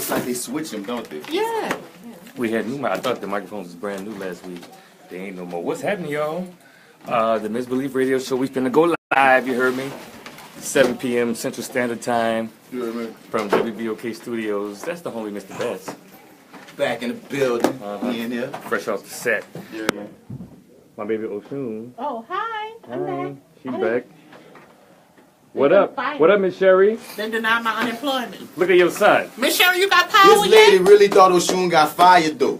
It's like they switch them, don't they? Yeah. We had new. I thought the microphones was brand new last week. They ain't no more. What's happening, y'all? The Misbelief Radio Show. We finna go live. You heard me. 7 p.m. Central Standard Time. You heard me? From WBOK Studios. That's the homie Mr. Best. Back in the building. Me in here. Fresh off the set. You heard me? My baby Oshun. Oh, hi. I'm back. She's back. What up? What up, Miss Sherry? They denied my unemployment. Look at your son. Miss Sherry, you got power This lady really thought Oshun got fired, though.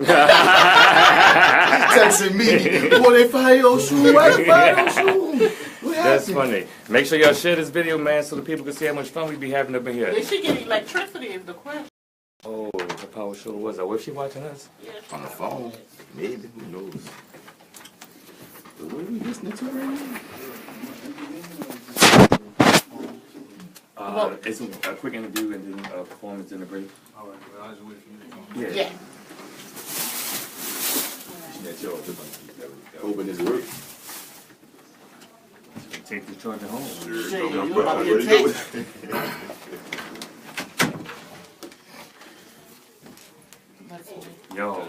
Texting me. Well, they fired Oshun. Why they fired Oshun? That's funny. Make sure y'all share this video, man, so the people can see how much fun we be having up in here. They should get electricity is the question. Oh, the power show was that? Was she watching us? Yeah. On the phone. Maybe. Who knows? But what are we listening to right now? It's a quick interview and then a performance in the break. All right, well, I just wait for you to come. Yeah. That's yours. Open this work. Take this charger home. Shit, you about to get text. Yo,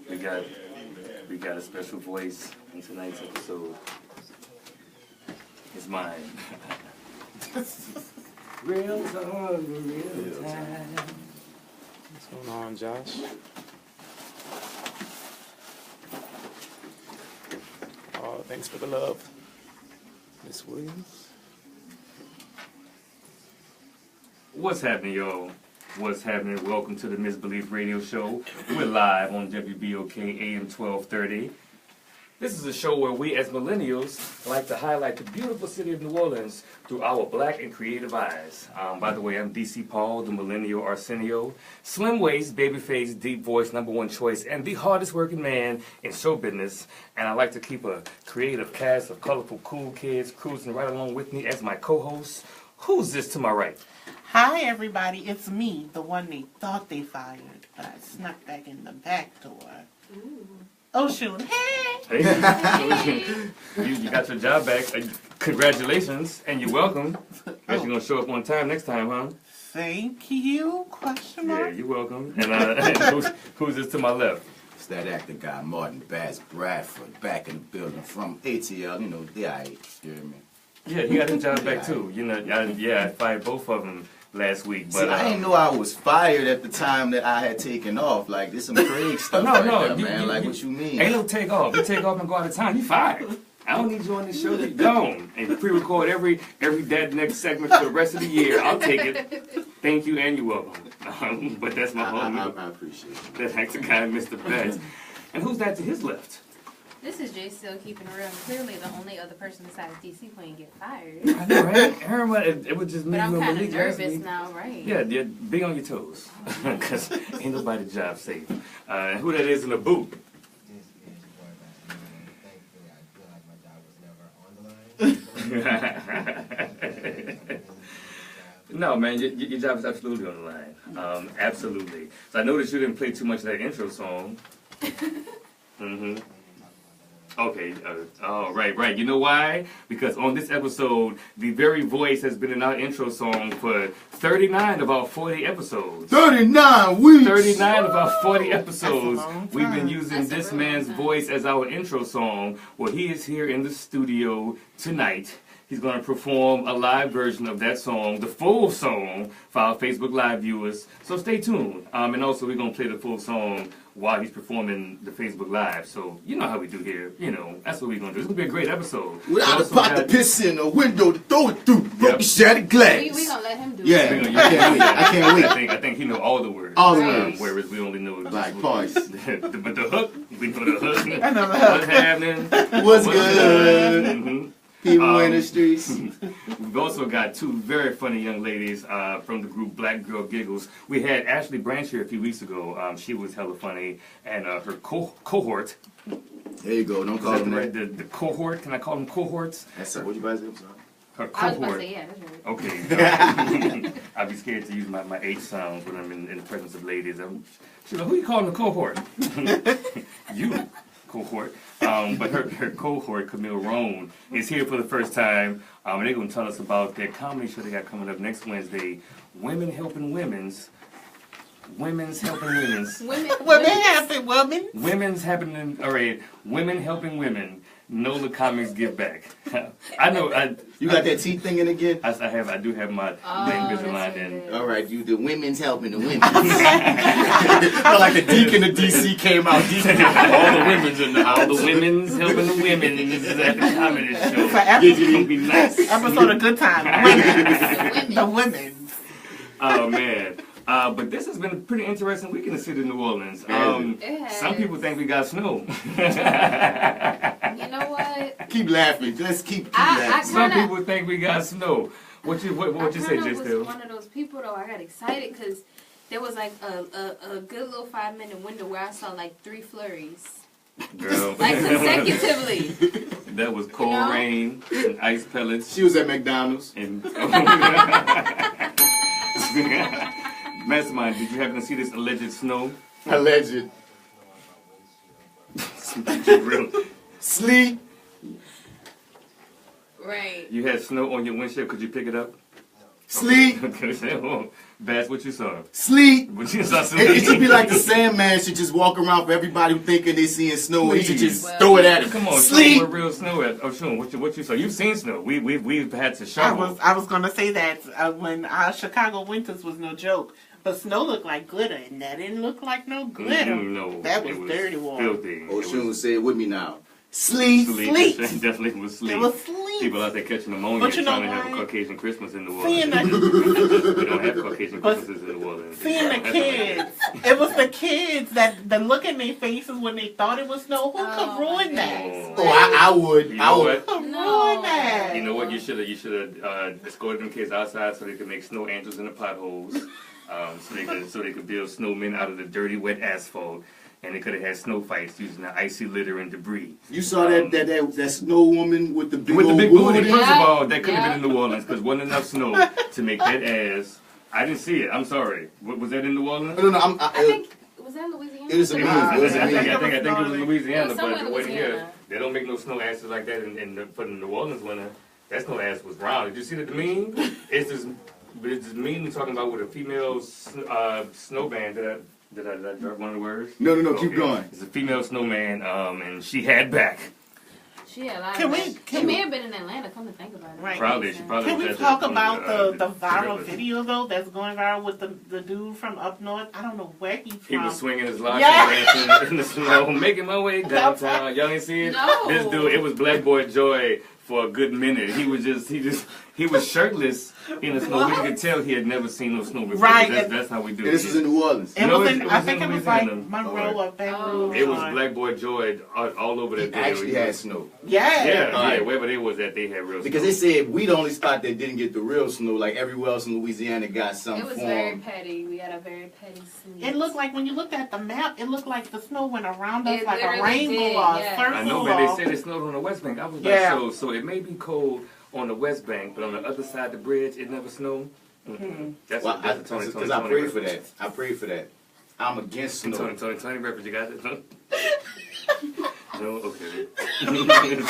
we got a special voice in tonight's episode. It's mine. Real talk, real time. What's going on, Josh? Oh, thanks for the love. Miss Williams? What's happening, y'all? What's happening? Welcome to the Misbelief Radio Show. We're live on WBOK AM 1230. This is a show where we as millennials like to highlight the beautiful city of New Orleans through our black and creative eyes. By the way, I'm DC PauL, the millennial Arsenio, slim waist, baby face, deep voice, #1 choice, and the hardest working man in show business. And I like to keep a creative cast of colorful, cool kids cruising right along with me as my co-host. Who's this to my right? Hi, everybody. It's me, the one they thought they fired, but I snuck back in the back door. Oshun, hey! Hey, you got your job back. Congratulations, and you're welcome. Guess you're gonna show up on time next time, huh? Thank you? Question mark? Yeah, you're welcome. And who's this to my left? It's that actor guy, Martin Bass Bradford, back in the building from ATL. You know, they aight. You hear me? Yeah, he got his job back too. You know, I fired both of them last week. But see, I didn't know I was fired at the time that I had taken off. Like, this some Craig stuff no, there, man. Like, what you mean? Ain't no take off. You take off and go out of time, you fired. I don't need you on this show. You're gone. And pre-record every that next segment for the rest of the year. I'll take it. Thank you, and you're welcome. But that's my homie. I appreciate it. ThatActorGuy, Mr. Best. And who's that to his left? This is Jay still keeping it real. Clearly, the only other person besides DC who ain't get fired. I know, right? Everybody, it was just me But I'm and kind Malik of last nervous week. now, right? Yeah, be on your toes, because ain't nobody's job safe. Who that is in the booth? No, man, your job is absolutely on the line. Absolutely. So I noticed you didn't play too much of that intro song. Mm-hmm. Okay, right. You know why? Because on this episode, the very voice has been in our intro song for 39 of our 40 episodes. 39 weeks! 39 of our 40 episodes. We've been using That's this a really man's long voice as our intro song. Well, he is here in the studio tonight. He's going to perform a live version of that song, the full song, for our Facebook Live viewers. So stay tuned. And also, we're going to play the full song while he's performing the Facebook Live. So, you know how we do here. You know, that's what we're going to do. It's going to be a great episode. Without a pot to piss in, a window to throw it through, broken shattered glass. We gonna let him do Yeah, it. I can't wait. I can't wait. I think he know all the words. All the words. Whereas we only know Like parts. But the hook, we know the hook. I know the hook. What's happening? What's good? Mhm. People in the streets. We've also got two very funny young ladies from the group Black Girl Giggles. We had Ashleigh Branch here a few weeks ago. She was hella funny. And her cohort. There you go. Don't call them that. The cohort. Can I call them cohorts? That's what you guys do. Her I was cohort. about to say, yeah, that's right. Okay. I'd be scared to use my H sounds when I'm in the presence of ladies. She's like, who you calling the cohort? You, cohort. But her cohort, Camille, Roane, is here for the first time. And they're going to tell us about their comedy show they got coming up next Wednesday, Women Helping Women's Women's helping women's. Women helping women. Women's happening. All right. Women helping women. Nola comics give back. I know. You got that teeth thing in again? I do have my thing visualized in. All right, you the women's helping the women. Like the Deacon of DC came out. Deacon, all the women's in the house. All the women's helping the women at the comedy show. For It's gonna be nice. episode of Good Time. Women. The women. Oh man. But this has been a pretty interesting week in the city of New Orleans. It has. Some people think we got snow. You know what? Keep laughing. Just keep I laughing. Some people think we got snow. What you say, I Just was still? one of those people though. I got excited because there was like a good little 5-minute window where I saw like 3 flurries, Girl. like consecutively. That was cold You know? rain and ice pellets. She was at McDonald's. And Mastermind, did you happen to see this alleged snow? Alleged. Real. Sleep. Right. You had snow on your windshield. Could you pick it up? Sleep. Bass, what you saw? Sleep. What you saw? It should be like the Sandman should just walk around for everybody who thinking they seeing snow and he should just Well, throw it at him. Come on, Sleep. show where real snow at. Oshun, what you saw? You've seen snow. We've had to shovel. I was gonna say that when our Chicago winters was no joke, but snow looked like glitter, and that didn't look like no glitter. No, that it was dirty water. Filthy. Oshun, say it with me now. Sleep. Sleep. It definitely was sleep. It was sleep. People out there catching pneumonia But you know trying to have a what? Caucasian Christmas in New Seeing Orleans. the, We don't have Caucasian But Christmases in New Orleans. seeing the That's kids, it was the kids that look in their faces when they thought it was snow. Who Oh, could ruin my that? goodness. Oh, I would. You I know would. what? Who could No. ruin that? You know what? You should have escorted them kids outside so they could make snow angels in the potholes. So they could build snowmen out of the dirty, wet asphalt, and they could have had snow fights using the icy litter and debris. You saw that snow woman with the big With the old big booty? booty. First of Yeah. all, that could have Yeah. been in New Orleans because wasn't enough snow to make that ass. I didn't see it. I'm sorry. Was that in New Orleans? No, I think was that Louisiana? It was It a was, It was I think a it was Louisiana, Somewhere but in it wasn't here. Louisiana. They don't make no snow asses like that for the New Orleans winter. That snow ass was round. Did you see the meme? It's this meme we talking about with a female snow band. Did I drop one of the words? No, keep Okay. going. It's a female snowman, and she had back. She had a lot Can of we- that. can She we- may have been in Atlanta. Come to think about it. Right. She probably Can was we at talk one about of the viral gorillas. video though that's going viral with the dude from up north? I don't know where he's He from. was swinging his locks Yeah. and dancing in the snow, making my way downtown. Y'all ain't see it? No. This dude, it was Black Boy Joy for a good minute. He was shirtless in the snow. We could tell he had never seen no snow before. Right. That's how we do And this was in New Orleans. It No, was it in, was I in think it was like Louisiana. Monroe or Baton Oh. Rouge. It was or- Black Boy Joy all over that It video. actually had snow. Yeah. Yeah, Alright. wherever they was at, they had real Because snow. they said we the only spot that didn't get the real snow. Like everywhere else in Louisiana got some It was form. very petty. We had a very petty scene. It looked like when you looked at the map, it looked like the snow went around us It like a literally rainbow did, or a yeah. circle. I know, man. They said it snowed on the West Bank. I was Yeah. like, so it may be cold on the West Bank, but on the other side of the bridge, it never snowed. That's Well, that's a Tony because I prayed for reference. that. I prayed for that. I'm against snow. Tony reference. You got it? No, okay.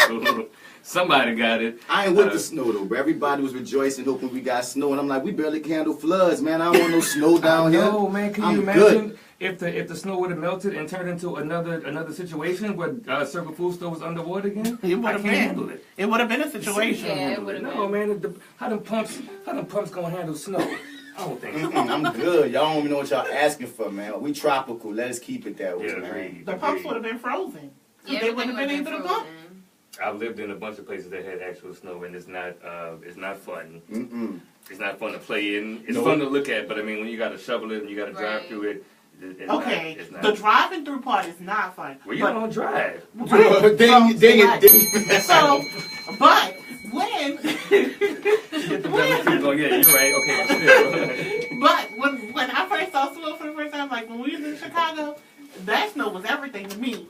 So, somebody got it. I ain't with the snow though, bro. Everybody was rejoicing, hoping we got snow, and I'm like, we barely can handle floods, man. I don't want no snow down here. No, man. Can I'm you imagine good. if the snow would have melted and turned into another situation where Circle Food Store was underwater again? It would I have can't been. handle it. It would have been a situation. Yeah, it would have No, been. man. How them pumps gonna handle snow? I don't think so. I'm good. Y'all don't even know what y'all asking for, man. We tropical. Let us keep it that way, Yeah, man. agreed. The pumps would have been frozen. Yeah, They wouldn't have been everything able to would've pump. frozen. I've lived in a bunch of places that had actual snow, and it's not fun. Mm-mm. It's not fun to play in. It's No. fun to look at, but I mean, when you got to shovel it and you got to drive Right. through it, it's Okay, not, it's not. the driving through part is not fun. Well, you But- don't drive. Dang Right. it. So, but when, Get the benefit going. Yeah, you're right. Okay, but still. but when I first saw snow for the first time, like when we was in Chicago, that snow was everything to me.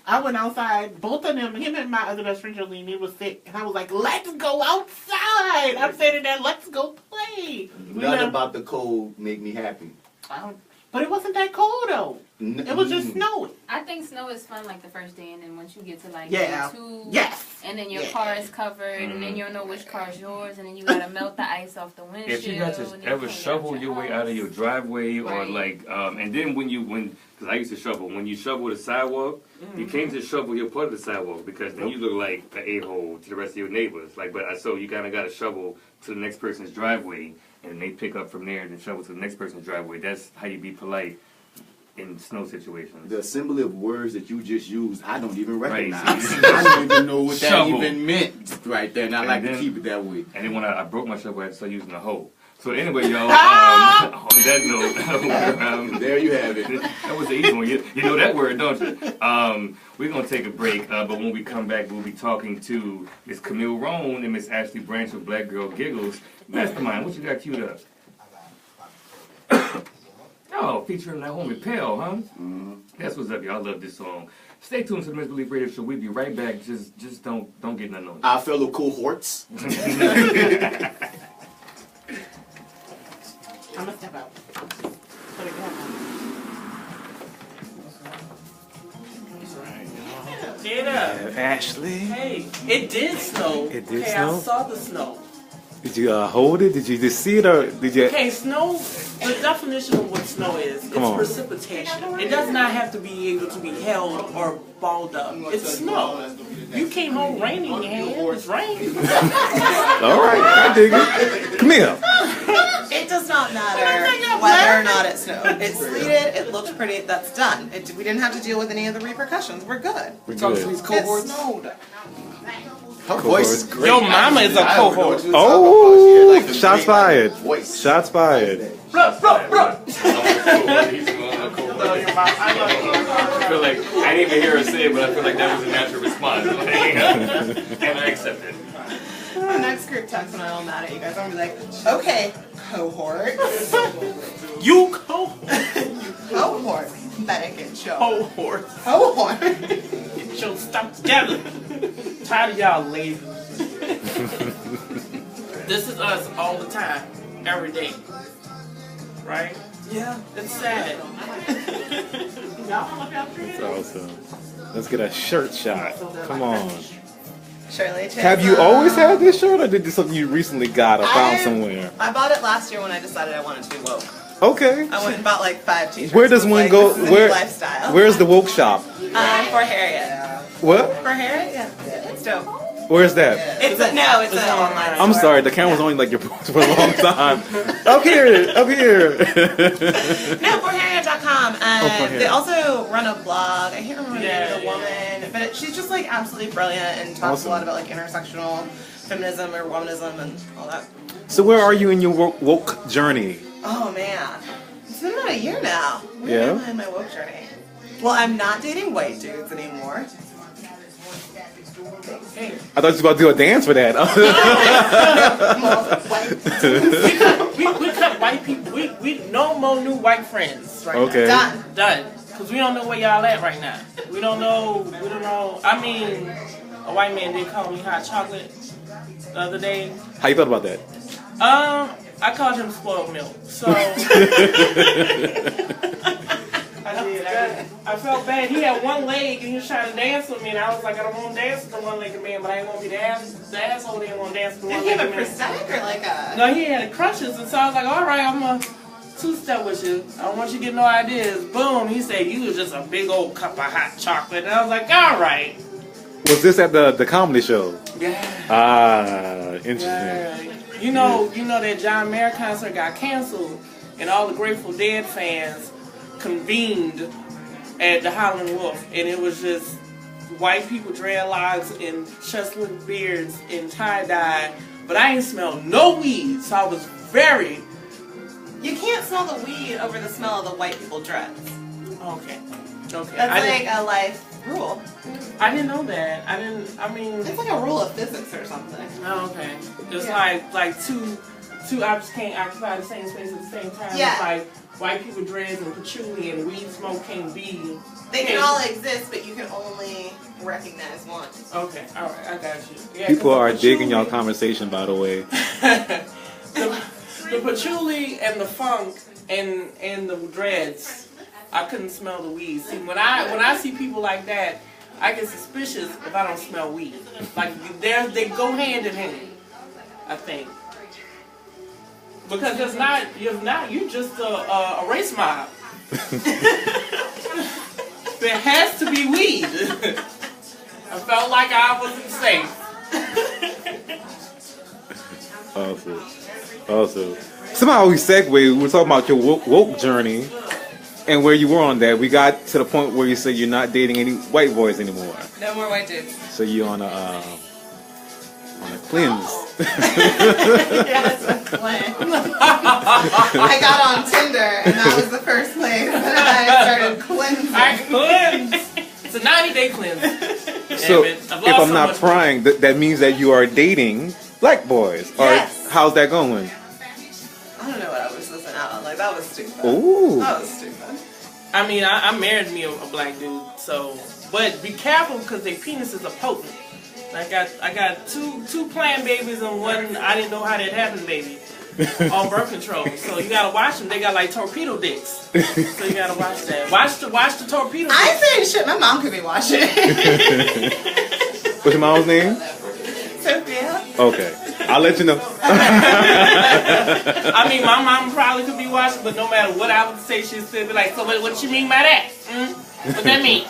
I went outside, both of them, him and my other best friend Jolene, he was sick, and I was like, let's go outside. I'm sitting there, let's go play. Nothing about the cold make me happy. I don't- But it wasn't that cold though. It was just snowy. I think snow is fun like the first day, and then once you get to like Yeah. day 2, Yes. and then your car is covered, and then you don't know which car is yours, and then you gotta melt the ice off the windshield. If you got to and ever then shovel your way out of your driveway, or Right. like, and then because I used to shovel, when you shovel the sidewalk, you can't just shovel your part of the sidewalk because then you look like an a-hole to the rest of your neighbors. Like, so you kind of got to shovel to the next person's driveway, and they pick up from there and then shovel to the next person's driveway. That's how you be polite in snow situations. The assembly of words that you just used, I don't even Right. recognize. I don't even know what that Shovel. even meant right there, and I like to then- keep it that way. And then when I broke my shovel, I had to start using a hoe. So anyway, y'all, on that note, There you have it. that was the easy one. You know that word, don't you? We're going to take a break, but when we come back, we'll be talking to Miss Camille Roane and Miss Ashleigh Branch of Black Girl Giggles. Mastermind, what you got queued up? Oh, featuring that homie PauL, huh? That's what's up, y'all. I love this song. Stay tuned to the Misbelief Radio Show. We'll be right back. Just don't get nothing on Our fellow cohorts. I'm gonna step out. Put it down. Get up. Ashley, Hey, it did snow. It did okay, snow? I saw the snow. did you hold it? Did you just see it, or did you? Okay, snow, the definition of what snow is, Come on. it's precipitation. It does not have to be able to be held or balled up. It's snow. You came home raining in your hand. It's rain. All right, I dig it. Camille. It does not matter whether or not it snowed. It sleeted, it looked pretty, that's done. We didn't have to deal with any of the repercussions. We're good. We're Talk to good. these It cohorts. snowed. Her voice is great. Your mama is a I don't know what cohort. you were talking about. She had, like, the Shots great, like, fired. voice. Shots fired. Blah, blah, blah. I feel like I didn't even hear her say it, but I feel like that was a natural response. And I accept it. The next group text when I'm all mad at you guys, I'm gonna be like, okay, cohort. You cohort. Cohort. Better get your Cohort. cohort. Get your stuff together. Tired of y'all lazy. This is us all the time, every day. Right? Yeah, it's sad. That's awesome. Let's get a shirt shot. Come on. Shirley, take Have you some. always had this shirt, or did this something you recently got or found somewhere? I bought it last year when I decided I wanted to be woke. Okay. I went and bought like 5 t-shirts. Where does It was one like, go? this is a Where? new lifestyle. Where's the woke shop? For Harriet. What? For Harriet? Yeah. It's dope. Where's that? It's an online. I'm store. sorry, the camera's only like your post for a long time. Up here, up here. No, forharriet.com. Harriet. They also run a blog. I can't remember the name Yeah, of the woman, but she's just like absolutely brilliant and talks Awesome. a lot about like intersectional feminism or womanism and all that. So where are you in your woke journey? Oh man, it's been about a year now. Where Yeah? am I in my woke journey? Well, I'm not dating white dudes anymore. I thought you were about to do a dance for that. We cut white people. We no more new white friends right Okay. Done. now. Done. Because we don't know where y'all at right now. We don't know. I mean, a white man did call me hot chocolate the other day. How you felt about that? I called him spoiled milk. So I did. I felt bad. He had one leg and he was trying to dance with me, and I was like, I don't want to dance with the one-legged man, but I ain't want to be the asshole. Didn't want to dance with the Did he have a one-legged man. prosthetic or like a? No, he had crutches, and so I was like, all right, I'm gonna two-step with you. I don't want you to get no ideas. Boom. He said, you was just a big old cup of hot chocolate, and I was like, all right. Was this at the comedy show? Yeah. Ah, interesting. Yeah. You know that John Mayer concert got canceled, and all the Grateful Dead fans convened at the Howlin' Wolf, and it was just white people, dreadlocks, and chestnut beards, and tie-dye, but I ain't smelled no weed, so I was very... You can't smell the weed over the smell of the white people dreads. Okay. That's like a life rule. I didn't know that. It's like a rule of physics or something. Oh, okay. It's Yeah. like two objects can't occupy the same space at the same time. Yeah. It's like white people dreads and patchouli and weed smoke can't be. They can all exist, but you can only recognize one. Okay, all right, I got you. Yeah, People 'cause are the digging y'all patchouli- conversation, by the way. The the patchouli and the funk and the dreads, I couldn't smell the weed. See, when I see people like that, I get suspicious if I don't smell weed. Like they go hand in hand, I think. Because you're just a race mob. There has to be weed. I felt like I wasn't safe. Awesome. Somehow we segue. We were talking about your woke journey and where you were on that. We got to the point where you said you're not dating any white boys anymore. No more white dudes. So you're on a cleanse. Yes, a cleanse. I got on Tinder, and that was the first place that I started cleansing. I cleanse. It's a 90-day cleanse. So if I'm not prying, that means that you are dating black boys. Or Yes. how's that going? I don't know what I was listening out on. Like, that was stupid. Ooh. That was stupid. I mean, I married me a black dude, so. But be careful because their penises are potent. I got two planned babies and one I didn't know how that happened baby on birth control. So you gotta watch them. They got like torpedo dicks. So you gotta watch that. Watch the torpedo dicks. I ain't saying shit. My mom could be watching. What's your mom's name? Sophia. Okay. I'll let you know. I mean, my mom probably could be watching, but no matter what I would say, she'd still be like, so what you mean by that? What that mean?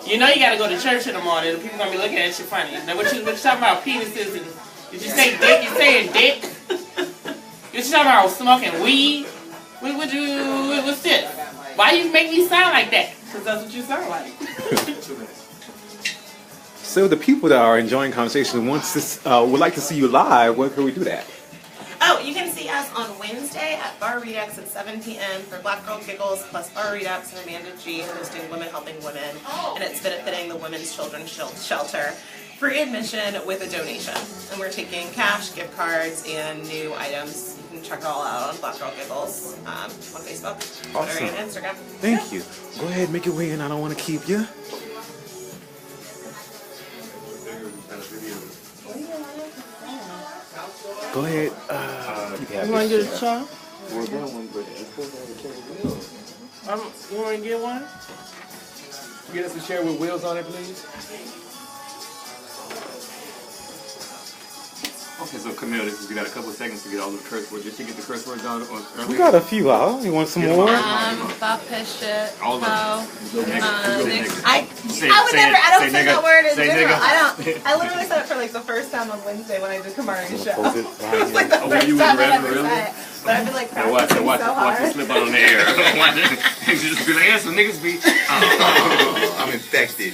You know you gotta go to church in the morning. People gonna be looking at you funny. Now what you talking about penises and did you say dick? You saying dick? You talking about smoking weed? What's this? Why you make me sound like that? Because that's what you sound like. So the people that are enjoying conversation would like to see you live. Where can we do that? Oh, you can see us on Wednesday at Bar Redux at 7 p.m. for Black Girl Giggles plus Bar Redux and Amanda G hosting Women Helping Women. And it's benefiting the Women's Children's Shelter. Free admission with a donation. And we're taking cash, gift cards, and new items. You can check it all out on Black Girl Giggles on Facebook, Twitter, and Instagram. Thank you. Go ahead, make your way in. I don't want to keep you. Go ahead. You want to get a chop? You want to get one? Get us a chair with wheels on it, please. Okay, so Camille, we got a couple of seconds to get all the curse words. Did you get the curse words out earlier? We got a few out. You want some more? Fuck piss shit. All of them. I would Say never. I don't say nigga. that word in Say general. nigga. I don't. I literally said it for like the first time on Wednesday when I did Kamari's show. Pose it It right was like the Oh, first you time was I've ever rapping, said it. But I've been like Now practicing watch so it hard. slip out on the air. You just be like, yeah, some niggas be. I'm infected.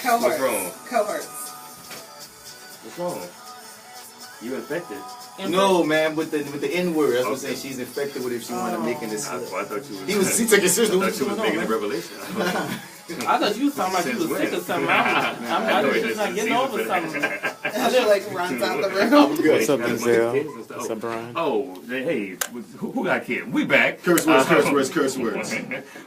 Cohorts. What's wrong? Cohorts. What's wrong? You infected? No, man, with the N word. That's what I'm saying. She's infected with it if she wanted to make it this. I thought you was. He took it seriously. I What's thought you was going on, making a man? revelation. I thought you was talking like you was sick or something. I'm just not getting over something. She like runs out the room. I'm good. What's up, Denzel? What's up, Brian? Oh, hey, who got kids? We back. Curse words, curse words, curse words.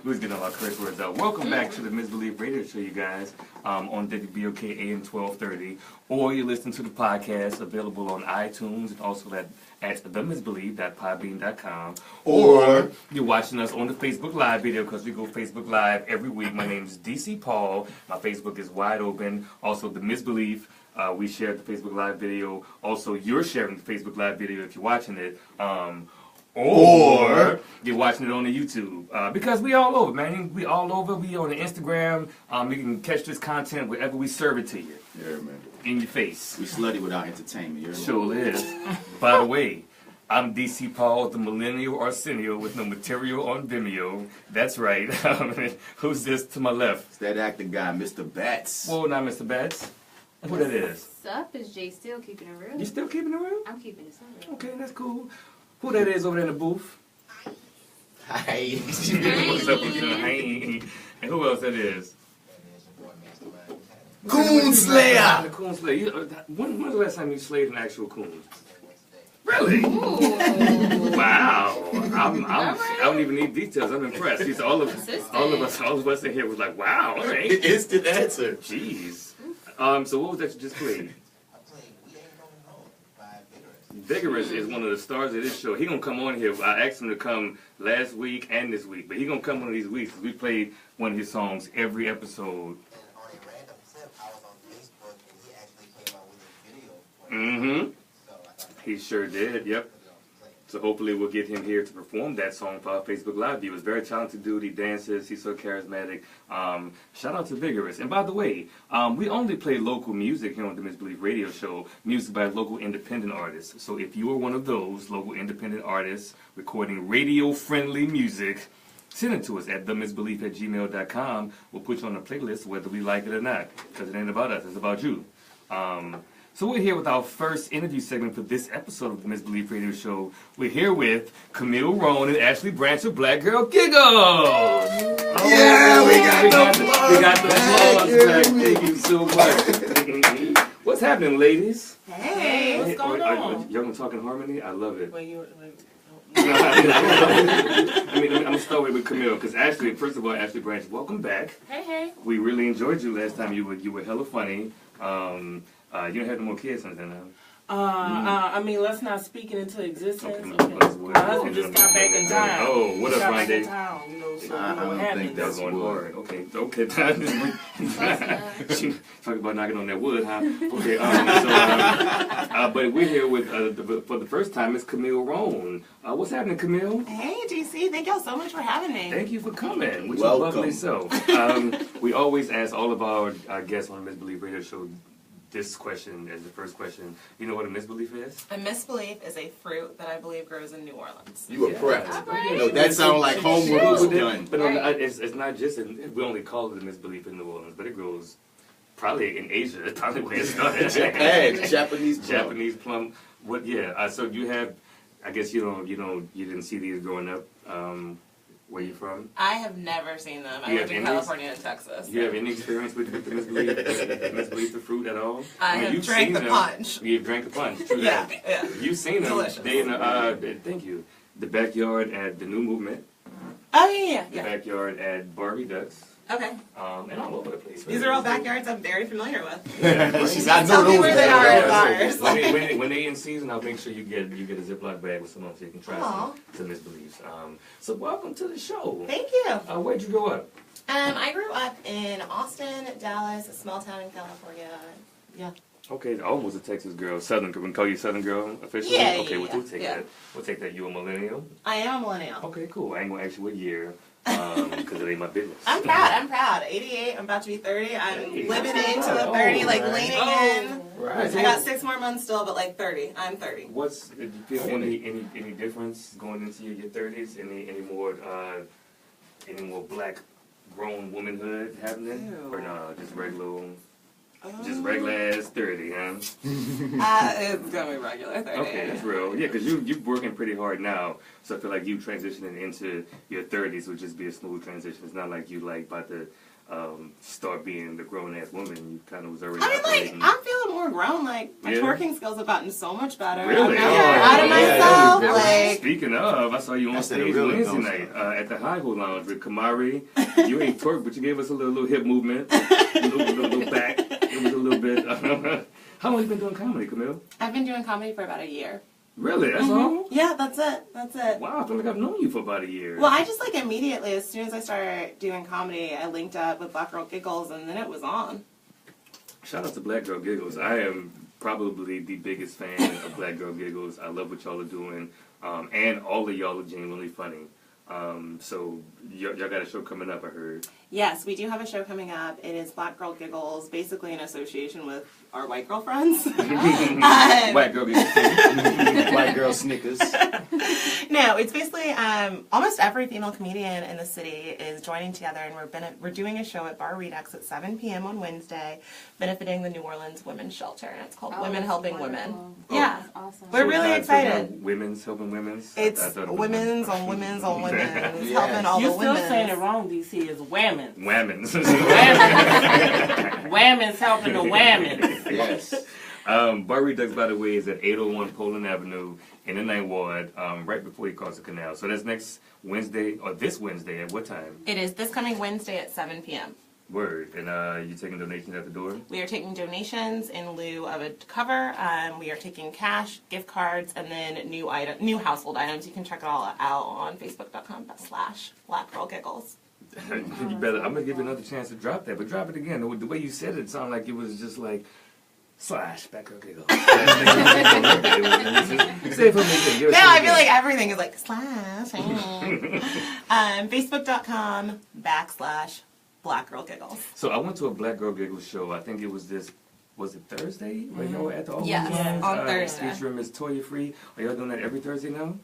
Who's getting all our curse words out? Welcome back to the Misbelief Radio Show, you guys, on WBOK AM 1230. Or you listen to the podcast available on iTunes and also at TheMisbelief.podbean.com. Or you're watching us on the Facebook Live video because we go Facebook Live every week. My name is DC PauL. My Facebook is wide open. Also, The Misbelief. We shared the Facebook Live video. Also, you're sharing the Facebook Live video if you're watching it. Or you're watching it on the YouTube. Because we all over, man. We all over. We on the Instagram. You can catch this content wherever we serve it to you. yeah, man. In your face. We slutty without entertainment. You hear me? Sure is. By the way, I'm DC PauL, the millennial Arsenio with no material on Vimeo. That's right. Who's this to my left? It's that actor guy, Mr. Bats. Whoa, not Mr. Bats. Who that is? What's up? Is Jay still keeping it real? You still keeping it real? I'm keeping it real. Okay, that's cool. Who that is over there in the booth? Hi. What's up with you? Hey. And who else that is? Coon Slayer. The Coon Slayer. When's the last time you slayed an actual coon? Really? Wow. I don't even need details. I'm impressed. He's all of us in here was like, wow, all right. Instant answer. Jeez. So what was that you just played? Vigorous is one of the stars of this show. He gonna come on here. I asked him to come last week and this week, but he gonna come one of these weeks. We played one of his songs every episode. And on a random tip, I was on Facebook and he actually came out with a video for it. So I thought He sure did. Yep. So hopefully we'll get him here to perform that song for our Facebook Live viewers. Very talented dude. He dances. He's so charismatic. Shout out to Vigorous. And by the way, we only play local music here on the Misbelief Radio Show, music by local independent artists. So if you are one of those local independent artists recording radio-friendly music, send it to us at themisbelief@gmail.com. We'll put you on the playlist whether we like it or not, because it ain't about us. It's about you. So we're here with our first interview segment for this episode of the Misbelief Radio Show. We're here with Camille, Roane, and Ashleigh Branch of Black Girl Giggles. Yeah, we got the applause back. Thank you so much. What's happening, ladies? Hey, what's going on? Y'all gonna talk in harmony? I love it. Wait, I'm gonna start with Camille because Ashleigh, first of all, Ashleigh Branch, welcome back. Hey. We really enjoyed you last time. You were hella funny. You don't have no more kids since then, I mean, let's not speak it into existence. Okay. My husband just got back in town. Oh, what up, back in Rondé? town, you know, so I don't think That was that's going wood. hard. Okay. She talking about knocking on that wood, huh? Okay. But we're here with for the first time. It's Camille Roane. What's happening, Camille? Hey, GC, thank y'all so much for having me. Thank you for coming. Which is Welcome. lovely. So, we always ask all of our guests on the Misbelief Radio Show this question as the first question. You know what a misbelief is? A misbelief is a fruit that I believe grows in New Orleans. You were prepped. Alright. You know, that sounds like homework was done. But Right. it's not just we only call it a misbelief in New Orleans, but it grows probably in Asia. That's probably where it started. Japan, Japanese plum. Japanese plum. What? Yeah. So you have. I guess you didn't see these growing up. Where you from? I have never seen them. I You lived have in any- California and Texas. Do you have any experience with the misbelief, the fruit at all? I mean, have you've drank seen the them. punch. You've drank the punch. True Yeah, that. yeah. You've seen them. Delicious. They in thank you. The backyard at the New Movement. Oh, yeah. The backyard at Barbie Ducks. Okay. And all over the place. These are all backyards I'm very familiar with. I know Tell me those where they are at backyards. bars. When they in season, I'll make sure you get a Ziploc bag with some of them so you can try Aw. some misbeliefs. So welcome to the show. Thank you. Where'd you grow up? I grew up in Austin, Dallas, a small town in California. Yeah. Okay, almost a Texas girl. Southern. Can we call you Southern girl officially? Yeah, Okay, we'll take yeah. that. We'll take that. You a millennial? I am a millennial. Okay, cool. I ain't gonna ask you what year, because it ain't my business. I'm proud. 88. I'm about to be 30. I'm Hey. living into the 30, like right. leaning in. Right. I got 6 more months still, but like 30. I'm 30. Do you feel any difference going into your 30s? Any more black grown womanhood happening? Ew. Or no, just regular ass 30, huh? It's gonna be regular 30. Okay, that's real. Yeah, because you're working pretty hard now, so I feel like you transitioning into your 30s would just be a smooth transition. It's not like you about to start being the grown ass woman. You kind of was already. I mean, operating. I'm feeling more grown. Like, my Yeah. twerking skills have gotten so much better. Really? I'm not proud of yeah. myself. Yeah. Like, Speaking of, I saw you on That's stage the real Wednesday adult night stuff. at the High Hole Lounge with Kamari. You ain't twerk, but you gave us a little hip movement, a little back. It was a little bit. How long you been doing comedy, Camille? I've been doing comedy for about a year. Really? That's all? Yeah, that's it. Wow, I feel like I've known you for about a year. Well, I just like immediately, as soon as I started doing comedy, I linked up with Black Girl Giggles, and then it was on. Shout out to Black Girl Giggles. I am probably the biggest fan of Black Girl Giggles. I love what y'all are doing, and all of y'all are genuinely funny. So y'all got a show coming up, I heard. Yes, we do have a show coming up. It is Black Girl Giggles, basically in association with our white girlfriends. White Girl Giggles. White girl Snickers. No, it's basically almost every female comedian in the city is joining together, and we're doing a show at Bar Redux at 7 p.m. on Wednesday, benefiting the New Orleans Women's Shelter, and it's called Oh, Women that's Helping wonderful. Women. Oh, Yeah, that's awesome. We're really So it's not excited. Women's helping women's. It's I thought it was women's on women's on women's, Yes. helping all You're the still women. saying it wrong, DC. It's whammon. Whammons. Whammon's helping the whammon. Yes. Bar Redux, by the way, is at 801 PauL and Avenue in the 9th Ward, right before you cross the canal. So that's next Wednesday, or this Wednesday, at what time? It is this coming Wednesday at 7 p.m. Word. And you taking donations at the door? We are taking donations in lieu of a cover. We are taking cash, gift cards, and then new household items. You can check it all out on Facebook.com/Black Girl Giggles. You better. I'm gonna give you another chance to drop that, but drop it again. The way you said it sounded like it was just like /Black Girl Giggles. Say it for me. No, I feel like everything is like slash. Facebook.com/Black Girl Giggles. So I went to a Black Girl Giggles show. I think it was was it Thursday? When y'all were at the All Yes, on Thursday. Featuring Miss Toya Free. Are y'all doing that every Thursday now?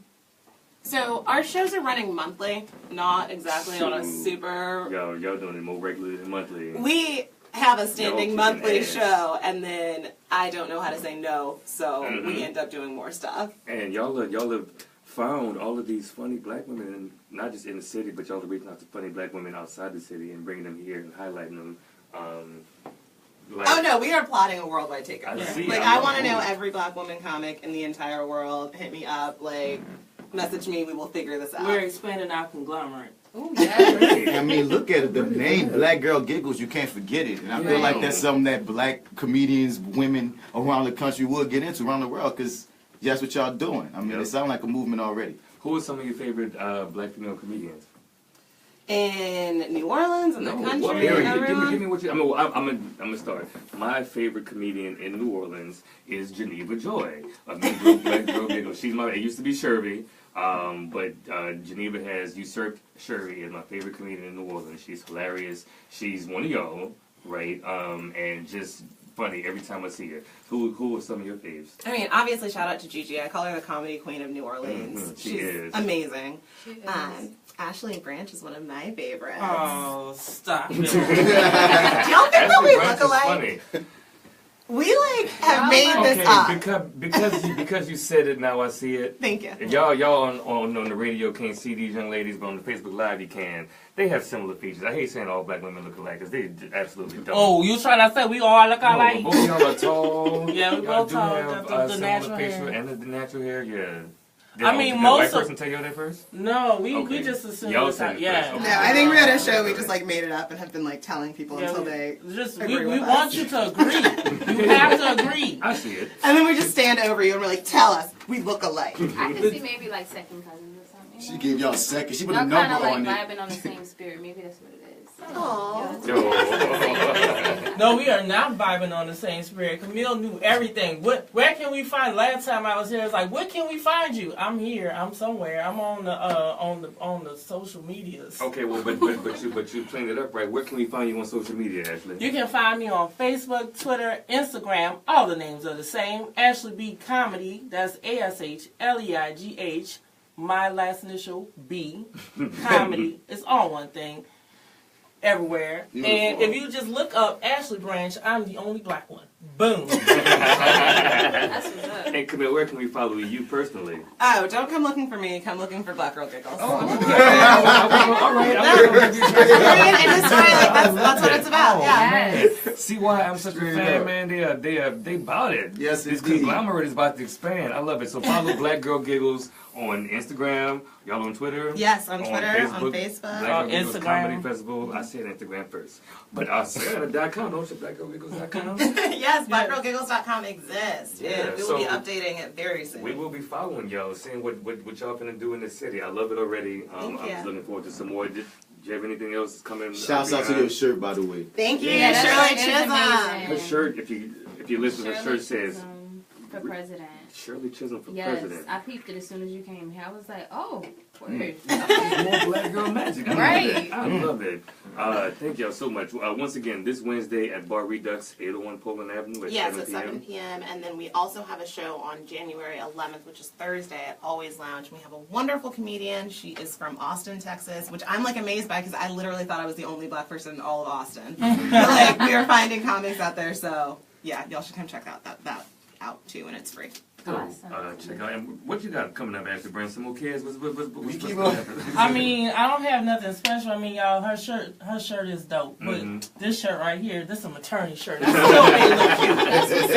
So our shows are running monthly, not exactly on a super. Y'all doing it more regularly than monthly. We have a standing monthly ass. show, and then I don't know how to say no, so we end up doing more stuff. And y'all have found all of these funny black women, not just in the city, but y'all are reaching out to funny black women outside the city and bringing them here and highlighting them. Oh no, we are plotting a worldwide takeover. I want to know every. every black woman comic in the entire world. Hit me up, message me. We will figure this out. We're expanding our conglomerate. Oh, yeah. I mean, look at it. The name Black Girl Giggles, you can't forget it. And I feel like that's something that black comedians, women around the country will get into, around the world, because that's what y'all doing. I mean, it sounds like a movement already. Who are some of your favorite black female comedians? In New Orleans, in the country, give me what you. I'm gonna start. My favorite comedian in New Orleans is Geneva Joy of Black Girl Giggles. It used to be Shirley, but Geneva has usurped Shirley as my favorite comedian in New Orleans. She's hilarious. She's one of y'all, right? And just funny every time I see her. Who are some of your faves? I mean, obviously, shout out to Gigi. I call her the comedy queen of New Orleans. She is amazing. She is. Ashleigh Branch is one of my favorites. Oh, stop it. Don't think that we look alike. Funny. We have made this up. Because you said it, now I see it. Thank you. If y'all on the radio can't see these young ladies, but on the Facebook Live you can. They have similar features. I hate saying all black women look alike because they absolutely don't. Oh, you trying to say we all look alike? No, both of y'all are tall. Yeah, we y'all both tall. Have, The similar natural facial hair. and the natural hair. Yeah. Did I mean, did most the white of- person tell y'all that first? No, we Okay. just assume Y'all it's said not. it Yeah. first, okay. No, I think we're at a show. We just made it up and have been telling people Yeah, until they just agree we with want us. you to agree. You have to agree. I see it. And then we just stand over you and we're like, tell us, we look alike. I can see maybe second cousins or something. She gave y'all a second. She put a Y'all number kind of on it. vibing on the same spirit. Maybe that's what it is. Aww. Yo. No, we are not vibing on the same spirit. Camille knew everything. Where can we find? Last time I was here, it's like, where can we find you? I'm here. I'm somewhere. I'm on the social medias. Okay, well, but you cleaned it up right. Where can we find you on social media, Ashleigh? You can find me on Facebook, Twitter, Instagram. All the names are the same. Ashleigh B Comedy. That's ASHLEIGH. My last initial B. Comedy. It's all one thing. Everywhere. Beautiful. And if you just look up Ashleigh Branch, I'm the only black one. Boom. That's what's up. Hey, Camille, where can we follow you personally? Oh, don't come looking for me. Come looking for Black Girl Giggles. All right. That's what it's about. Yeah. Yes. See why I'm such a fan, man? They bought it. Yes, This indeed. conglomerate is about to expand. I love it. So follow Black Girl Giggles on Instagram. Y'all on Twitter? Yes, on Twitter, on Facebook. Black Girl Giggles Instagram. Comedy Festival. I said Instagram first. But .com, don't you? BlackGirlGiggles.com? Yes, blackgirlgiggles.com exists. Yeah, We will so be updating it very soon. We will be following y'all, seeing what y'all finna do in the city. I love it already. I'm Thank you. just looking forward to some more. Do you have anything else coming? Shouts out to your shirt, by the way. Thank you, Yeah, Shirley that's Chisholm. amazing. Her shirt, if you listen, her shirt says for president. Shirley Chisholm for Yes, president. I peeped it as soon as you came here. I was like, oh, word. More black girl magic. Right. I love it. Thank y'all so much. Once again, this Wednesday at Bar Redux, 801 PauL Avenue at Yes, 7 at p.m. 7 p.m. And then we also have a show on January 11th, which is Thursday at Always Lounge. We have a wonderful comedian. She is from Austin, Texas, which I'm amazed by because I literally thought I was the only black person in all of Austin. But, we are finding comics out there, so yeah, y'all should come check that out too, and it's free. Check out. And what you got coming up, Ashley? Bring some more kids? What's keep going on. I mean, I don't have nothing special. I mean, y'all, her shirt is dope. But this shirt right here, this is a maternity shirt. It still may look cute.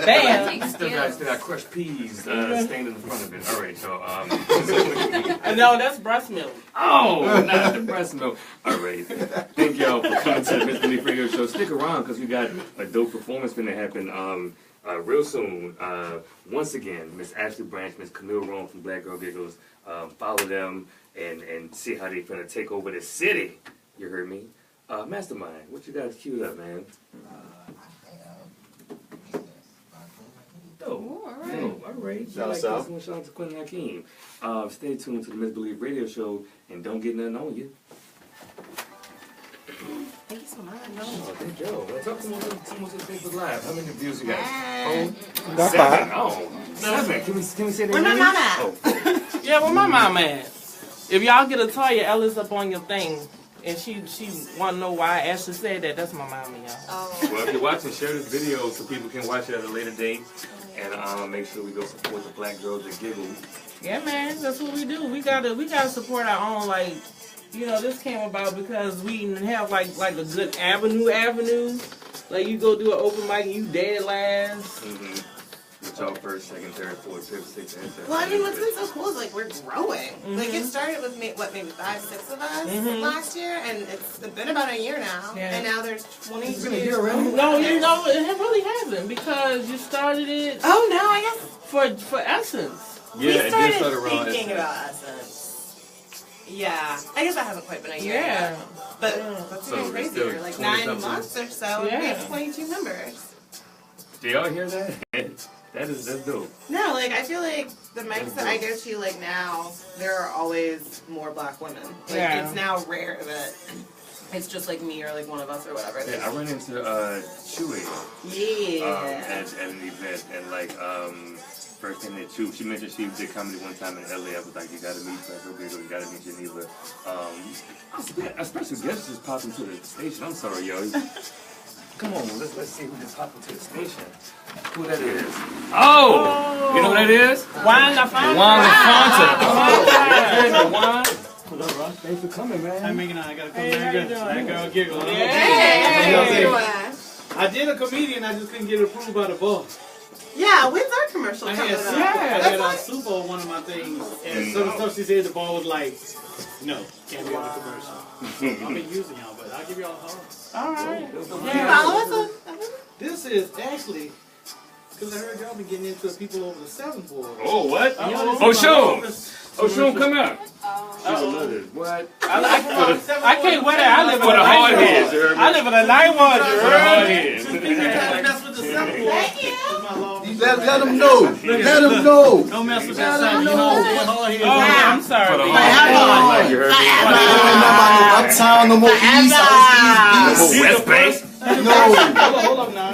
Bam. Still got crushed peas stained in the front of it. All right, so no, that's breast milk. Oh, not the breast milk. All right. Thank y'all for coming to the Misbelief Radio Show. Stick around because we got a dope performance going to happen real soon. Once again, Miss Ashleigh Branch, Miss Camille Roane from Black Girl Giggles. Follow them and see how they finna take over the city. You heard me? Mastermind, what you got queued up, man? Oh, all right. Shout out. Shout out to Quentin Hakeem. Stay tuned to the Misbelief Radio Show and don't get nothing on you. Thank you so much. Oh, thank you. Well, talk to someone to Facebook Live. How many views you got? Got 7. 5. Oh, 7. Can we say that? Where my mom at? Oh. Yeah, where my mom at? If y'all get a Toya Ellis up on your thing, and she want to know why Ashley said that, that's my mama, y'all. Oh. Well, if you're watching, share this video so people can watch it at a later date. And make sure we go support the Black Girl that Giggles. Yeah, man, that's what we do. We gotta support our own, like, you know, this came about because we didn't have like a good avenue. Like you go do an open mic and you dead last. With y'all first, second, third, fourth, fifth, sixth, and seventh. Well, I mean, what's been so cool is like we're growing. Like it started with maybe 5, 6 of us last year, and it's been about a year now. Yeah. And now there's 22. It's been a year already? No, you know, it really hasn't because you started it. Oh no, I guess for Essence. Yeah, we it did start started around thinking Essence. about Essence. Yeah, I guess that hasn't quite been a year. Yeah. Yet. But that's So even it's crazier. still Like 20 9 months or so, and we have 22 members. Do y'all hear that? That's dope. No, like I feel like the mics that I go to like now, there are always more black women. Like it's now rare that it's just like me or like one of us or whatever. Yeah, I ran into Chewy at an event, and like first thing that she mentioned she did comedy one time in LA. I was like, you gotta meet Black Girl Giggles, you gotta meet Geneva. A special guest just popped into the station. I'm sorry, yo. Come on, let's see who just popped into the station. Who that is? Oh! You know who that is? Juan LaFonta. Juan. What up, Ross? Thanks for coming, man. I'm making I gotta come very good. Black Girl Giggles. I did a comedian, I just couldn't get it approved by the boss. Yeah, when's our commercial I coming had up? Super on one of my things, and some stuff she said the ball was like, no, can't be on the commercial. I've been using y'all, but I'll give y'all a call. All right. Follow us on. This is actually, because I heard y'all been getting into people over the 7th ward. Oh, what? Oshun! Oshun, come out. What? I can't wear that. I live in For a the night hard ward. heads, you heard me? I live in a night ward. For the hard heads. People trying to mess with the 7th ward. Let them know. Let them know. Don't mess with that 7th. You know what I'm saying? Hard heads. Oh, I'm sorry. For the hard heads. You heard me? Uptown, no more east. West Bay? No. Hold up now.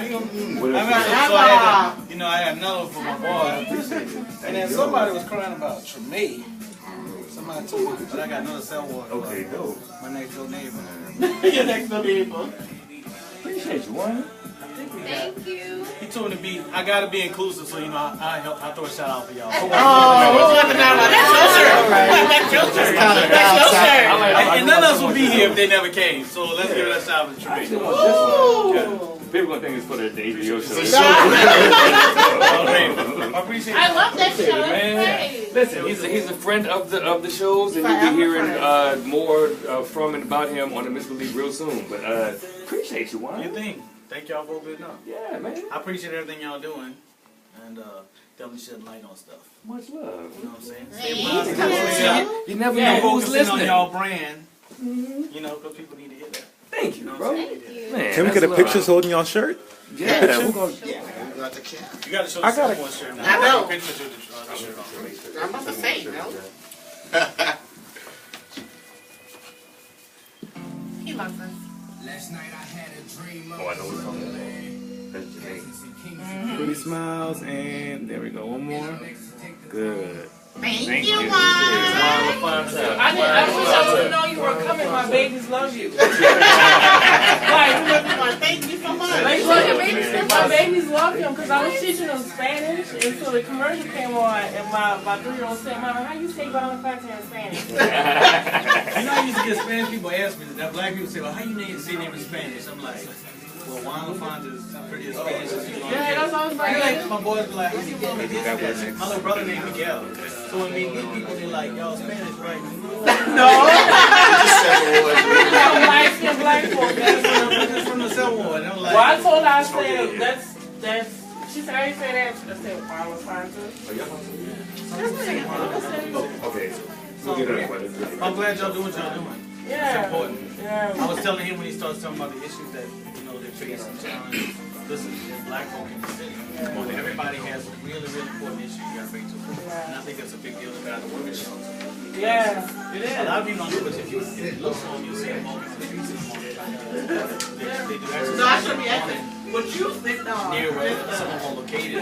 I had another for my boy. I appreciate it. And then somebody was crying about Tremaine. Somebody told me, but I got another cell ward. Okay, go. My next door neighbor. Your next door neighbor. Appreciate you, Juan. Thank you. He told me to be, I gotta be inclusive, so you know, I throw a shout out for y'all. That's your shirt. And none of us would be here if they never came. So let's give it a shout out to Tremaine. People gonna think it's for the HBO show. I appreciate it. I love that show. Man. Listen, he's a friend of the shows, and you'll be hearing more from and about him on the Misbelief real soon. But appreciate you, Juan. Good thing. Thank y'all for opening up. Yeah, man. I appreciate everything y'all doing. And definitely shedding light on stuff. Much love. You know what I'm saying? You never know who's Focusing on listening. y'all brand. You know, because people need to hear that. Thank you, bro. Thank you. Man, Can we get a that's picture love. holding y'all shirt? Yeah, we're gonna. You got the cap. You got to show I gotta- someone shirt now. I know. Picture of the shirt on. I'm about to say, no. He loves us. Oh, I know what song that is. That's Janae. Pretty smiles, and there we go. One more. Good. Thank you, Mom. I wish I would have known you were coming. My babies love you. Thank you so much. Like, look, my babies babies love him because I was teaching them Spanish, and so the commercial came on, and my 3-year-old said, "Mama, how you say Bonifacio in Spanish?" You know, I used to get Spanish people ask me that. Black people say, "Well, how you say your name in Spanish?" I'm like, "Well, Juan Lafont is pretty as Spanish as you Yeah, that's what I was like. My boys be like, "How you know it is Spanish?" My little brother named Miguel. So when we meet people, they're like, "Y'all Spanish, right?" No. Black folk. That's from the Civil War. And I'm like, Well, I told her, I said, that's. She said, I didn't say that. I said, PauL Okay. So, I'm glad y'all doing what y'all doing. Yeah. It's important. Yeah. I was telling him when he starts talking about the issues that, they face and challenges. Listen, there's black folk in the city. Well, everybody has really, really important issues you got to bring to them. And I think that's a big deal about the women's shelter. Yeah, it is. A lot of people don't do it. If you look on, you see them walking on the streets in the morning. They do exercise. No, I should be asking. What you think, near where some of them are located.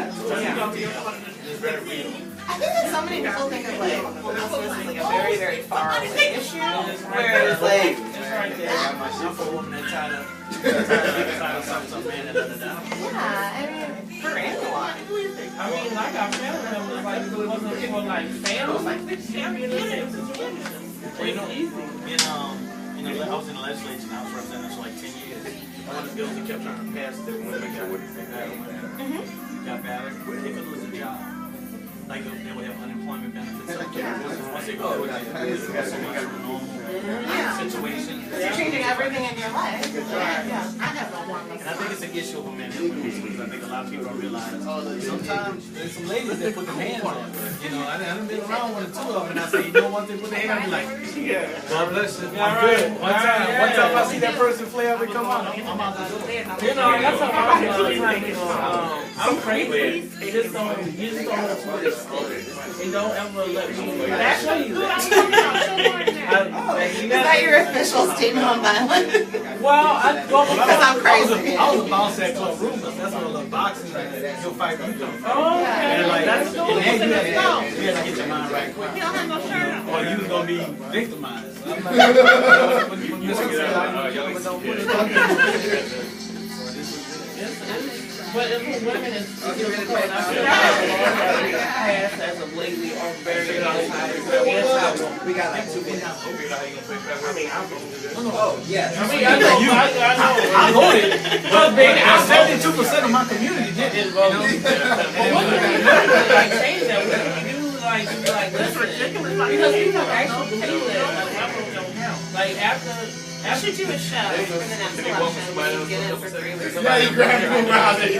It's very real. I think that so many people think of like homelessness as like a very, very far away issue. Whereas like I'm for a woman that tied up some man and yeah, I mean for anyone. I mean, like I found him, it was like, it wasn't for like families, like this champion is well, I was in the legislature and I was representing for like 10 years. One of the bills that kept trying to pass that women got ballot, they could lose a job. Like they would have unemployment benefits. Once they go through it, it's so much of a normal situation. You're changing everything in your life. Yeah, I have no one. And I think it's an issue for men and women. I think a lot of people don't realize. Sometimes there's some ladies that put their hands on it. I done been around one or two of them, and I say, once they put their hands on me, like, God bless you. I'm good. One time I see that person flare up and come out, I'm out the door. That's what I was like, I'm crazy. They just don't They don't ever let me show you that. Is that your official statement on violence? Well, because I'm crazy. I was a bounce at Club Rumors. That's what a little boxing and you'll fight me. Oh, and like, that's cool. You had to get your mind right quick. You don't have no shirt on. Or you was gonna be victimized. But if women is difficult, I feel like past as of lately are very anti-woman. We got like 2 minutes. I mean, I'm Oh, yes. I know. I voted, but 72% of my community didn't vote. Like saying that, what do we do? Like, that's ridiculous. Because people actually pay that. Like, levels don't count. Like, after should do a show for the next election. We can get it for 3 weeks. Yeah, you grab people around it.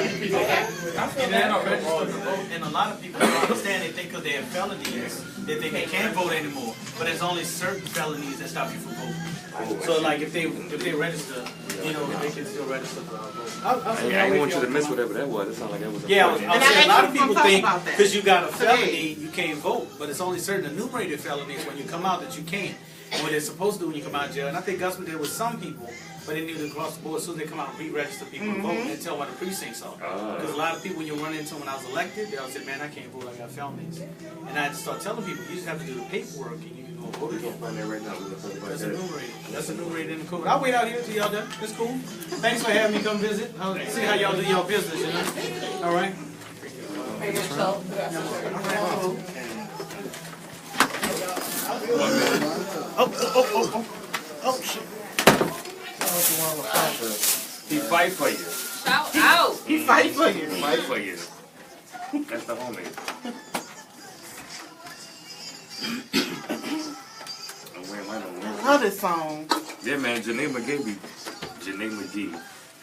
And a lot of people don't understand. They think because they have felonies, they think they can't vote anymore. But there's only certain felonies that stop you from voting. So, like, if they register, they can still register for our vote. Yeah, I didn't want you to miss whatever that was. It sounded like that was a Yeah, point. a lot of people think because you got a felony, you can't vote. But it's only certain enumerated felonies when you come out that you can't. And what they're supposed to do when you come out of jail. And I think that's what they did with some people, but they need to cross the board as soon as they come out and re-register people and vote and tell what the precincts are. Because a lot of people, when you run into them when I was elected, they all said, man, I can't vote, I got felonies. And I had to start telling people, you just have to do the paperwork and you can go vote again. That's enumerated. That's enumerated in the code. I'll wait out here till y'all done. It's cool. Thanks for having me come visit. I'll see how y'all do your business, All right? Oh, shit. He fight for you. Shout out. He fight for you. Fight for you. That's the homie. I love this song. Yeah, man, Janae McGee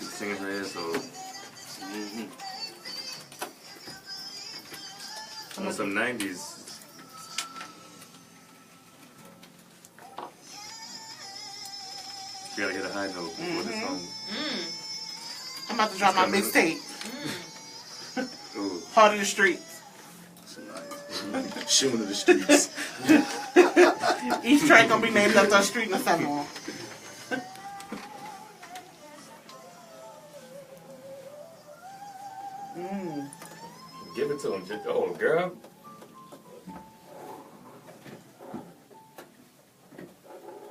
singing her ass off. On some 90s. You gotta hit a high note before the song. I'm about to drop my mixtape. Ooh. Heart of the Streets. Shooting of the streets. Each track gonna be named after a street in the Seminole. Give it to him. Oh, girl.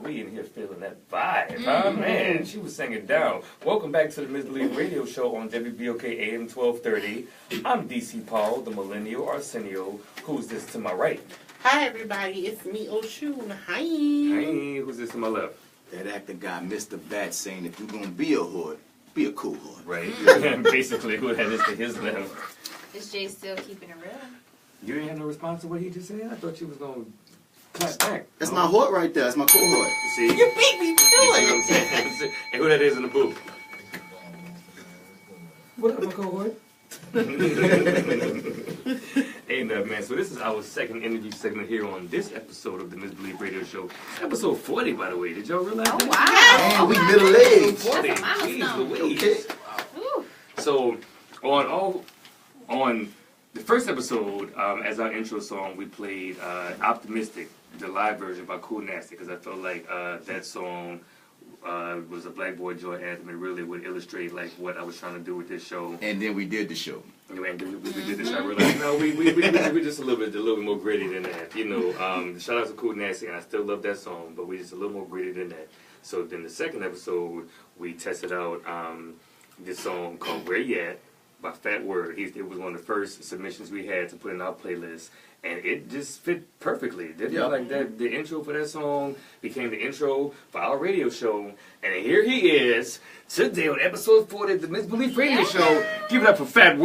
we in here feeling that vibe. Oh man, she was singing down. Welcome back to the Misbelief Radio Show on WBOK AM 1230. I'm DC PauL, the Millennial Arsenio. Who's this to my right? Hi everybody, it's me Oshun. Hi. Hey, who's this to my left? That actor guy, Mr. Bat, saying if you're gonna be a hood, be a cool hood. Right. Basically, who that is to his left. Is Jay still keeping it real? You didn't have no response to what he just said? I thought you was gonna clap back. That's my hood right there. That's my cool hood. See? You beat me to You see what I'm it. saying? And who that is in the booth? What up, my cohort? Ain't nothing, man. So this is our second interview segment here on this episode of the Misbelief Radio Show. It's episode 40, by the way. Did y'all realize that? Wow. Man, we middle-aged. 40. That's a milestone. Jeez Louise. Okay. Ooh. So on the first episode, as our intro song, we played "Optimistic," the live version by Cool Nasty, because I felt like that song was a Black Boy Joy anthem and really would illustrate like what I was trying to do with this show. And then we did the show. And we did this. I realized no, we just a little bit more gritty than that. You know, shout out to Cool Nasty, and I still love that song, but we just a little more gritty than that. So then the second episode, we tested out this song called "Where You At" by Phat. It was one of the first submissions we had to put in our playlist, and it just fit perfectly. Didn't it? Like that, the intro for that song became the intro for our radio show, and here he is today on episode 40 of the Misbelief Radio Show. Give it up for Phat. Peace,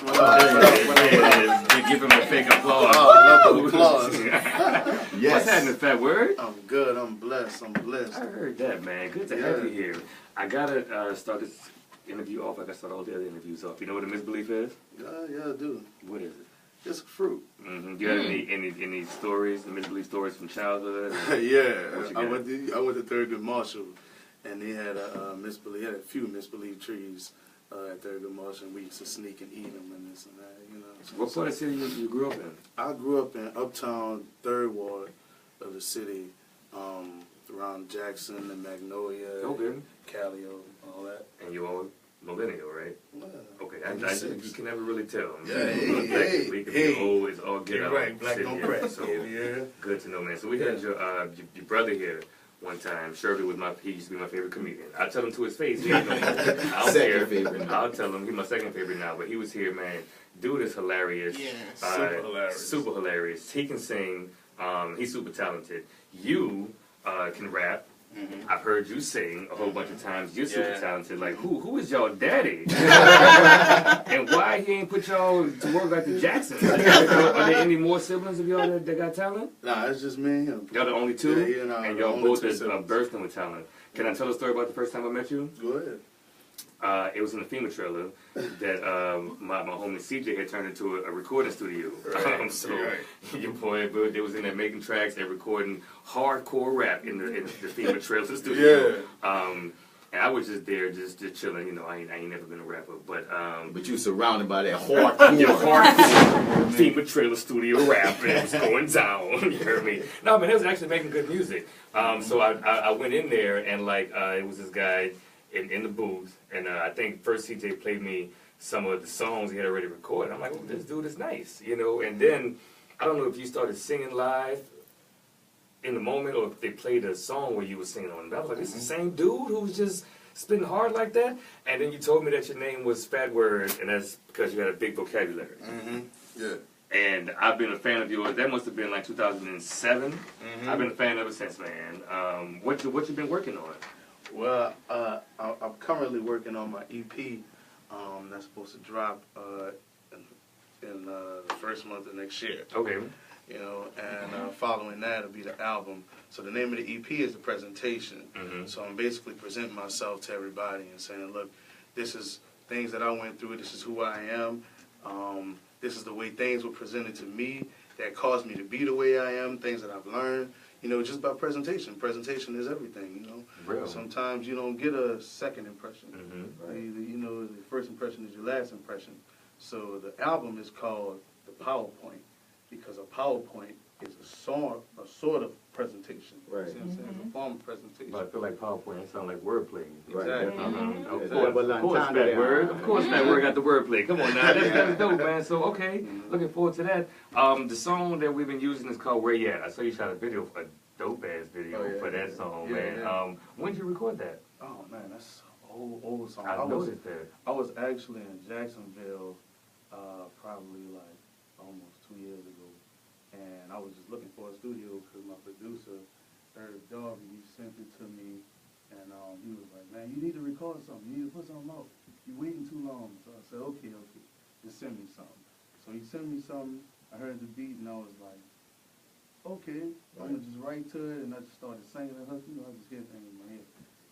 what up? Give him a fake applause. Oh, love the applause. Yes. What's happening, Phat? I'm good. I'm blessed. I'm blessed. I heard that, man. Good to have you here. I gotta start this interview off like I start all the other interviews off. You know what a misbelief is? Yeah, I do. What is it? It's a fruit. Mm-hmm. Do you have any stories, misbelief stories from childhood? Yeah, I went to Thurgood Marshall, and they had a misbelief. Had a few misbelief trees at Thurgood Marshall, and we used to sneak and eat them and this and that. You know. What part of the city you grew up in? I grew up in Uptown, 3rd Ward of the city, around Jackson and Magnolia, Callio, all that. And you all millennial, right? Yeah. Okay, you can never really tell. Hey. We can be old, it's all get out. Right, black don't crack. So good to know, man. So we had your brother here one time. Shirley he used to be my favorite comedian. I tell him to his face. He ain't no more. I don't care. I'll tell him he's my second favorite now. But he was here, man. Dude is hilarious. Yeah, super hilarious. Super hilarious. He can sing. He's super talented. You can rap. Mm-hmm. I've heard you sing a whole bunch of times. You're super talented. Like, who is y'all daddy? And why he ain't put y'all to work like the Jacksons? Are there any more siblings of y'all that got talent? Nah, it's just me and him. Y'all the only two? Yeah, and y'all both birthed with talent. Can I tell a story about the first time I met you? Go ahead. It was in the FEMA trailer that my homie CJ had turned into a recording studio. Your boy, they was in there making tracks and recording hardcore rap in the FEMA trailer studio. And I was just there, just chilling. You know, I ain't never been a rapper, but you surrounded by that hardcore FEMA trailer studio rap, and it was going down. You heard me? No, man, it was actually making good music. So I went in there, and it was this guy in the booth, and I think first CJ played me some of the songs he had already recorded. I'm like, oh, this dude is nice, you know. And then I don't know if you started singing live in the moment, or if they played a song where you were singing on it. I was like, this is the same dude who's just spitting hard like that. And then you told me that your name was Phat, and that's because you had a big vocabulary. Mm-hmm. Yeah. And I've been a fan of yours. That must have been like 2007. Mm-hmm. I've been a fan ever since, man. What you been working on? Well, I'm currently working on my EP that's supposed to drop in the first month of next year. Okay. You know, and following that will be the album. So the name of the EP is The Presentation. Mm-hmm. So I'm basically presenting myself to everybody and saying, look, this is things that I went through. This is who I am. This is the way things were presented to me that caused me to be the way I am, things that I've learned. You know, just by presentation. Presentation is everything, you know. Really? Sometimes you don't get a second impression. Mm-hmm. Right? You know, the first impression is your last impression. So the album is called The PowerPoint, because a PowerPoint is a sort of presentation. Right. See what I'm saying? It's a poem presentation. But I feel like PowerPoint. It sounds like wordplay. Exactly. Of course, that word. Of course, that word got the wordplay. Come on now, that's dope, man. So okay, looking forward to that. The song that we've been using is called "Where You At." I saw you shot a video, a dope ass video for that song, man. Yeah. When did you record that? Oh man, that's an old song. I noticed that. I was actually in Jacksonville, probably like almost 2 years ago, and I was just looking for a studio because my producer, he sent it to me, and he was like, "Man, you need to record something. You need to put something out. You're waiting too long." So I said, "Okay, just send me something." So he sent me something. I heard the beat, and I was like, "Okay, I'm gonna just write to it," and I just started singing and hooking. I just hear things in my head.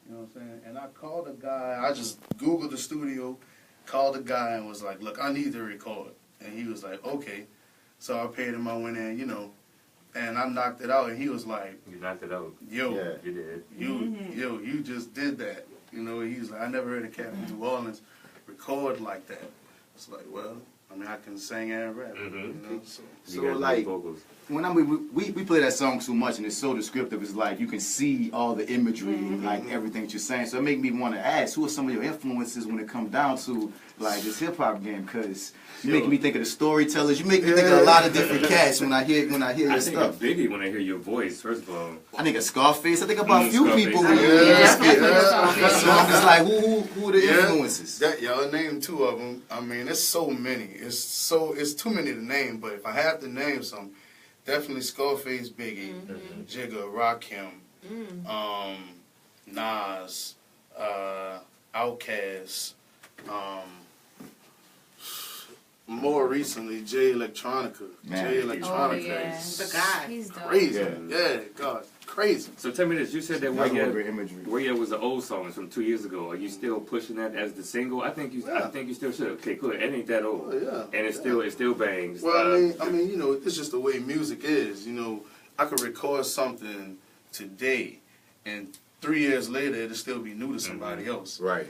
You know what I'm saying? And I called a guy. I just Googled the studio, called the guy, and was like, "Look, I need to record." And he was like, "Okay." So I paid him. I went in, and I knocked it out. And he was like, "You knocked it out." Yo, yeah, you did. You just did that. He was like, "I never heard a cat from New Orleans record like that." It's like, well, I mean, I can sing and rap. So like, when we play that song so much and it's so descriptive, it's like you can see all the imagery, like everything that you're saying. So it made me want to ask, who are some of your influences when it comes down to like this hip hop game? Because you're making me think of the storytellers. You make me think of a lot of different cats when I hear your stuff. I think of Biggie when I hear your voice. First of all, I think of Scarface. I think about a few people. So I'm just like, who are the influences? Y'all name two of them. I mean, it's so many. It's too many to name. But if I have to name some, definitely Scarface, Biggie, Jigga, Rakim, Nas, Outkast. More recently, Jay Electronica. Jay Electronica is the guy. He's crazy. Yeah, God, crazy. So tell me this: you said that "Where You At" was an old song. It's from 2 years ago. Are you still pushing that as the single? I think you still should. Okay, cool. It ain't that old. And it still bangs. Well, I mean, it's just the way music is. I could record something today, and 3 years later, it'll still be new to somebody else. Right.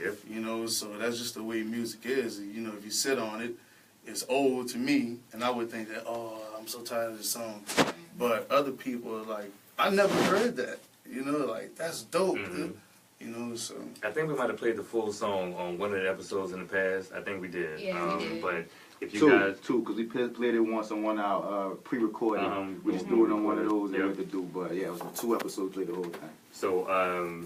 So that's just the way music is. If you sit on it, it's old to me, and I would think that, oh, I'm so tired of this song. But other people are like, I never heard that. Like, that's dope. So. I think we might have played the full song on one of the episodes in the past. I think we did. Yeah, we did. But if you guys... Two, because we played it once on one of our pre-recorded. We just threw it on one of those and we had to do. But yeah, it was 2 episodes, played the whole time. So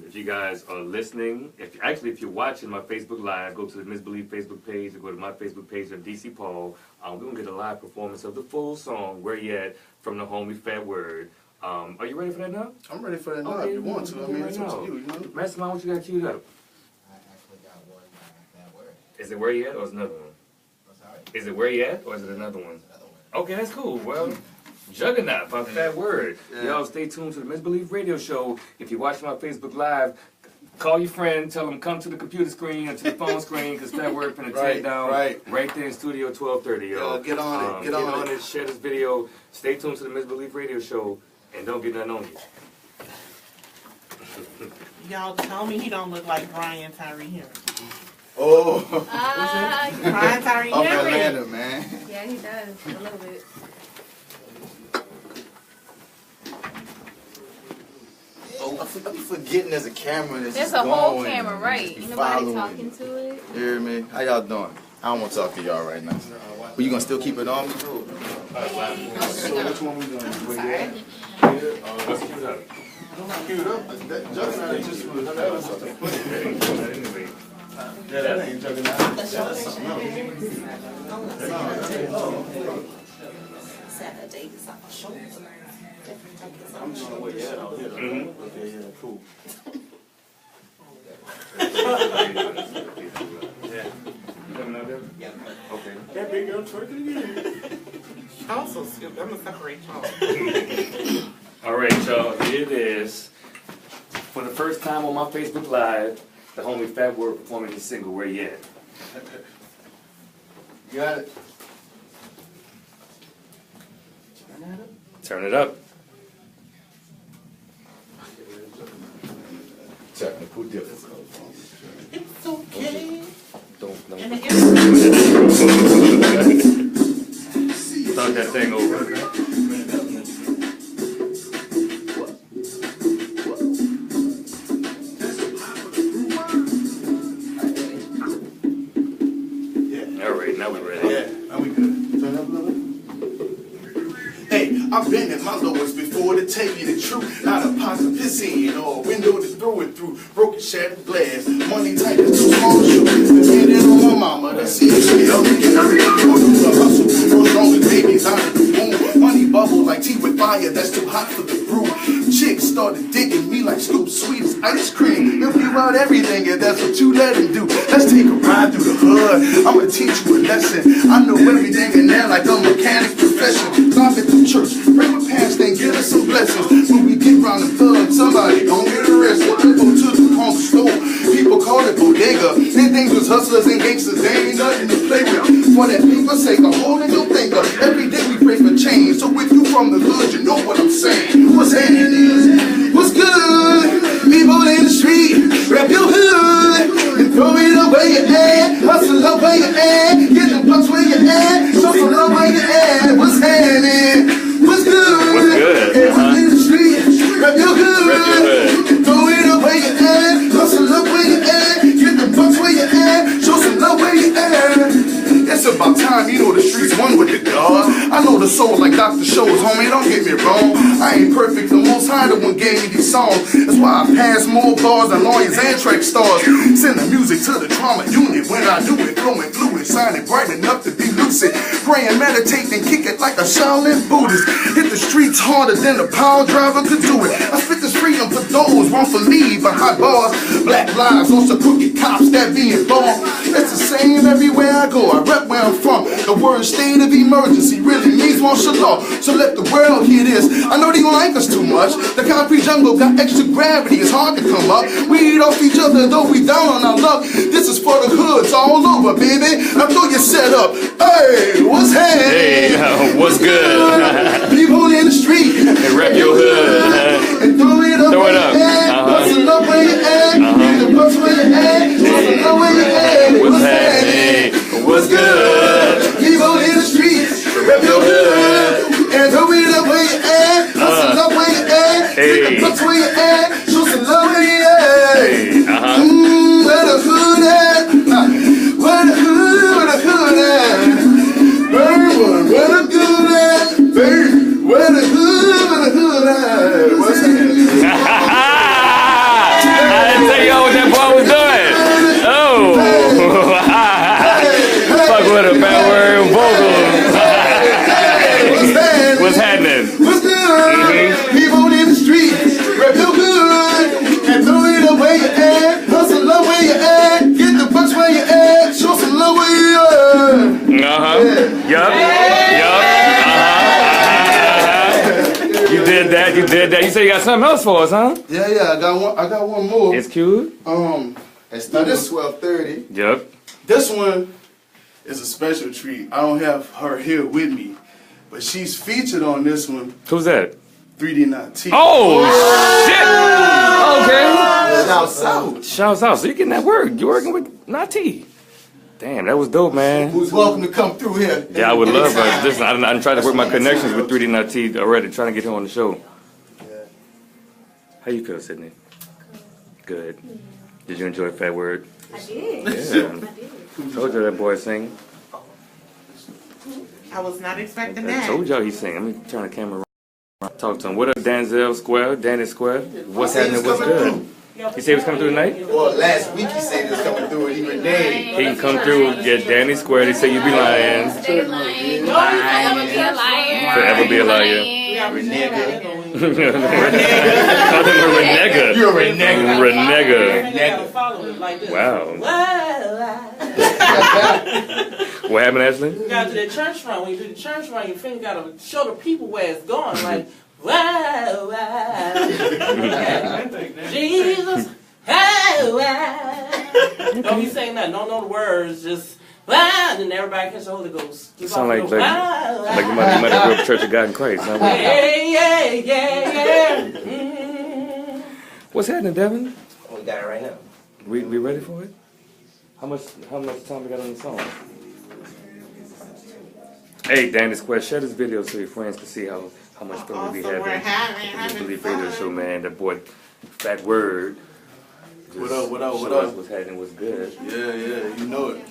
if you guys are listening, if you're watching my Facebook Live, go to the Misbelief Facebook page or go to my Facebook page of DC PauL. We're going to get a live performance of the full song, "Where You At," from the homie Phat Word. Are you ready for that now? I'm ready for that now if you want to. I mean, it's up to you, Mastermind, what you got queued up? I actually got one by Phat Word. Is it "Where You At" or is it another one? I'm sorry? Is it "Where You At" or is it another one? Another one. Okay, that's cool. Well, Juggernaut by Phat Word. Y'all stay tuned to the Misbelief Radio Show. If you're watching my Facebook Live, call your friend, tell them come to the computer screen or to the phone screen because Phat Word finna tear it down right there in Studio 1230, y'all. Get on it. Get on it. Share this video. Stay tuned to the Misbelief Radio Show and don't get nothing on you. Y'all tell me he don't look like Brian Tyree Henry. Oh. Brian Tyree Up Henry. Atlanta, man. Yeah, he does. A little bit. Oh, I'm forgetting there's a camera that's There's just a whole going. camera, right? Ain't nobody talking to it. You hear me? How y'all doing? I don't want to talk to y'all right now. But you gonna still keep it on? So which one we doing? What's queued up? Queued up? Juggernaut is just that ain't Juggernaut. That's something else. I'm just gonna wait out here. Okay, yeah, cool. Yeah. Okay. That big girl twerking again. Y'all so stupid. I'm gonna separate y'all. All right, y'all. Here it is. For the first time on my Facebook Live, the homie Phat Word performing his single, "Where You At." You got it. Turn it up. Technical difficulties. It's okay. Don't. And it Start that thing over. I've been at my lowest before to tell you the truth. Not a pot to piss in or a window to throw it through. Broken shattered glass, money tight as two small shoes. Depending on my mama, that's it. She helped me get her the hustle. Grow strong as babies out of the womb. Money bubble like tea with fire, that's too hot for the brew. Chicks started digging me like Scoop sweet as ice cream. He'll be out everything and that's what you let him do. Let's take a ride through the hood. I'ma teach you a lesson. I know everything in there like a mechanic profession. Stop at the church, pray my past, then get us some blessings. When we get round the thug, somebody gon' get arrested. Go to the corner store, people call it bodega. They think was hustlers and gangsters, they ain't nothing to play with. For that people's sake, I'm holding your finger. Every day we pray for change. So if you from the hood, you know what I'm saying. What's happening? What's good? People in the street, rap your hood and throw it up where you at. Hustle up where you at. Get the bucks where you at. Show some love where you at. What's happening? What's good? What's good? Everyone in the street, rap your hood and throw it up where you at. Hustle up where you at. Get the bucks where you at. Show some love where you at. It's about time, you know the streets one with the God. I know the soul like Dr. Shows, homie, don't get me wrong. I ain't perfect, the Most High the one gave me these songs. That's why I pass more bars than lawyers and track stars. Send the music to the trauma unit when I do it. Flowing fluid, shining bright enough to be lucid. Pray and meditate and kick it like a Shaolin Buddhist. Hit the streets harder than a power driver could do it. I spit this freedom for those wrongfully behind bars. Black lives on some crooked cops that be involved. It's the same everywhere I go. I rep where I'm from. The word state of emergency really means martial law. So let the world hear this. I know they don't like us too much. The concrete jungle got extra gravity. It's hard to come up. We eat off each other though we down on our luck. This is for the hoods all over, baby. I throw your set up. Hey, what's happening? Hey, what's good? People in the street. Hey, rap your hood. And throw it up. Throw it up. Hustle up where you at. Get the bucks where you at. Hustle up where you at. What's happening? What's good? People in the streets, rap your hood, and throw it up where you at, hustle up where you at, get the bucks where you at, show some love where you at. Where the hood at? Where the hood at? Burn, where the good at? Burn, where the hood at? What's happening? I didn't tell y'all what that boy was doing. Oh. What a bad word vocals. What's happening? What's good? People in the street, rap your good, and throw it up where you at, hustle up where you at, get the bucks where you at, show some love where you at. Yup. You did that. You said you got something else for us, huh? Yeah, I got one more. It's cute. It's not this 12:30. Yep. This one is a special treat. I don't have her here with me, but she's featured on this one. Who's that? 3D Not T. Oh, shit! Okay. Shouts out. Shouts out. So you're getting that work. You're working with Not T. Damn, that was dope, man. Who's welcome to come through here? Yeah, I would love that. Listen, I'm trying to work my connections with 3D Not T already, trying to get him on the show. How you feel, Sydney? Good. Did you enjoy Fat Word? I did. Yeah. I did. Told you that boy sing. I was not expecting I that. told y'all he sing. Let me turn the camera around. Talk to him. What up, Danzel Square? Danny Square? What's happening? What's good? He said he was coming through tonight? Well, last week he said he was coming through and he reneged. He can come through. Yeah, Danny Square. They say you be lying. Stay lying. Forever be a liar. Forever be a liar. Renegade. Call him a renegade. You're a renegade. Renegade. Wow. What happened, Ashleigh? You gotta do that church run. When you do the church run, your finger gotta show the people where it's going. Like, wow, wow. Jesus, wow, wow. Don't be saying that. Don't know the words. Just wow. And then everybody catch the Holy Ghost. You sound like you might have grew up Church of God in Christ. Huh? Yeah. What's happening, Devin? We got it right now. We ready for it? How much time we got on the song? Hey, Danny Square, share this video so your friends can see how much fun we be having. Misbelief Radio Show, man. That boy, Fat Word. What up? What's happening? What's good? Yeah, you know it.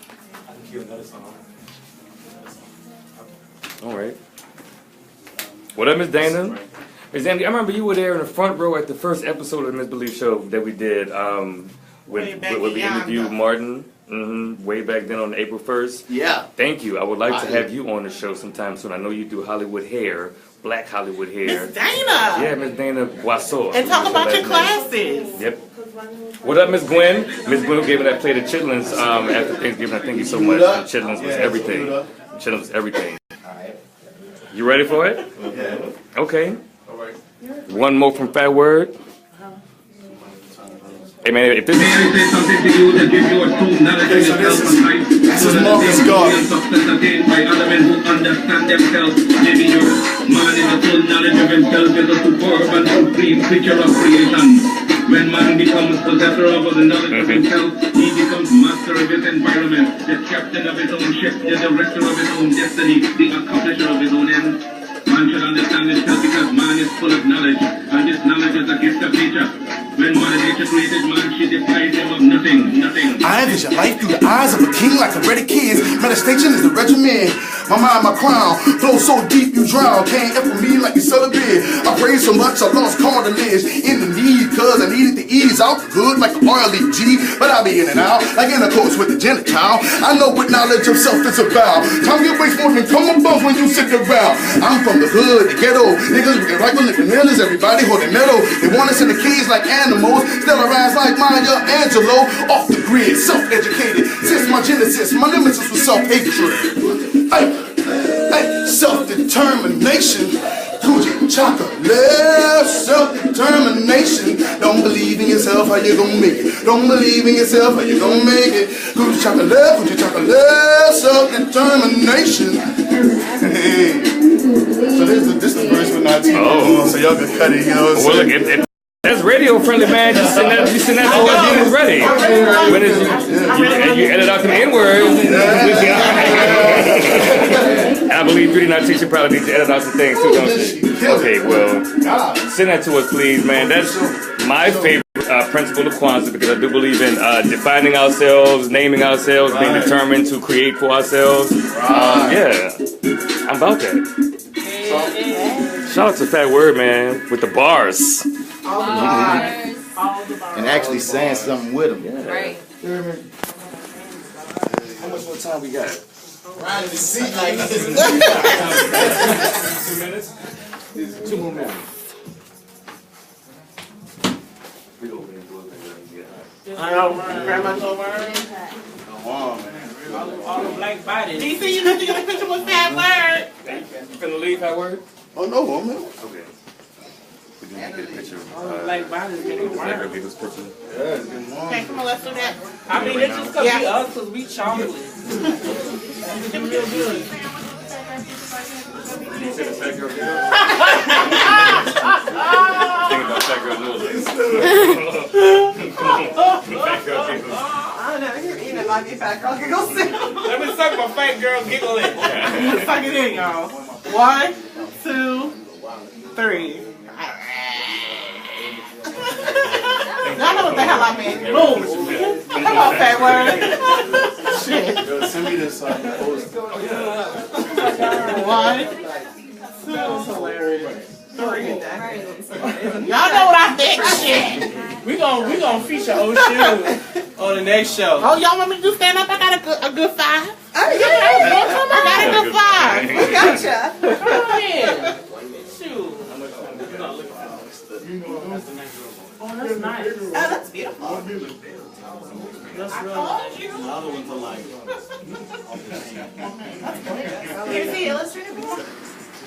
I can cue another song. All right. What up, Miss Dana? Miss Dana, I remember you were there in the front row at the first episode of the Misbelief show that we did when we interviewed Martin. Way back then on April 1st. Yeah. Thank you. I would like to have you on the show sometime soon. I know you do Hollywood hair, black Hollywood hair. Miss Dana. Yeah, Miss Dana Boisseau. And talk about your classes. Yep. What up, Miss Gwen? Miss Gwen gave me that plate of chitlins after Thanksgiving. I thank you so much. The chitlins was everything. Chitlins was everything. You ready for it? Yeah. Okay. One more from Fat Word. Hey man, if this is something to you that gives you a true knowledge of yourself and life, so that they can success attained by other men who understand themselves, living your man in the full knowledge of himself is a superb and supreme creature of creation. When man becomes possessor of the knowledge of himself, he becomes master of his environment, the captain of his own ship, the director of his own destiny, the accomplisher of his own ends. Man should understand himself because man is full of knowledge, and this knowledge is a gift of nature. When Mother Nature created man, she deprived him of nothing. I envision life through the eyes of a king like a ready kids. Meditation is the regimen. My mind, my crown. Flow so deep you drown. Can't F for me like you celibate. I prayed so much I lost cartilage in the need, cause I needed to ease out the good like a oily G. But I be in and out like intercourse with the genital. I know what knowledge of self is about. Time get waste more than come above when you sit around. I'm from the hood, the ghetto. Niggas with rifle living millers, everybody holding metal. They want us in the cage like animals. Still arise like Maya Angelou. Off the grid, self-educated. Since my genesis, my nemesis was self-hatred. Hey, self-determination. Chocolate, self-determination. Don't believe in yourself, how you gonna make it? Don't believe in yourself, how you gonna make it? Coochie chocolate, self-determination. Hey. So this is the verse we're not teaching. Oh, so y'all can cut it, you know what I'm saying? Well, look, that's radio friendly, man. Just send that to us when it's ready. When you edit out some N-words. I believe 3D teacher probably needs to edit out some things too, don't you? Okay, well, send that to us, please, man. That's my favorite principle of Kwanzaa, because I do believe in defining ourselves, naming ourselves, being determined to create for ourselves. Yeah, I'm about that. Shout out to Fat Word, man, with the bars. All the bars. All the bars. And actually saying something with them. Yeah. Right. How much more time we got? Riding the seat like this. 2 minutes? 2 more minutes. We go I know, grandma's over. Come on, man. All the black bodies. DC, you need to get a picture with Fat Word. You finna leave, Fat Word? Oh, no, woman. Okay. We do need to get a picture. All the black bodies getting Black Girl work. Giggles picture. Okay, come on, let's do that. I mean, it's just because we us, because we chocolate. It's real good. You see the Fat Girl Giggles? Think about Fat Girl Nola. Fat Girl Giggles. I don't know, you're eating it like a Fat Girl Giggles. Let me suck my fat girl giggling. Suck it in, y'all. 1, 2, 3. Y'all know what the hell I mean. Boom. Come on, Fat Word. Shit. Yo, send me this post. 1, 2, 3. Y'all know what I think. Shit. We gonna feature Oshun on the next show. Oh, y'all want me to do stand up? I got a good 5. Oh, yeah. I got a good 5. We gotcha. Come in. Shoot. Oh, that's nice. Oh, that's beautiful. That's real. Other ones are like. Here's the illustrated one.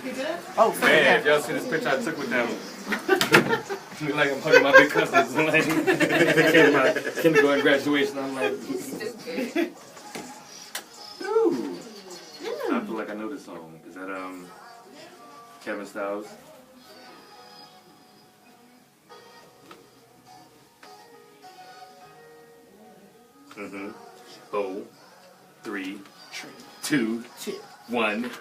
You good? Oh, Man, if y'all see this picture I took with them, look like I'm hugging my big cousins. Like, they came to my kindergarten graduation. I'm like, ooh. I feel like I know this song. Is that Kevin Styles? Mm-hmm. 4, 3, 2, 1.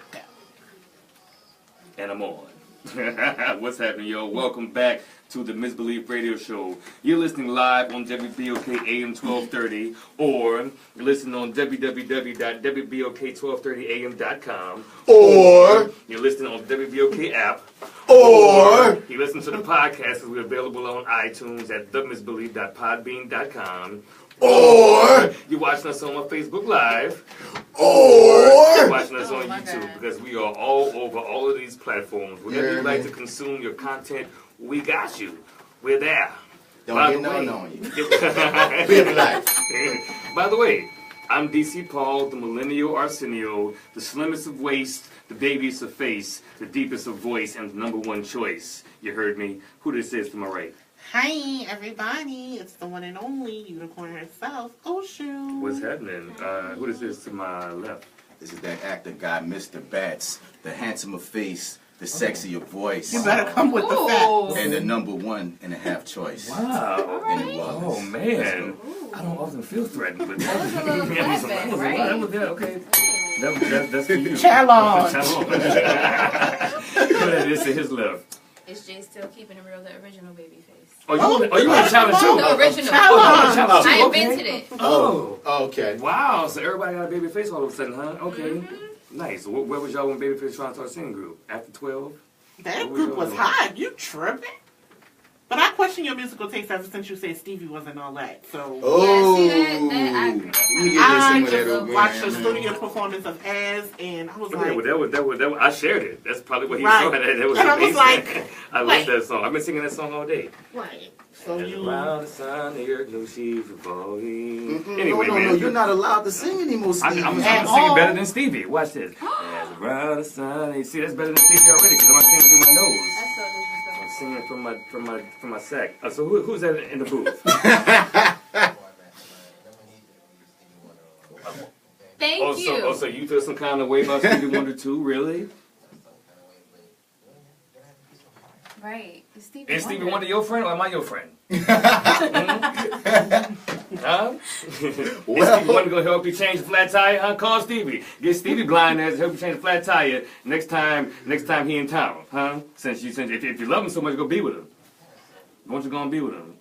And I'm on. What's happening, yo? Welcome back to the Misbelief Radio Show. You're listening live on WBOK AM 1230, or you're listening on www.WBOK1230am.com, or you're listening on the WBOK app, or you listen to the podcast. We're available on iTunes at themisbelief.podbean.com. Or you're watching us on Facebook Live, or you're watching us on YouTube, because we are all over all of these platforms. Whenever you like to consume your content, we got you. We're there. Don't get none on you. Live life. By the way, I'm DC PauL, the millennial Arsenio, the slimmest of waist, the babiest of face, the deepest of voice, and the #1 choice. You heard me. Who this is to my right? Hi, everybody. It's the one and only unicorn herself, Oshun. What's happening? Who this is to my left? This is that actor guy, Mr. Bats, the handsomer face, the sexier voice. You better come with the facts. And the #1.5 choice. Wow. In New Orleans. Oh, man. I don't often feel threatened, but that was a little flashback, right? That was, okay. That's for you. Challenge. This is his left. Is Jay still keeping it real, the original baby face? Oh, you want to challenge too? The original. Challenge. I invented it. Oh, okay. Wow, so everybody got a baby face all of a sudden, huh? Okay. Nice. Where was y'all when Babyface trying to start a singing group? After 12? That group was hot. You tripping? But I question your musical taste ever since you said Stevie wasn't all that. So I just watched the studio performance of As, and I was like, that was I shared it. That's probably what he right. saw. That was and amazing. I was like, I love that song. I've been singing that song all day. Right. So and you around the sun, the earth, no she's revolving. Anyway, no, you're not allowed to sing anymore, Stevie. I'm singing better than Stevie. Watch this. As around the sun, you see, that's better than Stevie already because I'm singing through my nose. I'm singing from my sack. So who's that in the booth? Thank you. So you feel some kind of way about Stevie Wonder too? Really? Right. Is Stevie Wonder your friend or am I your friend? Huh? Is Stevie Wonder gonna help you change the flat tire? Huh? Call Stevie. Get Stevie blind ass to help you change the flat tire next time he in town. Huh? Since if you love him so much, go be with him. Won't you go and be with him?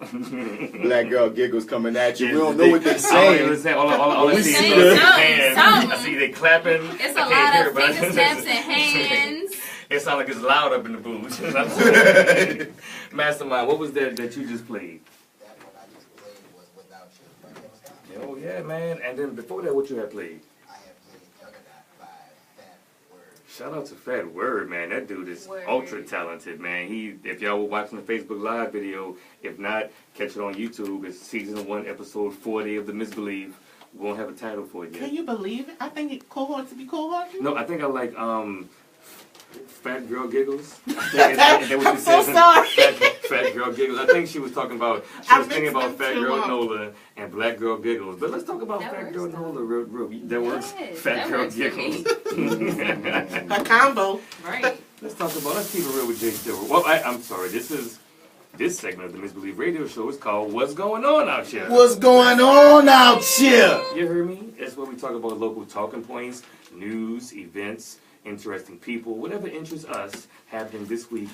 Black Girl Giggles coming at you. We don't know what they're saying. All I see is hands. I see they clapping. It's a lot of finger snaps and hands. It sounds like it's loud up in the booth. Mastermind, what was that you just played? That one I just played was Without You. Oh yeah, man. And then before that, what you had played? I have played Juggernaut by Phat. Shout out to Phat Word, man. That dude is ultra talented, man. If y'all were watching the Facebook Live video, if not, catch it on YouTube. It's season 1, episode 40 of The Misbelief. We won't have a title for it yet. Can you believe it? I think it cohorts to be cohorts. No, I think I like Fat Girl Giggles. I'm so sorry. Fat Girl Giggles. I think she was talking about. She was thinking about Fat Girl Nola and Black Girl Giggles. But let's talk about Fat Girl Nola real. That works. Fat Girl Giggles. A combo. Right. Let's keep it real with Jay Still. Well, I'm sorry. This segment of the Misbelief Radio Show is called "What's Going On Out Here." What's going on out here? You heard me? That's where we talk about local talking points, news, events, interesting people, whatever interests us happening this week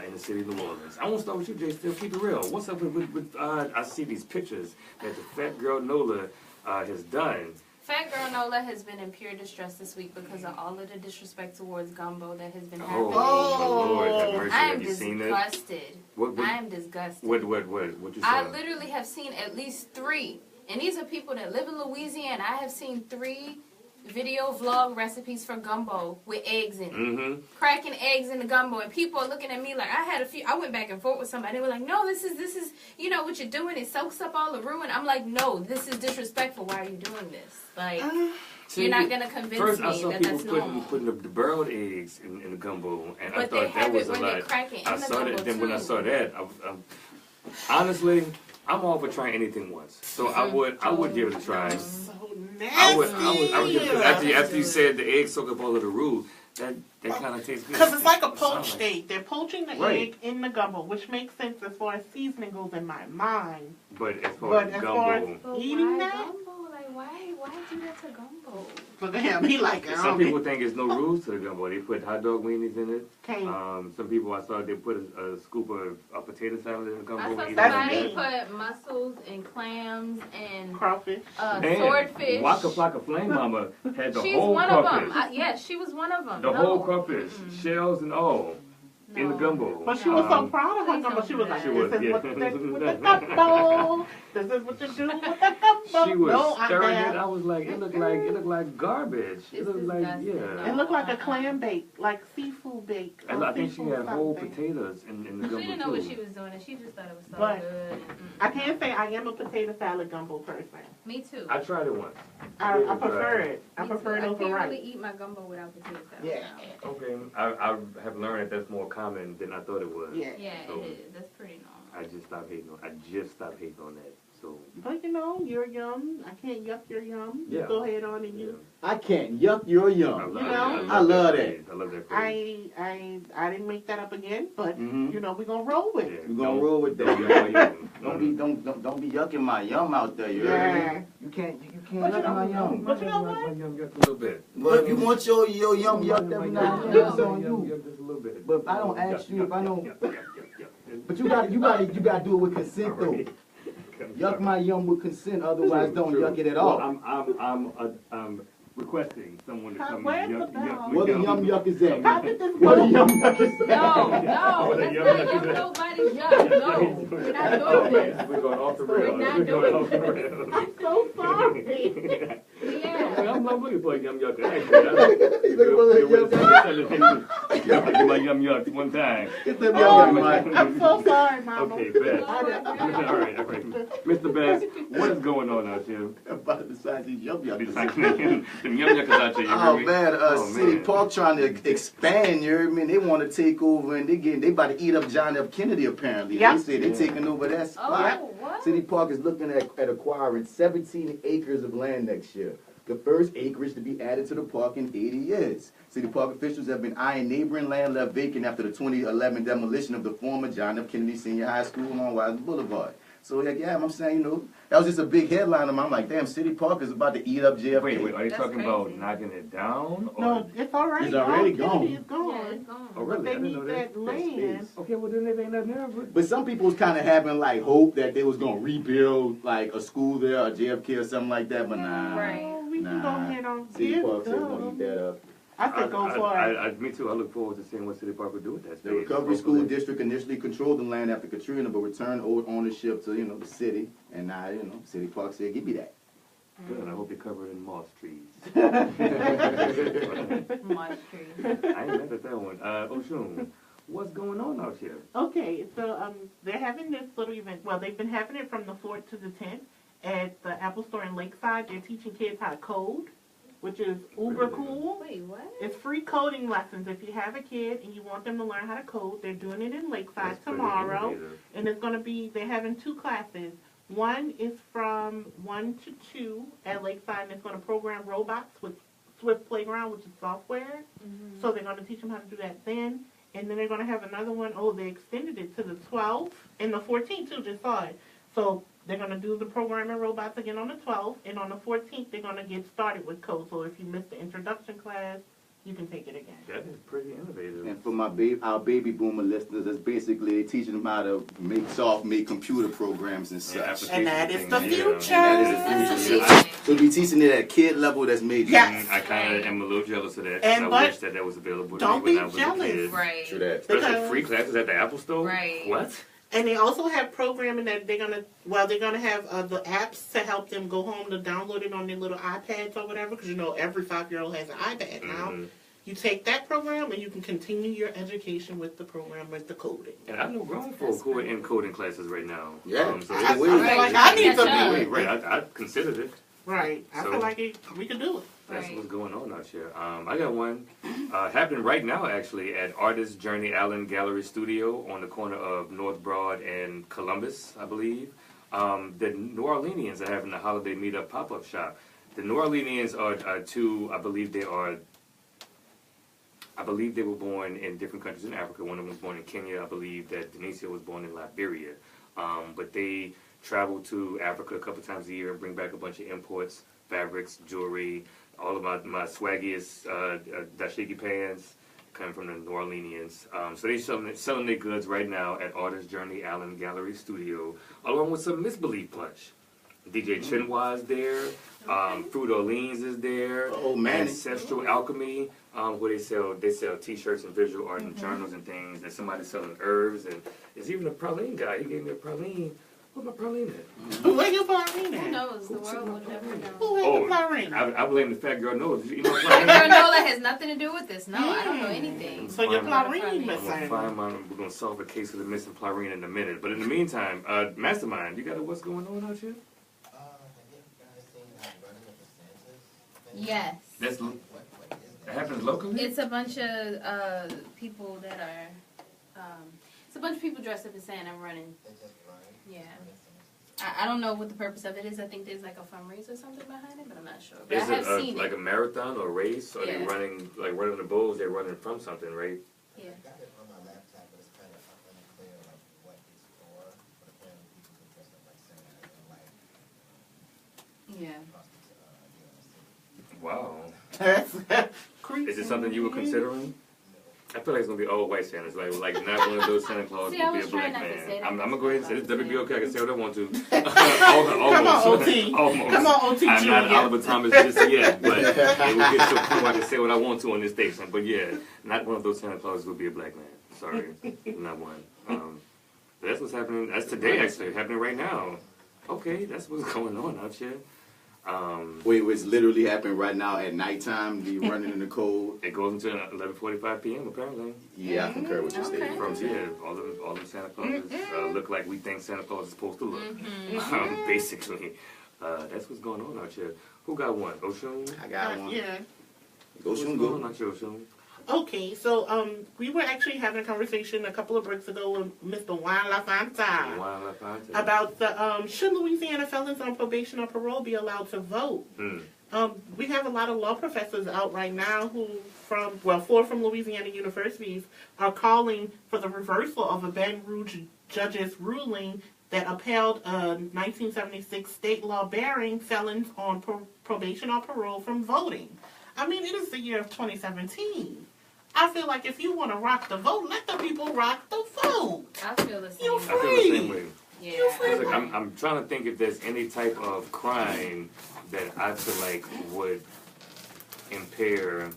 in the city of New Orleans. I want to start with you, Jay. Still, keep it real. What's up with I see these pictures that the Fat Girl Nola has done. Fat Girl Nola has been in pure distress this week because of all of the disrespect towards Gumbo that has been happening. Oh, Lord have mercy. I am Have you seen it? disgusted. What? I am disgusted. What you saw? I literally have seen at least 3. And these are people that live in Louisiana. I have seen 3 video vlog recipes for gumbo with eggs in it. Cracking eggs in the gumbo, and people are looking at me like I went back and forth with somebody. They were like, no, this is you know what you're doing, it soaks up all the ruin. I'm like, no, this is disrespectful. Why are you doing this? Like, you're not gonna convince me that that's normal. Putting the barreled eggs in the gumbo, and But I thought that was a lot. I saw that. Then when I saw that, honestly, I'm all for trying anything once. So I would give it a try. I would give it, after you said the egg soak up all of the roux, that kind of tastes good. Because it's like a poached steak. They're poaching the egg in the gumbo, which makes sense as far as seasoning goes in my mind. But as far as gumbo, eating that, why do that to gumbo? Look at him. He like it. Some people think there's no rules to the gumbo. They put hot dog weenies in it. Okay. Some people I saw they put a scoop of a potato salad in the gumbo. I saw and somebody put mussels and clams and crawfish, swordfish. Waka Flocka Flame Mama had the She's whole one crawfish. of them. Yes, she was one of them. The whole crawfish, shells and all, in the gumbo. But she was so proud of her gumbo. She was like, She this was, is yeah. what you do with the gumbo. This is what you do with the gumbo. She was No, stirring I'm it. I was like, it looked like garbage. It looked like, yeah. It looked like a clam bake, like seafood bake. And I think she had whole potatoes in the gumbo She didn't know too. what she was doing, and she just thought it was so But good. I can't say I am a potato salad gumbo person. Me too. I tried it once. I prefer it. I prefer it I over can't rice. really eat my gumbo without potato salad. Yeah. Okay, I have learned that that's more common than I thought it was. Yeah. Yeah, So it is. That's pretty normal. I just stopped hating on that. So But you know, you're yum. I can't yuck your yum. Yeah. You go ahead on and you. I can't yuck your yum. I love that. I love that phrase. I didn't make that up again, but Mhm. you know we're gonna roll with it. We're gonna roll with that. Don't be yucking my yum out there. You heard me? You can't yuck my yum. But you know what? My yum yuck a little bit. Well, if you want your yum yucked every now and then, it's on you. Just a little bit. But if I don't ask you, if I don't. But you gotta do it with consent though. Yuck my yum with consent, otherwise don't yuck it at all. Well, I'm requesting someone to come Where's and the yuck bell? Where the yum yuck is at? How did this Where the go? yum yuck is at? No, let's not yuck nobody's yuck. No, we're not doing this. We're going off the rails. We're not We're going doing off the rails. I'm so sorry. Yeah. I'm looking for a yum yuck. Actually, You looking for that yum yuck? Give my yum yucks one time. Get them yum yuck, Mike. I'm so sorry, Mama. Okay, Beth. All right. Mr. Beth, what is going on out here? Besides these yum yucks. Besides them yum yuckers out here, you hear Oh me? man, City Park trying to expand. You heard me? They want to take over, and they about to eat up John F. Kennedy. Apparently, Yep. they say they're taking over that spot. Oh, what? City Park is looking at acquiring 17 acres of land next year. The first acreage to be added to the park in 80 years. City Park officials have been eyeing neighboring land left vacant after the 2011 demolition of the former John F. Kennedy Senior High School on Washington Boulevard. So yeah, I'm saying, that was just a big headline. I'm like, damn, City Park is about to eat up JFK. Wait, are you That's talking crazy. about knocking it down? Or? No, it's already It's already gone. gone. Kennedy is gone. Yeah, it's gone. Oh, really? But they I didn't need know that land. Okay, well then they ain't nothing there. But some people was kind of having like hope that they was gonna rebuild like a school there or JFK or something like that, but nah. Right. Oh, we can go ahead on. City Park said we're gonna eat that up. I think go for it. Me too. I look forward to seeing what City Park will do with that space. The Recovery School Hopefully. District initially controlled the land after Katrina, but returned ownership to the city. And now City Park said, "Give me that." Good. I hope you're covered in moss trees. Moss trees. I ain't mad at that one. Oshun, what's going on out here? Okay, so they're having this little event. Well, they've been having it from the 4th to the 10th at the Apple Store in Lakeside. They're teaching kids how to code, which is uber cool. Wait, what? It's free coding lessons. If you have a kid and you want them to learn how to code, they're doing it in Lakeside That's pretty tomorrow. innovative. And it's going to be, they're having 2 classes. One is from 1 to 2 at Lakeside, and it's going to program robots with Swift Playground, which is software. So they're going to teach them how to do that then. And then they're going to have another one. Oh, they extended it to the 12th and the 14th too, just saw it. So they're going to do the programming robots again on the 12th. And on the 14th, they're going to get started with code. So if you missed the introduction class, you can take it again. That is pretty innovative. And for our baby boomer listeners, that's basically they teaching them how to make computer programs and such. And that is the future. And that is the future. So be teaching it at kid level. That's major. Yes. I kind of am a little jealous of that. And I wish that was available to don't me when be I was jealous. a kid. Right. True that. Especially Because- free classes at the Apple Store. Right. What? And they also have programming that they're gonna have the apps to help them go home to download it on their little iPads or whatever. Because every 5-year-old has an iPad now. You take that program and you can continue your education with the program with the coding. And I know grown folk who are in coding classes right now. Yeah. So I it's feel like I need to be. Right. I considered it. Right. I So- feel like we can do it. That's Right. what's going on out here. I got one happening right now, actually, at Artist Journey Allen Gallery Studio on the corner of North Broad and Columbus, I believe. The New Orleanians are having a holiday meetup pop-up shop. The New Orleanians are two, I believe they were born in different countries in Africa. One of them was born in Kenya. I believe that Denisha was born in Liberia. But they travel to Africa a couple times a year and bring back a bunch of imports fabrics, jewelry, all of my swaggiest dashiki pants coming from the New Orleanians. So they selling their goods right now at Artist Journey Allen Gallery Studio, along with some Misbelief Punch. DJ Chinwa is there. Fruit Orleans is there. Oh man, Ancestral Alchemy, where they sell T-shirts and visual art and journals and things. And somebody's selling herbs, and there's even a praline guy. He gave me a praline. Where's my praline at? Where your praline at? Who knows? The world will never know. Who had the praline? I blame the fat girl Nola. You know, Fat girl Nola has nothing to do with this. No, I don't know anything. So your praline missing. We're gonna solve a case of the missing praline in a minute. But in the meantime, Mastermind, you got what's going on out here? Yes. That happens locally? It's a bunch of people that are, it's a bunch of people dressed up as Santa running. Yeah. I don't know what the purpose of it is. I think there's like a fundraiser or something behind it, but I'm not sure. But Is I have it seen like it. a marathon or race? Or are they Yeah. running, like running the bulls, they're running from something, right? Yeah. Yeah. Wow. Is it something you were considering? I feel like it's gonna be all white Santas, like not one of those Santa Claus See, will I be a was black trying not to say man. that. I'm gonna go ahead and say this. WBOK, I can say what I want to. Come on, OT. Almost. Come on, OT I'm not Junior. Oliver Thomas just yet, but it will get to a point where I can say what I want to on this station. But yeah, not one of those Santa Clauses will be a black man. Sorry, not one. But that's what's happening. That's today, actually, happening right now. Okay, that's what's going on out here. Wait, it's literally happening right now at nighttime. Be running in the cold. It goes until 11:45 p.m. apparently. Yeah, I concur with your statement. From here, all the Santa Clauses look like we think Santa Claus is supposed to look. Basically, that's what's going on out here. Who got one? Oshun? I got one. Yeah. Oshun, What's going on out here, Oshun? Okay, so we were actually having a conversation a couple of breaks ago with Mr. Juan LaFontaine about the should Louisiana felons on probation or parole be allowed to vote? We have a lot of law professors out right now who, 4 from Louisiana universities, are calling for the reversal of a Baton Rouge judge's ruling that upheld a 1976 state law barring felons on probation or parole from voting. I mean, it is the year of 2017. I feel like if you want to rock the vote, let the people rock the vote. I feel the same. You're I feel the free. same way. Yeah. You're free. Like, I'm trying to think if there's any type of crime that I feel like would impair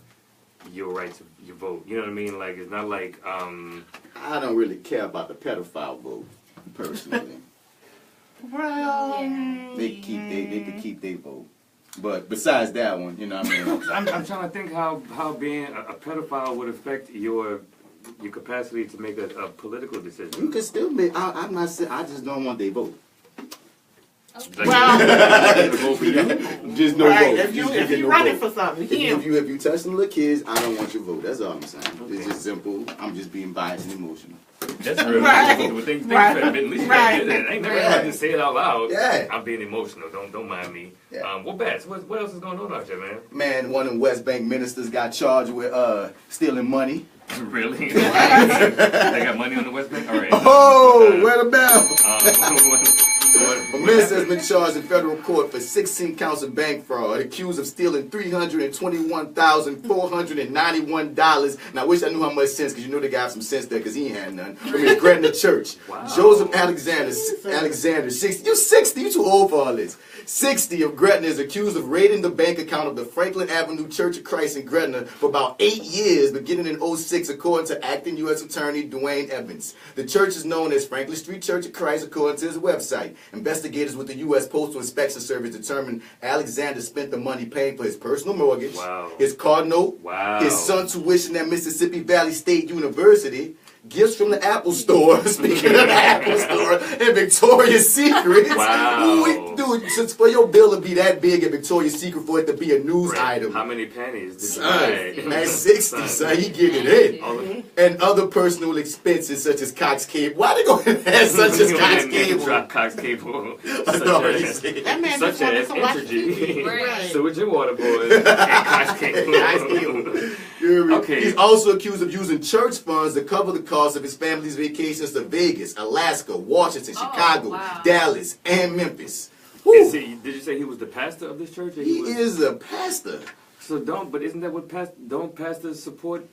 your right to your vote. You know what I mean? Like, it's not like I don't really care about the pedophile vote, personally. Well, They could keep their vote. But besides that one, you know what I mean? I'm trying to think how being a pedophile would affect your capacity to make a political decision. You can still make. I'm not saying. I just don't want their vote. Like, well, vote for you? Just no right, vote. if you Just get no running vote. for something, If you touch some little kids, I don't want your vote. That's all I'm saying. It's just simple. I'm just being biased and emotional. That's real. Right. Think Right. at least you Right. did it. I ain't never had to say it out loud. Yeah. I'm being emotional. Don't mind me. Yeah. What bats? What else is going on out there, man? Man, one of the West Bank ministers got charged with stealing money. Really? They got money on the West Bank? All right. Oh, where the bell? A What minister has been charged in federal court for 16 counts of bank fraud, accused of stealing $321,491. And I wish I knew how much sense, because you know the guy have some sense there, because he ain't had none. From his Gretna Church. Wow. Joseph Alexander, 60. You 60, you too old for all this. 60 of Gretna is accused of raiding the bank account of the Franklin Avenue Church of Christ in Gretna for about 8 years, beginning in 06, according to acting U.S. Attorney Dwayne Evans. The church is known as Franklin Street Church of Christ, according to his website. Investigators with the U.S. Postal Inspection Service determined Alexander spent the money paying for his personal mortgage, his car note, his son's tuition at Mississippi Valley State University, gifts from the Apple Store, speaking of the Apple Store, and Victoria's Secret. Wow. Dude, since for your bill to be that big at Victoria's Secret for it to be a news item. How many pennies did you Son, buy? at 60, son, he getting it in. And other personal expenses such as Cox Cable. Why they go and add such as Cox Cable? Drop Cox Cable. Authorities. that man Such just wanted as to watch Entergy, TV. Right. Sewage and Water Boys, and Cox Cable. Okay. He's also accused of using church funds to cover the cost of his family's vacations to Vegas, Alaska, Washington, Chicago, wow. Dallas, and Memphis. Did you say he was the pastor of this church? Or He is a pastor. So but isn't that what don't pastors support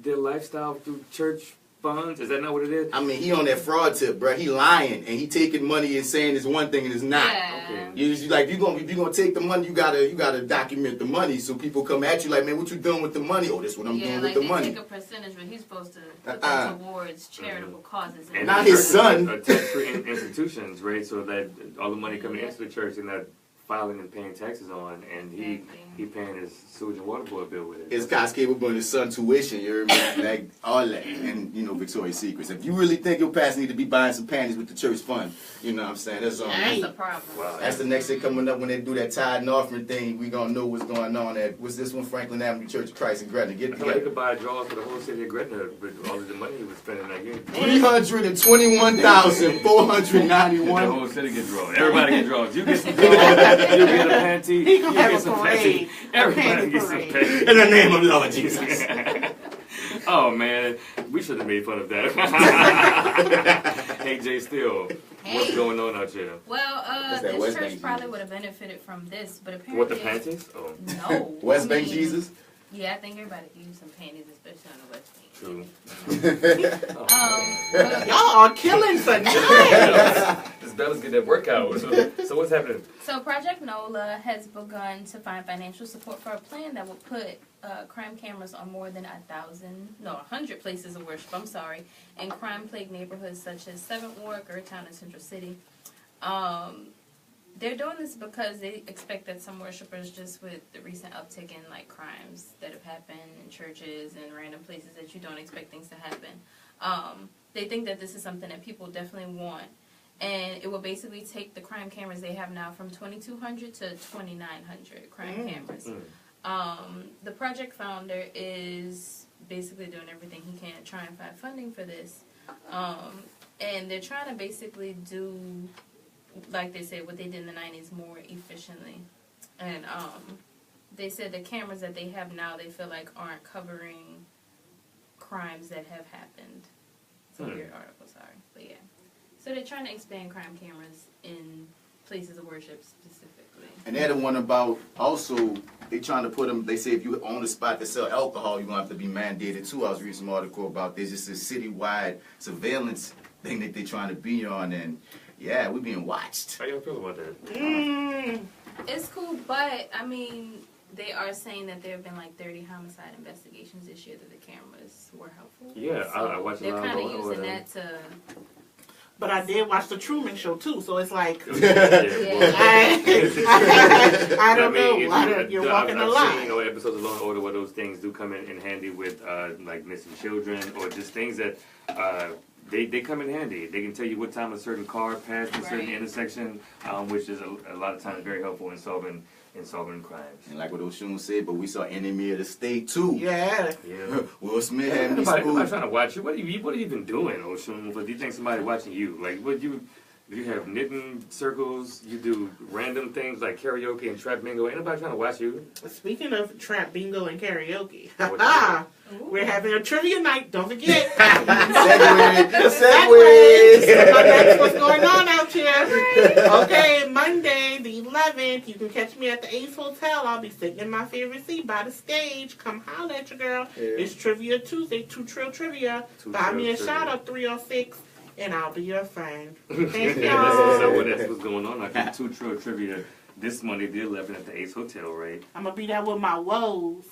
their lifestyle through church funds? Is that not what it is? I mean, he on that fraud tip, bro. He lying and he taking money and saying it's one thing and it's not. Yeah. Okay. You like if you're gonna take the money, you gotta document the money so people come at you like, man, what you doing with the money? Oh, this what I'm doing like with the money. they take a percentage, but he's supposed to put that towards charitable causes. And not his son. Tax-free institutions, right? So that all the money coming into the church and not filing and paying taxes on, and he paying his sewage and water board bill with it. His cost capable and his son tuition, you heard me? Like all that, and Victoria's Secrets. If you really think your pastor need to be buying some panties with the church fund, you know what I'm saying? That's a problem. Wow. That's the next thing coming up when they do that tithe and offering thing. We gonna know what's going on at what's this one, Franklin Avenue Church of Christ in Gretna. Get I feel like he together. could buy a draw for the whole city of Gretna with all of the money he was spending that year. $321,491. The whole city gets draws. Everybody gets draws. You get some draws. You get a panty. He gonna You have get a some parade. panty. Everybody gets some panty. In the name of Lord Jesus. Oh man, we should have made fun of that. Hey Jay Steele, what's going on out here? Well, That's that this West church Bank probably Jesus. would have benefited from this, but apparently... What, the panties? Oh. No. West Bank Jesus? Yeah, I think everybody could use some panties, especially on the West Bank. True. Y'all are killing tonight. This Bella's getting that workout. So what's happening? So Project Nola has begun to find financial support for a plan that will put crime cameras on more than 100 places of worship, in crime-plagued neighborhoods such as 7th Ward, Gertown, and Central City. They're doing this because they expect that some worshipers, just with the recent uptick in like crimes that have happened in churches and random places that you don't expect things to happen, they think that this is something that people definitely want. And it will basically take the crime cameras they have now from 2,200 to 2,900 crime cameras. The project founder is basically doing everything he can to try and find funding for this. And they're trying to basically do, like they said, what they did in the 90s more efficiently. And they said the cameras that they have now, they feel like aren't covering crimes that have happened. It's a weird article, sorry. But yeah. So they're trying to expand crime cameras in places of worship specifically. And they're the one about also, they trying to put them, they say if you own a spot that sell alcohol, you're going to have to be mandated too. I was reading some article about this. It's a citywide surveillance thing that they're trying to be on, and yeah, we're being watched. How y'all feel about that? It's cool, but I mean, they are saying that there have been like 30 homicide investigations this year that the cameras were helpful. Yeah, so I watched a they're lot of kind of Law and using Order. that to. But I did watch the Truman Show too, so it's like I don't know. You're walking the I've line. seen episodes of Law and Order where those things do come in handy with like missing children or just things that they come in handy. They can tell you what time a certain car passed a certain intersection, which is a lot of times very helpful in solving crimes. And like what Oshun said, but we saw Enemy of the State too. Yeah. Will Smith had me Nobody spooked. trying to watch you. What are you even doing, Oshun? What do you think somebody watching you? Like, what you have knitting circles? You do random things like karaoke and trap bingo. Ain't nobody trying to watch you. Speaking of trap bingo and karaoke, What we're having a trivia night. Don't forget. Segues. That's what's going on out here. Okay, Monday the 11th. You can catch me at the Ace Hotel. I'll be sitting in my favorite seat by the stage. Come holler at your girl. It's Trivia Tuesday, 2 Trill Trivia. Buy me a shot up 306. And I'll be your friend. Thank y'all. That's what's going on. I got 2 Trill Trivia this Monday, the 11th, at the Ace Hotel, right? I'm going to be there with my woes.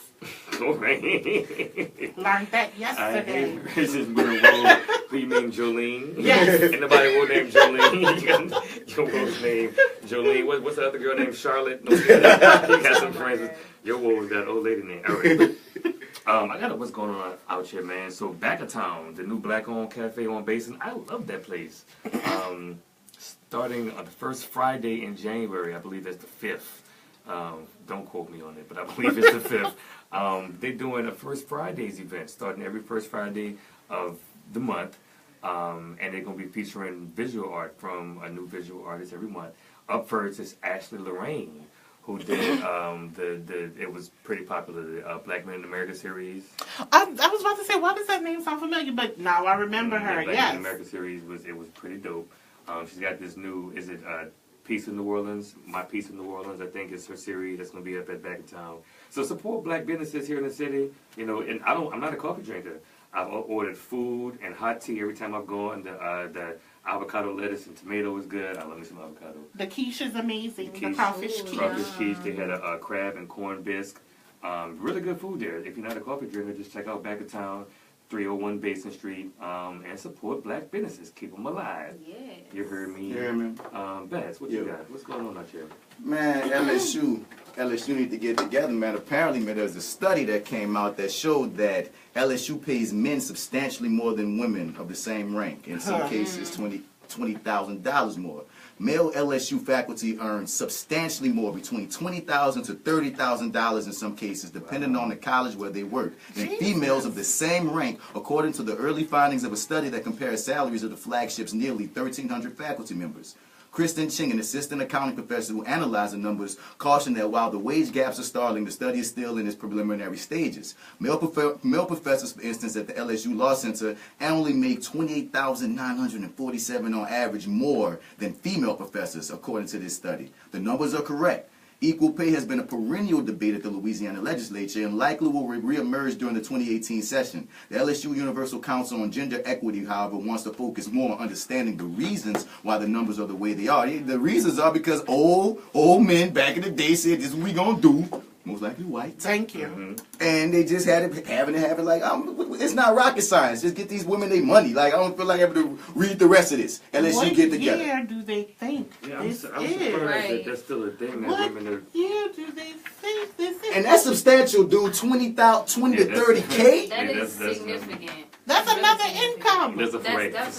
All right. Learned that yesterday. This is with a woe. Who you mean, Jolene? Yes. Ain't nobody woe named Jolene. Your woe's name Jolene. What's the other girl named Charlotte? No, you got some friends. Your woe's got an old lady name. All right. I got what's going on out here, man. So back of town, the new black-owned cafe on Basin. I love that place. Starting on the first Friday in January, I believe that's the 5th. Don't quote me on it, but I believe it's the 5th. They're doing a First Fridays event, starting every first Friday of the month. And they're going to be featuring visual art from a new visual artist every month. Up first is Ashleigh, who did it was pretty popular, the Black Men in America series. I was about to say, why does that name sound familiar? But now I remember her, The Black Men yes. in America series was pretty dope. She's got this new, Peace in New Orleans. My Peace in New Orleans, I think, is her series that's going to be up at Back in Town. So support black businesses here in the city. You know, and I'm not a coffee drinker. I've ordered food and hot tea every time I've gone. The avocado lettuce and tomato is good. I love me some avocado. The quiche is amazing. The crawfish quiche. Crawfish quiche. They had a crab and corn bisque. Really good food there. If you're not a coffee drinker, just check out Back in Town, 301 Basin Street, and support black businesses. Keep them alive. Yeah. You heard me? Yeah, man. Baz, what you got? What's going on out here? Man, LSU need to get together, man. Apparently, man, there's a study that came out that showed that LSU pays men substantially more than women of the same rank. In some cases, $20,000 more. Male LSU faculty earn substantially more, between $20,000 to $30,000 in some cases, depending on the college where they work, than females of the same rank, according to the early findings of a study that compares salaries of the flagship's nearly 1,300 faculty members. Kristen Ching, an assistant accounting professor who analyzed the numbers, cautioned that while the wage gaps are startling, the study is still in its preliminary stages. Male professors, for instance, at the LSU Law Center annually make $28,947 on average more than female professors, according to this study. The numbers are correct. Equal pay has been a perennial debate at the Louisiana legislature and likely will reemerge during the 2018 session. The LSU Universal Council on Gender Equity, however, wants to focus more on understanding the reasons why the numbers are the way they are. The reasons are because old men back in the day said, this is what we gonna do. Most likely white. Thank you. And they just had it, having it like, it's not rocket science. Just get these women their money. Like, I don't feel like having to read the rest of this unless you get together. What year do they think this is? That that's still a thing that women are... year do they think this is? And that's substantial, dude. 20 to 30K? That is significant. That's another income. That's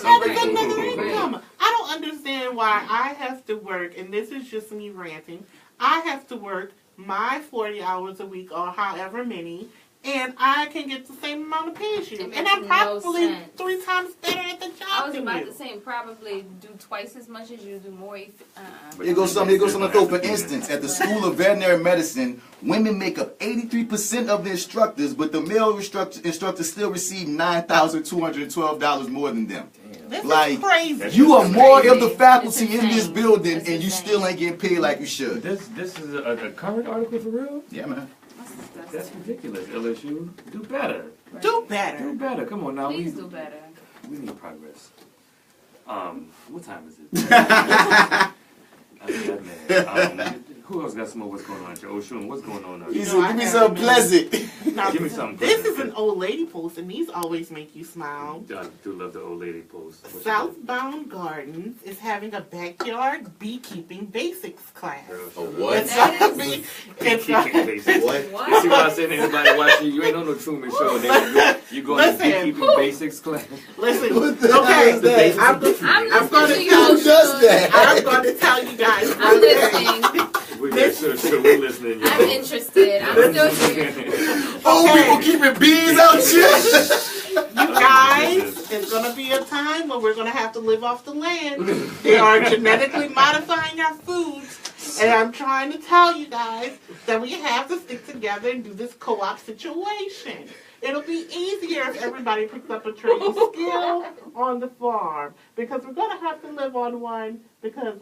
another income. I don't understand why I have to work, and this is just me ranting, I have to work my 40 hours a week or however many, and I can get the same amount of pay as you. And I'm probably 3 times better at the job. I was about to say probably do twice as much as you do more. Here goes something though. For instance, at the School of Veterinary Medicine, women make up 83% of the instructors, but the male instructors still receive $9,212 more than them. This like, is crazy. You are more of the faculty in this building, and you still ain't getting paid like you should. This is a current article for real? Yeah, man. That's ridiculous. LSU, do better. Right. Do better. Do better. Come on now. Please do better. We need progress. What time is it? Who else got some more? What's going on? Oshun, what's going on? Give me something pleasant. Give me something pleasant. This is an old lady post, and these always make you smile. I do love the old lady post. Southbound Gardens is having a backyard beekeeping basics class. What? It's beekeeping basics. What? You see what I'm saying? Anybody watching? You ain't on no Truman Show. You going to beekeeping basics class? Listen. Okay. I'm going to tell you guys. I'm listening. We're listening. I'm interested. I'm still here. People keeping bees out here. You guys, it's going to be a time when we're going to have to live off the land. They are genetically modifying our foods. And I'm trying to tell you guys that we have to stick together and do this co-op situation. It'll be easier if everybody picks up a trade skill on the farm. Because we're going to have to live on one because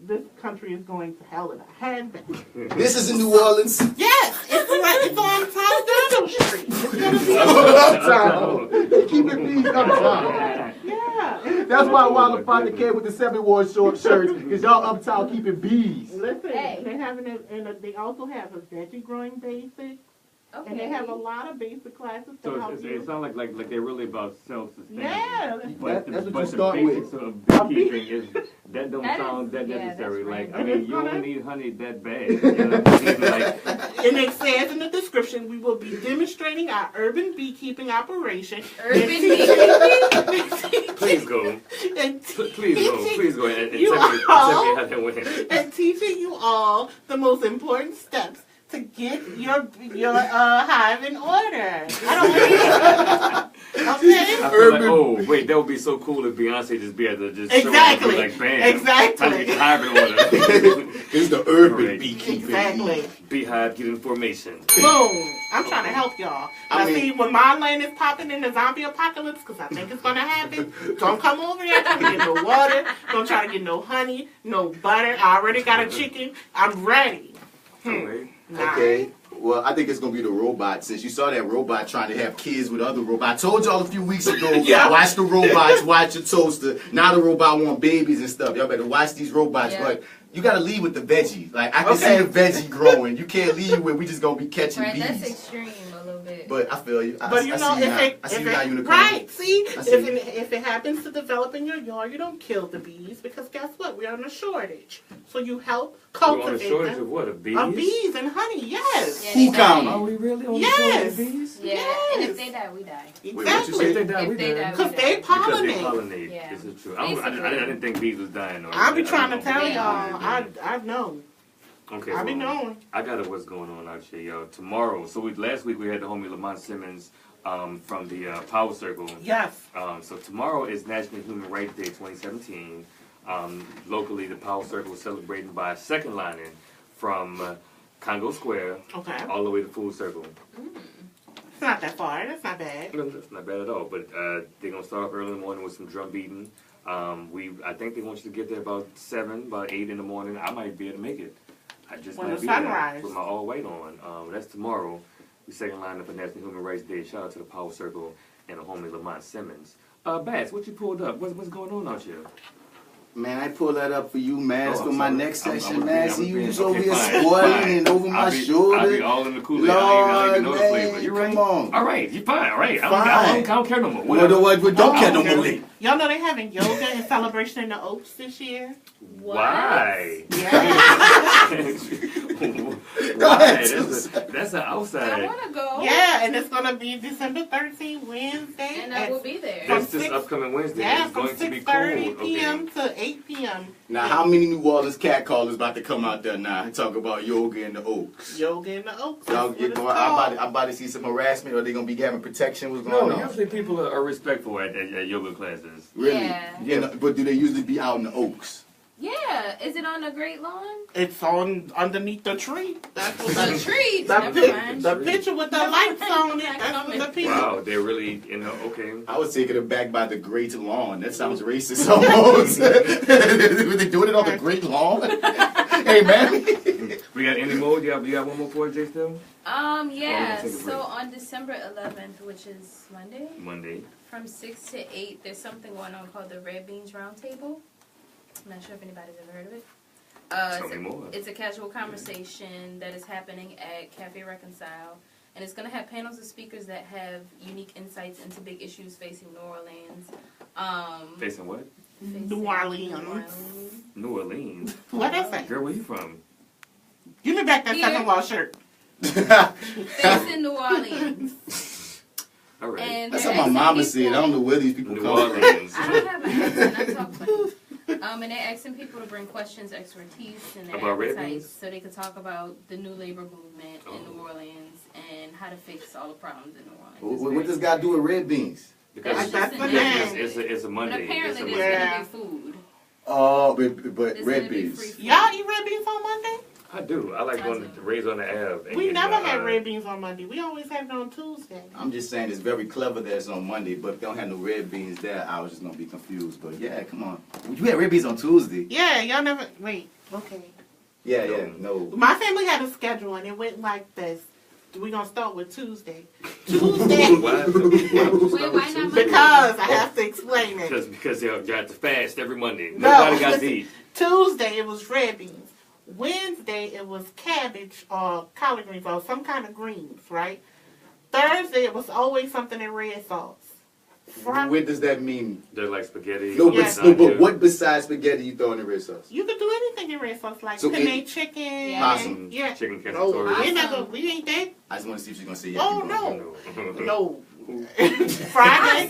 this country is going to hell in a handbasket. This is in New Orleans? Yes. It's on South Street. It's going to be uptown. They keep it bees uptown. Yeah. That's why Wilder finally came with the 7-ward short shirts, because y'all uptown keeping bees. Listen, they also have a veggie growing basic. Okay. And they have a lot of basic classes. So it sounds like they're really about self-sustaining. Yeah. But the basics of beekeeping that don't sound that necessary. Right. Like, I mean, you don't need honey that bad. You know? And it says in the description, we will be demonstrating our urban beekeeping operation. Urban beekeeping? Please go. Please go and tell me how that went. And teaching you all the most important steps to get your hive in order. I don't want okay. I feel like, oh wait, that would be so cool if Beyonce just be able to just exactly. show up and be like, bam, exactly. time to get hive in order. It's the urban beekeeping. Exactly. Beehive get in formation. Boom. I'm trying to help y'all. I mean, see, when my land is popping in the zombie apocalypse, because I think it's going to happen, don't come over there trying to get no water. Don't try to get no honey, no butter. I already got a chicken. I'm ready. Okay. Well, I think it's going to be the robot. Since you saw that robot trying to have kids with other robots. I told y'all a few weeks ago, watch the robots, watch your toaster. Now the robot want babies and stuff. Y'all better watch these robots. Yeah. But you got to lead with the veggie. Like, I can see the veggie growing. You can't lead with we just going to be catching bees. That's extreme a little bit. But I feel you. But you know, if it happens to develop in your yard, you don't kill the bees because guess what? We're on a shortage. So you help cultivate We're on a shortage of what? Of bees? Of bees and honey, yes. Yeah, who counting? Are we really on yes. a shortage of bees? Yeah, yes. And if they die, we die. Exactly. Wait, what you say? If they die, we die. Because they pollinate. Because they pollinate. Yeah. This is true. I didn't think bees was dying. I be trying to tell y'all. I know. Okay, I be knowing. I got what's going on out here, yo. Tomorrow, last week we had the homie Lamont Simmons from the Power Circle. Yes. So tomorrow is National Human Rights Day 2017. Locally, the Power Circle is celebrating by a second lining from Congo Square all the way to Food Circle. It's not that far. That's not bad. No, that's not bad at all. But they're gonna start off early in the morning with some drum beating. I think they want you to get there about 8 in the morning. I might be able to make it. I just might be there with my all white on. That's tomorrow. The second line up for National Human Rights Day. Shout out to the Power Circle and the homie Lamont Simmons. Bats, what you pulled up? What's going on out here? Man, I pulled that up for you, man. That's for my next session, I'm man. See, you was over here spoiling and over my shoulder. I'll be all in the Kool-Aid. I don't even know the flavor. You're right. Come on. All right, you're fine. All right. I don't care no more. Don't care no more. Y'all know they having yoga and celebration in the Oaks this year? Why? Yeah. Go ahead. That's an outside. I want to go. Yeah, and it's going to be December 13th, Wednesday. And I will be there. That's this upcoming Wednesday. Yeah, it's from going to be 6:30 cold. p.m. to 8 p.m. Now, how many New Orleans catcallers about to come out there now and talk about yoga in the Oaks? Yoga in the Oaks. Y'all get going. I'm about to see some harassment, or they gonna be having protection. What's going on? Usually people are respectful at yoga classes. Really? Yeah. But do they usually be out in the Oaks? Yeah. Is it on the Great Lawn? It's on underneath the tree. That's what The tree. the picture with the lights on it. That's what the people. Wow, they're really, okay. I was taken aback by the Great Lawn. That sounds racist almost. Were they doing it on the Great Lawn? Hey, man. We got any more? You got one more for Jay still? Yeah. So on December 11th, which is Monday, from 6 to 8, there's something going on called the Red Beans Roundtable. I'm not sure if anybody's ever heard of it. Tell me more. It's a casual conversation that is happening at Cafe Reconcile. And it's going to have panels of speakers that have unique insights into big issues facing New Orleans. Facing what? New Orleans. New Orleans? What is it? Girl, where you from? Give me back that second wall shirt. Facing New Orleans. All right. And that's what my mama said. I don't know where these people come from. I don't have an accent. I talk funny. And they're asking people to bring questions, expertise, and their appetites so they can talk about the new labor movement in New Orleans and how to fix all the problems in New Orleans. What does God do with red beans? Because it's a Monday. But apparently there's going to be food. Oh, but red beans. Y'all eat red beans on Monday? I do. I like going to raise on the Ave. We never had red beans on Monday. We always have it on Tuesday. I'm just saying it's very clever that it's on Monday, but if they don't have no red beans there, I was just going to be confused. But yeah, come on. You had red beans on Tuesday. Yeah, y'all never... Wait, okay. Yeah, no. My family had a schedule, and it went like this. We're going to start with Tuesday. Tuesday. Why not Monday? Because I have to explain it. Just because you got to fast every Monday. No, Nobody got to eat. Tuesday, it was red beans. Wednesday, it was cabbage or collard greens or some kind of greens, right? Thursday, it was always something in red sauce. What does that mean? They're like spaghetti. No, but what besides spaghetti you throw in the red sauce? You could do anything in red sauce, like penne chicken. Possum. Yeah. Chicken cassatori. We ain't that. I just want to see if she's going to say yes. Oh, no. Friday.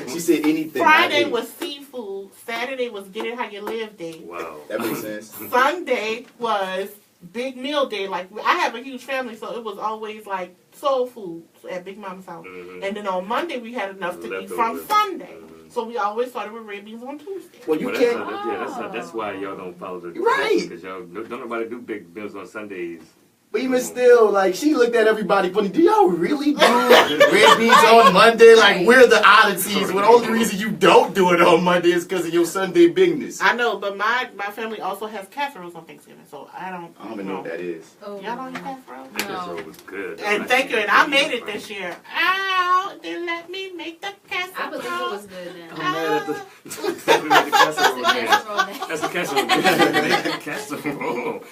She said anything. Friday was seafood. Saturday was Get It How You Live Day. Wow. That makes sense. Sunday was big meal day. Like, I have a huge family, so it was always like soul food at Big Mama's house. And then on Monday, we had enough to eat from Sunday. So we always started with red beans on Tuesday. Well, you can't. That's why y'all don't follow the Right. because y'all don't nobody do big meals on Sundays. But even still, like, she looked at everybody funny. Do y'all really do red beans on Monday? Like, we're the oddities. Well, the only reason you don't do it on Monday is because of your Sunday bigness. I know, but my family also has casseroles on Thanksgiving, so I don't even know what that is. Oh, y'all don't eat casserole? That casserole was good. And thank you, and I made it this year. Ow, they let me make the casserole. I believe it was good then. I'm mad at the casserole dance. That's the casserole dance. Casserole.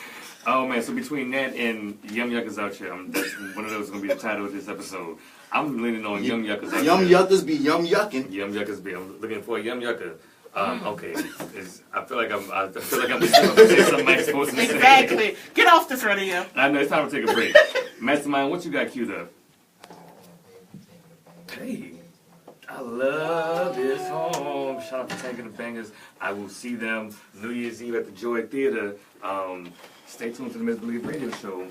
Oh man, so between that and Yum Yuckers Outchea, that's one of those is going to be the title of this episode. I'm leaning on Yum Yuckers Outchea. Yum Yuckers be yum yucking. Yum Yuckers be. I'm looking for a Yum Yucker. Okay, I feel like I'm saying something I'm supposed to say. Exactly. Get off this radio. I know it's time to take a break. Mastermind, what you got queued up? Hey, I love this home. Shout out to Tank and the Bangers. I will see them New Year's Eve at the Joy Theater. Stay tuned to the Misbelief Radio Show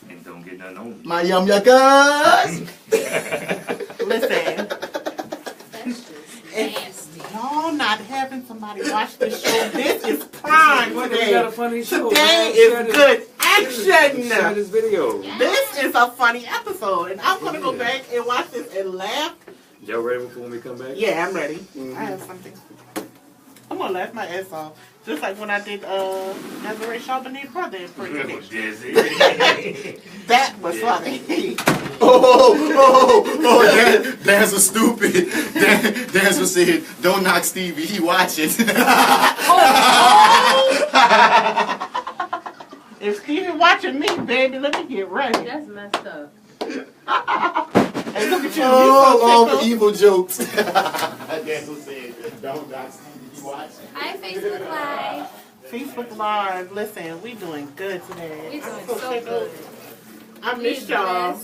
and don't get nothing on me. My Yum Yuckers! Listen. If y'all not having somebody watch this show, this is prime today. We got a funny show. Today is good action. Share this video. This is a funny episode, and I'm going to go back and watch this and laugh. Y'all ready for when we come back? Yeah, I'm ready. I have something. I'm going to laugh my ass off. Just like when I did Desiree Charbonnet's brother impersonation. That was funny. That's a stupid. That's what said, don't knock Stevie, he watching. If Stevie watching me, baby, let me get ready. That's messed up. Hey, look at you. Oh, evil jokes. That's what said, don't knock Stevie, he watching. Hi, Facebook Live. Facebook Live. Listen, we doing good today. We doing so good. I miss y'all.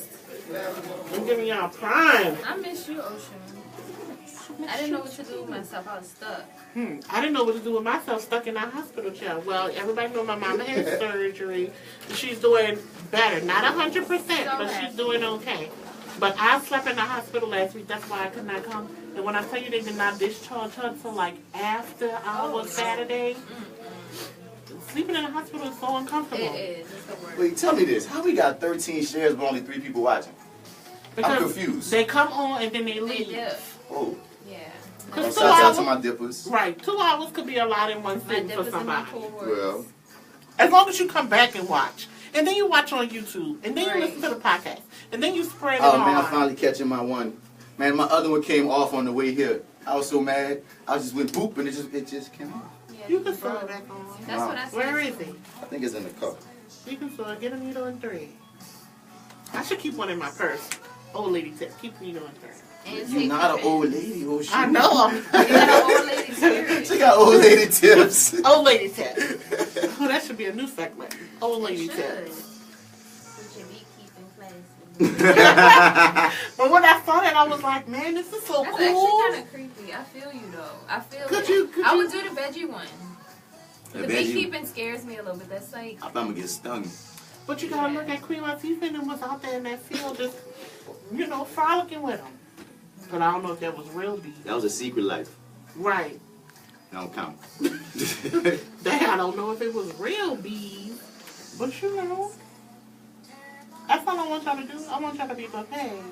I'm giving y'all prime. I miss you, Oshun. I didn't know what to do with myself. I was stuck. I didn't know what to do with myself stuck in that hospital chair. Well, everybody know my mama had surgery. She's doing better. Not 100%, but she's doing okay. But I slept in the hospital last week. That's why I could not come. And when I tell you they did not discharge her until like after our Saturday, sleeping in the hospital is so uncomfortable. It is. It's the worst. Wait, tell me this. How we got 13 shares but only 3 people watching? Because I'm confused. They come on and then they leave. Oh. Yeah. Well, shout out to my dippers. Right. 2 hours could be a lot in one sitting for somebody. Well. As long as you come back and watch. And then you watch on YouTube. And then you listen to the podcast. And then you spread it on. Oh, man, I'm finally catching my one. Man, my other one came off on the way here. I was so mad. I just went boop and it just came off. Yeah, you can throw it back on. That's what I said. Where is he? I think it's in the car. You can throw it. Get a needle and thread. I should keep one in my purse. Old lady tip. Keep needle and thread. You're not an old lady, Oshun. I know. You got an old lady spirit. She got old lady tips. Old lady tip. Oh, that should be a new segment. Old lady tip. Put your beekeeping classes. But when I saw that, I was like, man, this is so That's cool. actually kind of creepy. I feel you, though. I feel it. I would do the veggie one. The beekeeping scares me a little bit. That's like... I thought I'm going to get stung. But you got to look at Queen Latifah and was out there in that field just, frolicking with them. But I don't know if that was real bees. That was a secret life. Right. That don't count. That I don't know if it was real bees. But that's all I want y'all to do. I want y'all to be prepared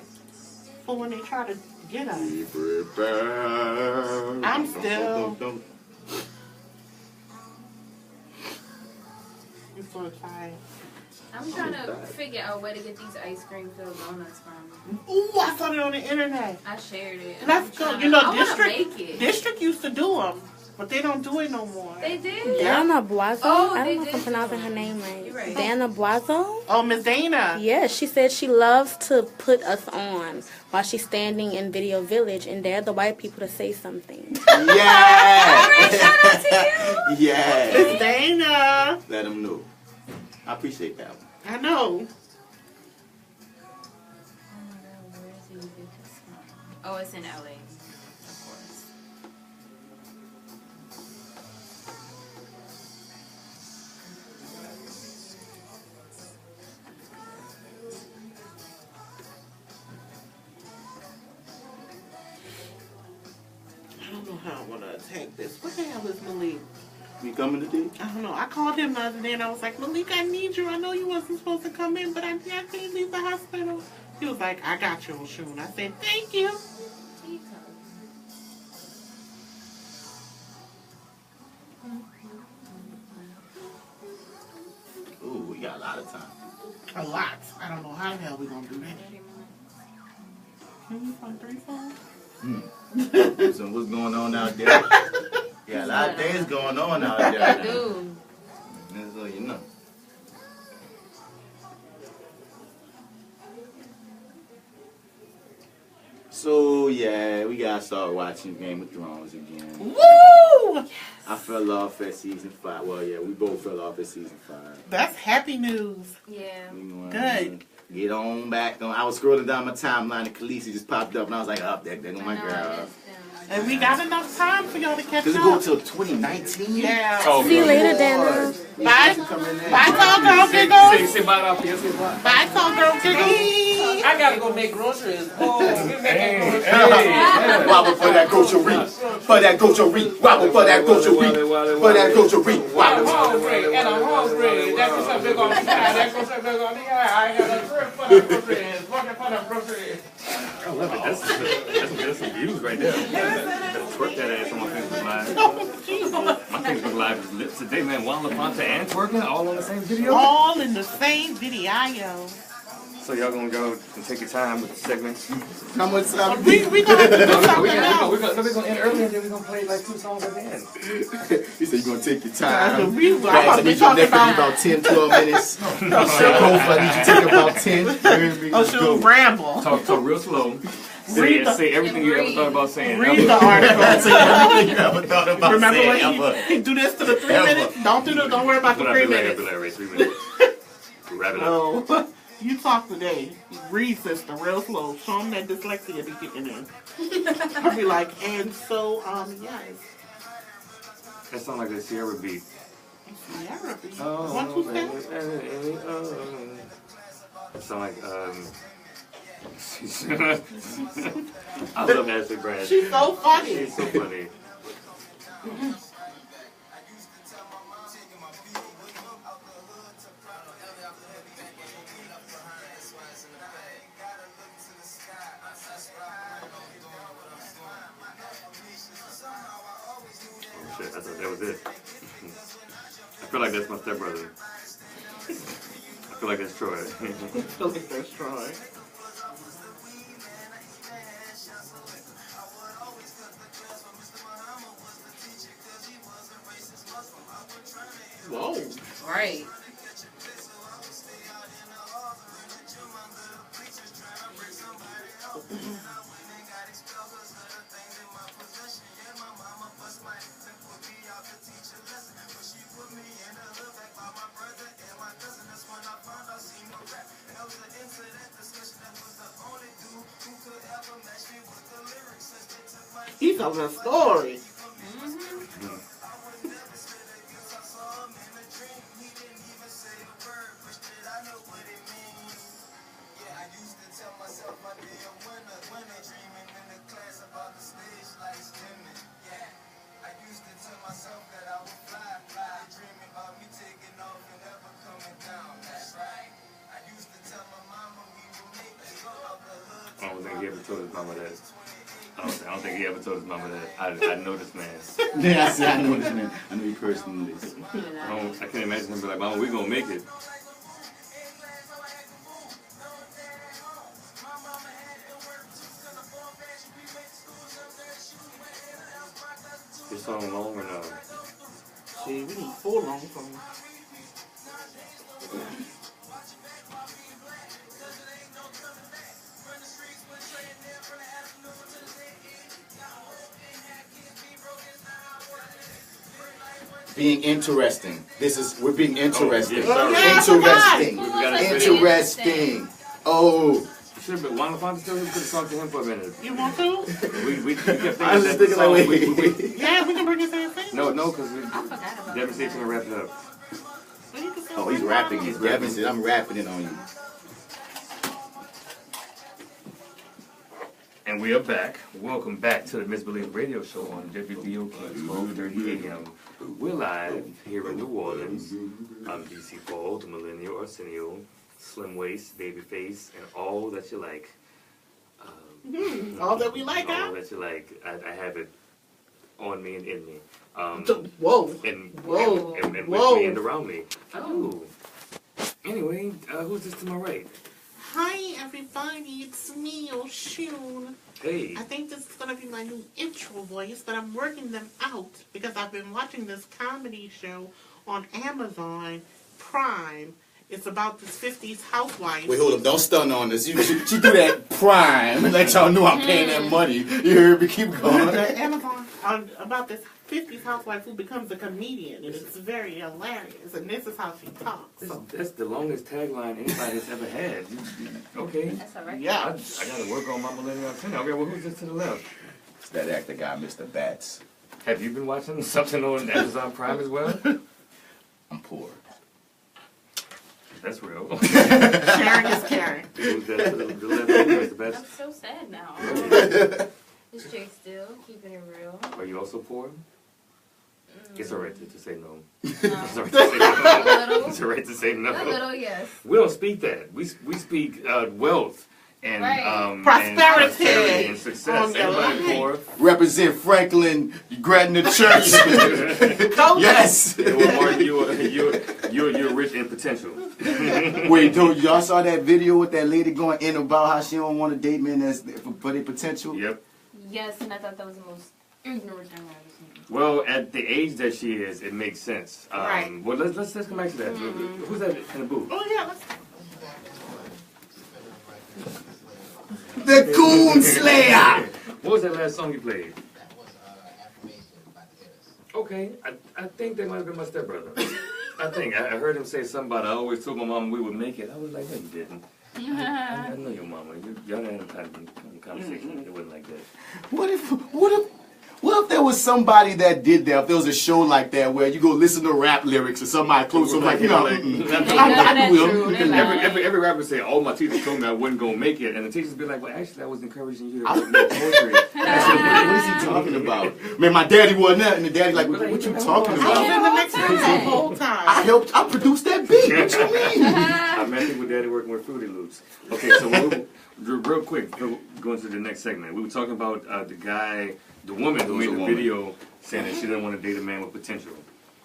for when they try to get us. Be prepared. I'm still... I'm so tired. I'm trying to figure out where to get these ice cream filled donuts from. Ooh, I saw it on the internet. I shared it. That's good. District used to do them, but they don't do it no more. They did. Dana Boiseau. Oh, I don't know they if I'm did pronouncing do her it. name right. You're right. Dana Boiseau. Oh, Miss Dana. Yeah, she said she loves to put us on while she's standing in Video Village and dare the white people to say something. Yeah. Shout out to you. Yeah. Miss Dana. Let them know. I appreciate that one. I know. Oh, it's in LA, of course. contact this. What the hell is Malik? You coming today? I don't know. I called him the other day and I was like, Malik, I need you. I know you wasn't supposed to come in, but I can't leave the hospital. He was like, I got you, Oshun. I said, thank you. Ooh, we got a lot of time. A lot. I don't know how the hell we gonna do that. Can you find 3 phones? So what's going on out there? Yeah, a lot of things going on out there. Dude. That's all you know. So yeah, we gotta start watching Game of Thrones again. Woo! I fell off at season 5. Well, yeah, we both fell off at season 5. That's happy news. Yeah. Good. Get on back. I was scrolling down my timeline and Khaleesi just popped up and I was like, oh, there go my girl. And we got enough time for y'all to catch Does it up. go till 2019? Yeah. Oh, See you later, Dana. Bye. Bye, tall girl giggles. Say bye out here. Say bye. Bye, tall girl giggles. I gotta go make groceries. Oh, Wobble for that grocery. For that grocery. Wobble for that grocery. For that grocery. I'm Wobble. hungry, and I'm hungry. That's what's up, big on the side. That's what's up, big on the eye. I got a trip for the groceries. Fucking for the groceries. I love it. That's some views right there. Twerk that ass on my Facebook Live. My Facebook Live is lit today, man. Juan LaFonta and twerking all on the same video. All in the same video. So y'all gonna go and take your time with the segments. How much time? We gonna have to do something now. We're gonna end early and then we're gonna play like 2 songs at the end. He said you're gonna take your time. We about to be talking about 10, 12 minutes. Both I need you to take about 10. Oh, shoot, ramble. Talk real slow. Say everything you ever thought about saying. Read the article. Say everything you ever thought about Remember saying. when he do this to the 3 minutes? Don't worry about the 3 minutes. Be like 3 minutes. Wrap it up. Oh, you talk today. Read, sister, real slow. Show him that dyslexia be kicking in. I'll be like, and so, yes. That sound like a Sierra beat. Sierra beat. Oh, 1, 2 steps. That sound like, I love Ashleigh Brad. She's so funny. She's so funny. Oh shit, I thought that was it. I feel like that's my stepbrother. I feel like that's Troy. I feel like that's Troy. Whoa. Right. He tells a story. I don't think he ever told his mama that. I don't think he ever told his mama that. I know this man. Yeah, I see. I know this man. I know you personally. I can't imagine him be like, Mama, we gonna make it. This song long or no? See, we need 4 long songs. Being interesting. We're being interesting. Oh, yeah, Interesting. Interesting. Oh. Should have been Juan LaFonta still. We could have talked to him for a minute. You want to? We kept thinking I was just thinking like, wait. Yeah, we can bring his ass in. No, because Devin said to wrap it up. Oh, he's rapping it. Devin said, I'm rapping it on you. And we are back. Welcome back to the Misbelief Radio Show on WBOK 12:30 a.m. We're live here in New Orleans. I'm DC PauL, the millennial Arsenio, slim waist, baby face, and all that you like. All that we like, all that you like. I have it on me and in me. Whoa. And Whoa. And with Whoa. me and around me. Oh. Anyway, who's this to my right? Hi everybody, it's me, Oshun. Hey. I think this is going to be my new intro voice, but I'm working them out because I've been watching this comedy show on Amazon Prime. It's about this 50s housewife. Wait, hold up. Don't stun on us. She do that Prime. Let y'all know I'm paying that money. You heard me? Keep going. Amazon, about this 50s housewife who becomes a comedian, and it's very hilarious, and this is how she talks. So. That's the longest tagline anybody's ever had. Okay. That's all right. Yeah. I got to work on my millennial antenna. Okay, well, who's this to the left? It's that actor guy, Mr. Bats. Have you been watching something on Amazon Prime as well? I'm poor. That's real. Sharing is caring. Who's that to the left? Mr. Bats? I'm so sad now. It's Jake still, keeping it real. Are you also poor? It's alright to say no. No. It's alright to say no. A little. It's alright to say no. A little, yes. We don't speak that. We speak wealth and Right. Prosperity. and success. Anybody poor? Represent Franklin, Grattan Church. Yes. Yeah, well, Mark, you're rich in potential. Wait, y'all saw that video with that lady going in about how she don't want to date men that's for their potential? Yep. Yes, and I thought that was the most ignorant thing I've ever seen. Well, at the age that she is, it makes sense. Right. Well, let's come back to that. Who's that in the booth? Oh, yeah, let's... The Coon Slayer! What was that last song you played? That was Affirmation by the Hitters. Okay, I think that might have been my stepbrother. I think. I heard him say something about, I always told my mom we would make it. I was like, no, you didn't. I know your mama. Y'all had a kind of conversation. It wasn't like that. What if there was somebody that did that? If there was a show like that where you go listen to rap lyrics or somebody close, so like, you know, I will. Every rapper say, "Oh, my teacher told me I wasn't gonna make it," and the teachers be like, "Well, actually, I was encouraging you to make poetry." What is he talking about? Man, my daddy wasn't that, and the daddy like, what you talking I was about? in the next room the whole time. I produced that beat. What you mean? I met people daddy working with Fruity Loops. Okay, so real quick, going to the next segment. We were talking about the woman who made the video saying that she didn't want to date a man with potential.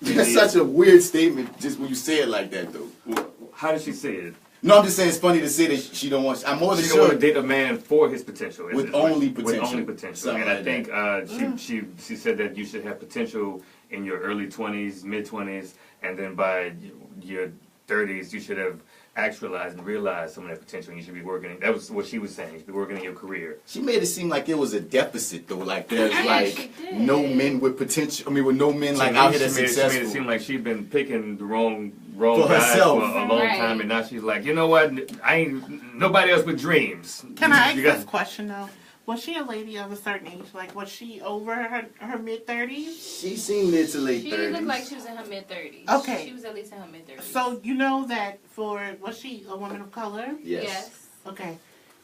That's such a weird statement, just when you say it like that, though. Well, how did she say it? No, I'm just saying it's funny to say that she don't want. I'm more than She sure. don't want to date a man for his potential. With only potential. With only potential. Something And I like think she said that you should have potential in your early 20s, mid 20s, and then by your 30s you should have actualized and realized some of that potential. And you should be working. That was what she was saying. You should be working in your career. She made it seem like it was a deficit, though. Like there's like she did. no men with potential. I mean, with no men like out here that's She made successful. it seem like she'd been picking the wrong For guys herself. for a long Right. time, and now she's like, you know what? I ain't nobody else with dreams. Can I ask You got- this question, though? Was she a lady of a certain age? Like, was she over her mid-30s? She seemed mid to late She 30s. looked like she was in her mid-30s. Okay. She was at least in her mid-30s. So, you know that was she a woman of color? Yes. Okay.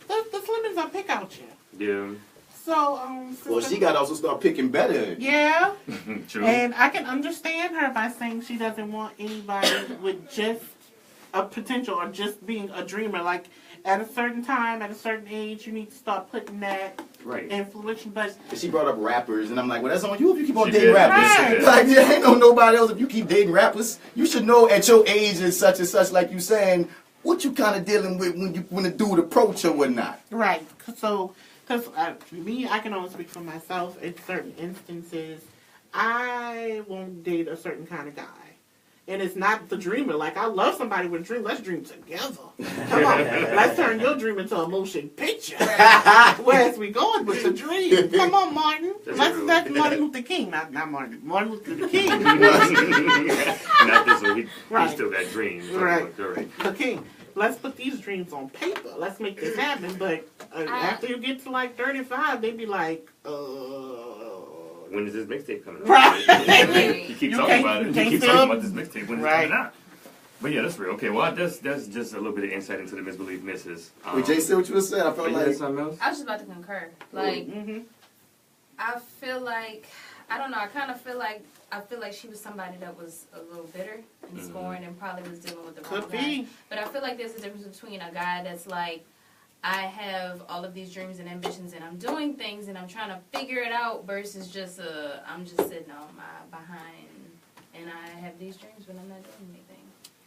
The women's on pick out you. Yeah. So, Well, she got to also start picking better. Yeah. True. And I can understand her by saying she doesn't want anybody with just a potential or just being a dreamer. Like, at a certain time, at a certain age, you need to start putting that Right. influence. But She brought up rappers, and I'm like, well, that's on you if you keep on She dating did. rappers. Right. Like, yeah, ain't nobody else. If you keep dating rappers, you should know at your age and such, like you saying, what you kind of dealing with when a dude approach or whatnot. right. So, because me, I can only speak for myself. In certain instances, I won't date a certain kind of guy. And it's not the dreamer. Like, I love somebody with a dream. Let's dream together. Come on. Let's turn your dream into a motion picture. Where's we going with the dream? Come on, Martin. That's Martin Luther King. Not Martin. Martin Luther King. Not this one. He Right. still got dreams. Right. All right. The king. Let's put these dreams on paper. Let's make this happen. But after you get to like 35, they be like, When is this mixtape coming out? Right. You keep You talking can't- about it. you You can't keep still- talking about this mixtape. When is it Right. coming out? But yeah, that's real. Okay, well, that's just a little bit of insight into the misbelief misses. Wait, Jay, say what you were saying. I felt like something else. I was just about to concur. Like, I feel like, I don't know. I kind of feel like she was somebody that was a little bitter and scorned and probably was dealing with the wrong guy. But I feel like there's a difference between a guy that's like, I have all of these dreams and ambitions and I'm doing things and I'm trying to figure it out versus just I'm just sitting on my behind and I have these dreams but I'm not doing anything.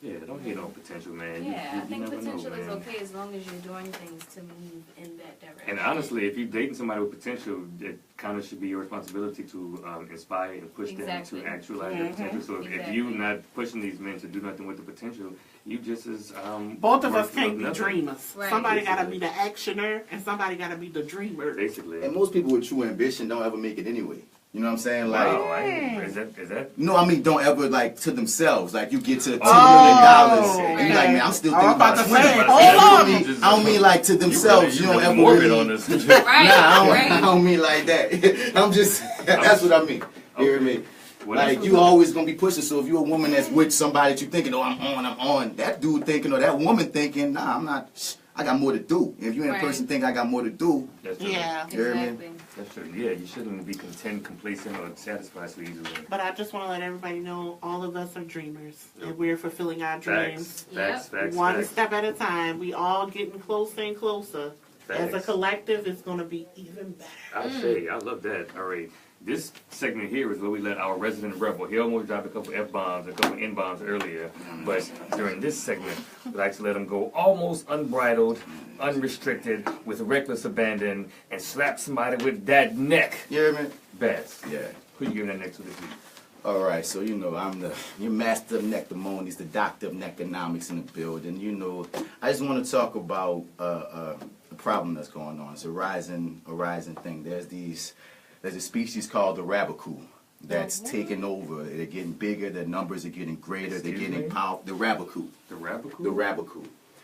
Yeah, don't hate on potential, man. Yeah, you I think potential is man. okay as long as you're doing things to move in that direction. And honestly, if you're dating somebody with potential, it kind of should be your responsibility to inspire and push them to actualize their potential. So if you're not pushing these men to do nothing with the potential, you just as both of us can't be dreamers. Right. Somebody got to be the actioner and somebody got to be the dreamer. Basically. And most people with true ambition don't ever make it anyway. You know what I'm saying? Like, wow, is that? No, I mean, don't ever like to themselves. Like, you get to $10 million, and you're like, man, I'm still thinking about swinging. I don't mean like to themselves. You don't ever really. I don't mean like that. I'm just. That's what I mean. You hear me? Like, you always gonna be pushing. So if you're a woman that's with somebody that you thinking, oh, I'm on. That dude thinking or that woman thinking, nah, I'm not. I got more to do. If you ain't a person think I got more to do, that's true. Yeah, you hear me? That's true. Yeah, you shouldn't be content, complacent, or satisfied so easily. But I just want to let everybody know all of us are dreamers, and we're fulfilling our dreams. Facts. One step at a time. We all getting closer and closer. Facts. As a collective, it's going to be even better. I'll say, I love that. All right. This segment here is where we let our resident rebel, he almost dropped a couple F-bombs, a couple N-bombs earlier, but during this segment, we like to let him go almost unbridled, unrestricted, with reckless abandon, and slap somebody with that neck. You hear me? Bats. Yeah. Who you giving that neck to this week? All right, so you know I'm your master of nectomonies, the doctor of neconomics in the building. You know, I just want to talk about a problem that's going on. It's a rising thing. There's a species called the rabbit that's taking over. They're getting bigger. Their numbers are getting greater. They're getting powerful. The rabbit. The rabbit.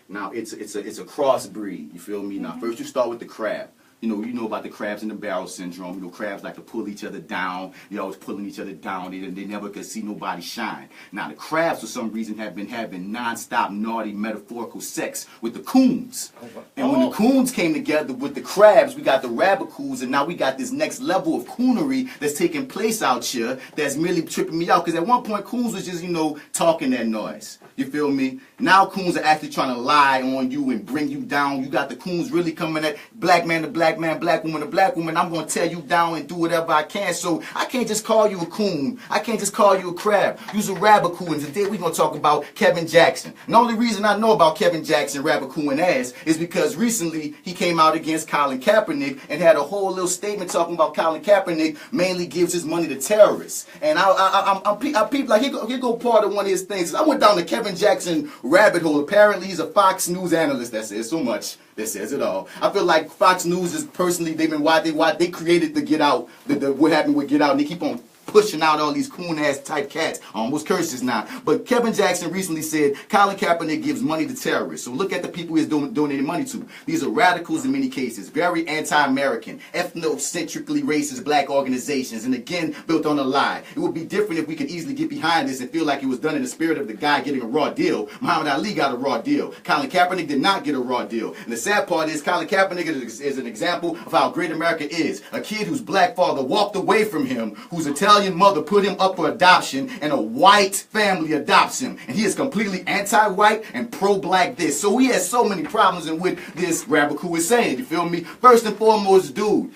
Now it's a crossbreed. You feel me? Now first you start with the crab. You know about the crabs in the barrel syndrome. You know, crabs like to pull each other down. They're always pulling each other down. They never could see nobody shine. Now, the crabs, for some reason, have been having non-stop, naughty, metaphorical sex with the coons. And when the coons came together with the crabs, we got the rabbit-coons, and now we got this next level of coonery that's taking place out here that's merely tripping me out. Because at one point, coons was just, talking that noise. You feel me? Now coons are actually trying to lie on you and bring you down. You got the coons really coming at black man to black man, black woman to black woman. I'm going to tear you down and do whatever I can. So I can't just call you a coon. I can't just call you a crab. You's a rabbit coon. And today we're going to talk about Kevin Jackson. And the only reason I know about Kevin Jackson, rabbit coon ass, is because recently he came out against Colin Kaepernick and had a whole little statement talking about Colin Kaepernick mainly gives his money to terrorists. And I peep like he go part of one of his things. I went down to Kevin Jackson rabbit hole. Apparently he's a Fox News analyst. That says so much. That says it all. I feel like Fox News is personally why they created the Get Out, what happened with Get Out, and they keep on pushing out all these coon-ass type cats. Almost curses now. But Kevin Jackson recently said Colin Kaepernick gives money to terrorists. So look at the people he's donating money to. These are radicals in many cases, very anti-American, ethnocentrically racist black organizations, and again, built on a lie. It would be different if we could easily get behind this and feel like it was done in the spirit of the guy getting a raw deal. Muhammad Ali got a raw deal. Colin Kaepernick did not get a raw deal. And the sad part is Colin Kaepernick is an example of how great America is. A kid whose black father walked away from him, whose Italian mother put him up for adoption, and a white family adopts him. And he is completely anti-white and pro-black this. So he has so many problems in what this rabbit who is saying. You feel me? First and foremost, dude.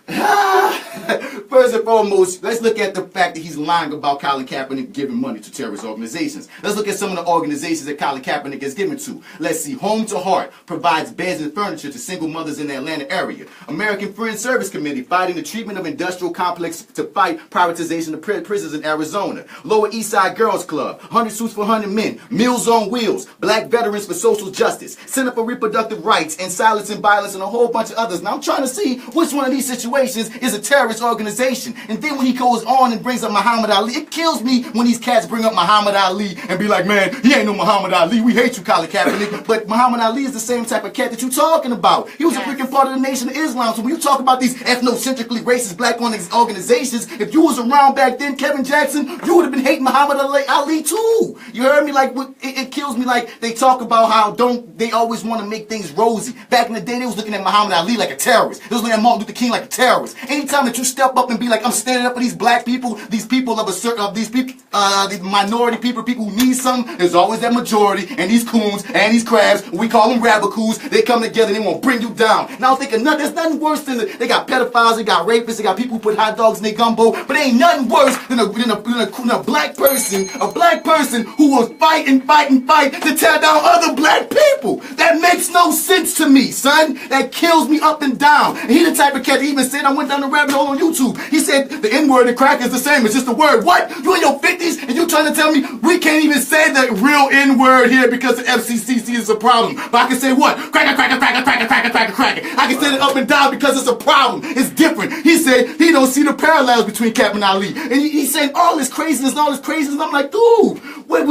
First and foremost, let's look at the fact that he's lying about Colin Kaepernick giving money to terrorist organizations. Let's look at some of the organizations that Colin Kaepernick has given to. Let's see. Home to Heart provides beds and furniture to single mothers in the Atlanta area. American Friends Service Committee fighting the treatment of industrial complex to fight privatization of prisons in Arizona. Lower East Side Girls Club, 100 Suits for 100 Men, Meals on Wheels, Black Veterans for Social Justice, Center for Reproductive Rights, and Silence and Violence, and a whole bunch of others. Now I'm trying to see which one of these situations is a terrorist organization. And then when he goes on and brings up Muhammad Ali, it kills me when these cats bring up Muhammad Ali and be like, man, he ain't no Muhammad Ali. We hate you, Colin Kaepernick. But Muhammad Ali is the same type of cat that you're talking about. He was a freaking part of the Nation of Islam. So when you talk about these ethnocentrically racist black organizations, if you was around back then, Kevin Jackson, you would have been hating Muhammad Ali too. You heard me? like, it kills me like they talk about how they always want to make things rosy. Back in the day, they was looking at Muhammad Ali like a terrorist. They was looking at Martin Luther King like a terrorist. Anytime that you step up and be like, I'm standing up for these black people, these people of a certain, these people, these minority people who need something, there's always that majority, and these coons, and these crabs, we call them rabbicools, they come together and they want to bring you down. And I don't think there's nothing worse than, they got pedophiles, they got rapists, they got people who put hot dogs in their gumbo, but there ain't nothing worse than a black person who will fight to tear down other black people. That makes no sense to me, son. That kills me up and down. And he the type of cat that even said, I went down the rabbit hole on YouTube. He said the N-word and crack is the same. It's just a word. What? You in your 50s and you trying to tell me we can't even say the real N-word here because the FCCC is a problem. But I can say what? Cracker. I can say it up and down because it's a problem. It's different. He said he don't see the parallels between Captain Ali. And he's saying all this craziness and all this craziness. And I'm like, dude,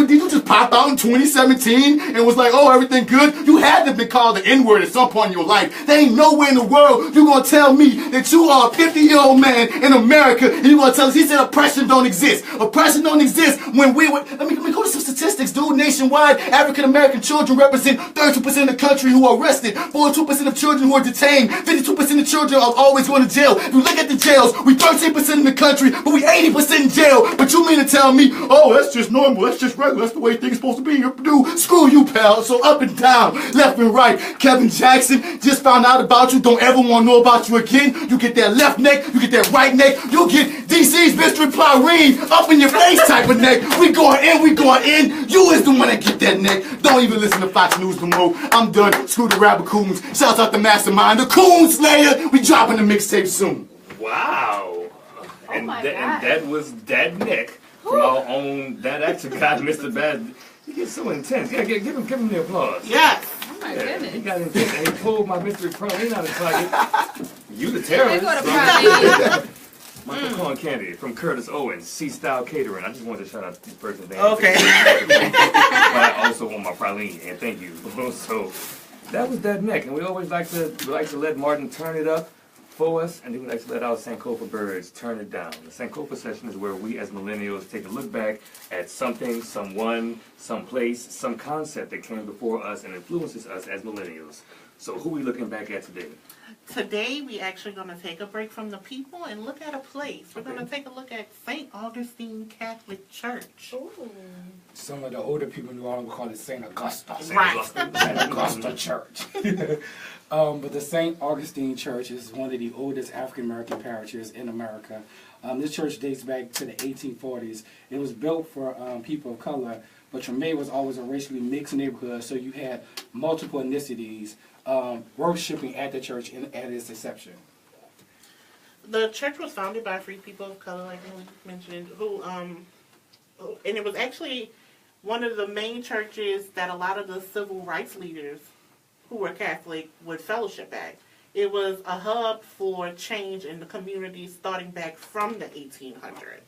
did you just pop out in 2017 and was like, oh, everything good? You had to have been called the N-word at some point in your life. There ain't nowhere in the world you're going to tell me that you are a 50-year-old man in America and you're going to tell us, he said oppression don't exist. Oppression don't exist when we were, let me go to some statistics, dude. Nationwide, African-American children represent 32% of the country who are arrested, 42% of children who are detained, 52% of children are always going to jail. If you look at the jails, we 13% in the country, but we 80% in jail. But you mean to tell me, oh, that's just normal, that's just regular, that's the way things are supposed to be. Dude, screw you, pal. So up and down, left and right. Kevin Jackson just found out about you, don't ever want to know about you again. You get that left neck, you get that right neck, you'll get DC's Mr. Plyrene up in your face type of neck. We going in. You is the one that get that neck. Don't even listen to Fox News no more. I'm done. Screw the rapper coons. Shouts out to Mastermind, the Coon Slayer. We dropping the mixtape soon. Wow. And that was that neck from our own ThatActorGuy, Mr. Bad. He gets so intense. Yeah, give him the applause. Yes. Oh my goodness. He got intense and he pulled my mystery praline out of his pocket. You the terrorist. Michael Corn Candy from Curtis Owens, C-Style Catering. I just wanted to shout out this person's name. Okay. But I also want my praline, and thank you. So that was that neck, and we always like to let Martin turn it up for us, and then we like to let our Sankofa birds turn it down. The Sankofa session is where we as millennials take a look back at something, someone, some place, some concept that came before us and influences us as millennials. So who are we looking back at today? Today, we actually going to take a break from the people and look at a place. We're going to take a look at St Augustine Catholic Church. Ooh. Some of the older people in New Orleans will call it St Augustine. Right. St Augustine Church. But the St Augustine Church is one of the oldest African-American parishes in America. This church dates back to the 1840s. It was built for people of color, but Treme was always a racially mixed neighborhood, so you had multiple ethnicities worshiping at the church at its inception. The church was founded by free people of color, like we mentioned, and it was actually one of the main churches that a lot of the civil rights leaders who were Catholic would fellowship at. It was a hub for change in the community starting back from the 1800s.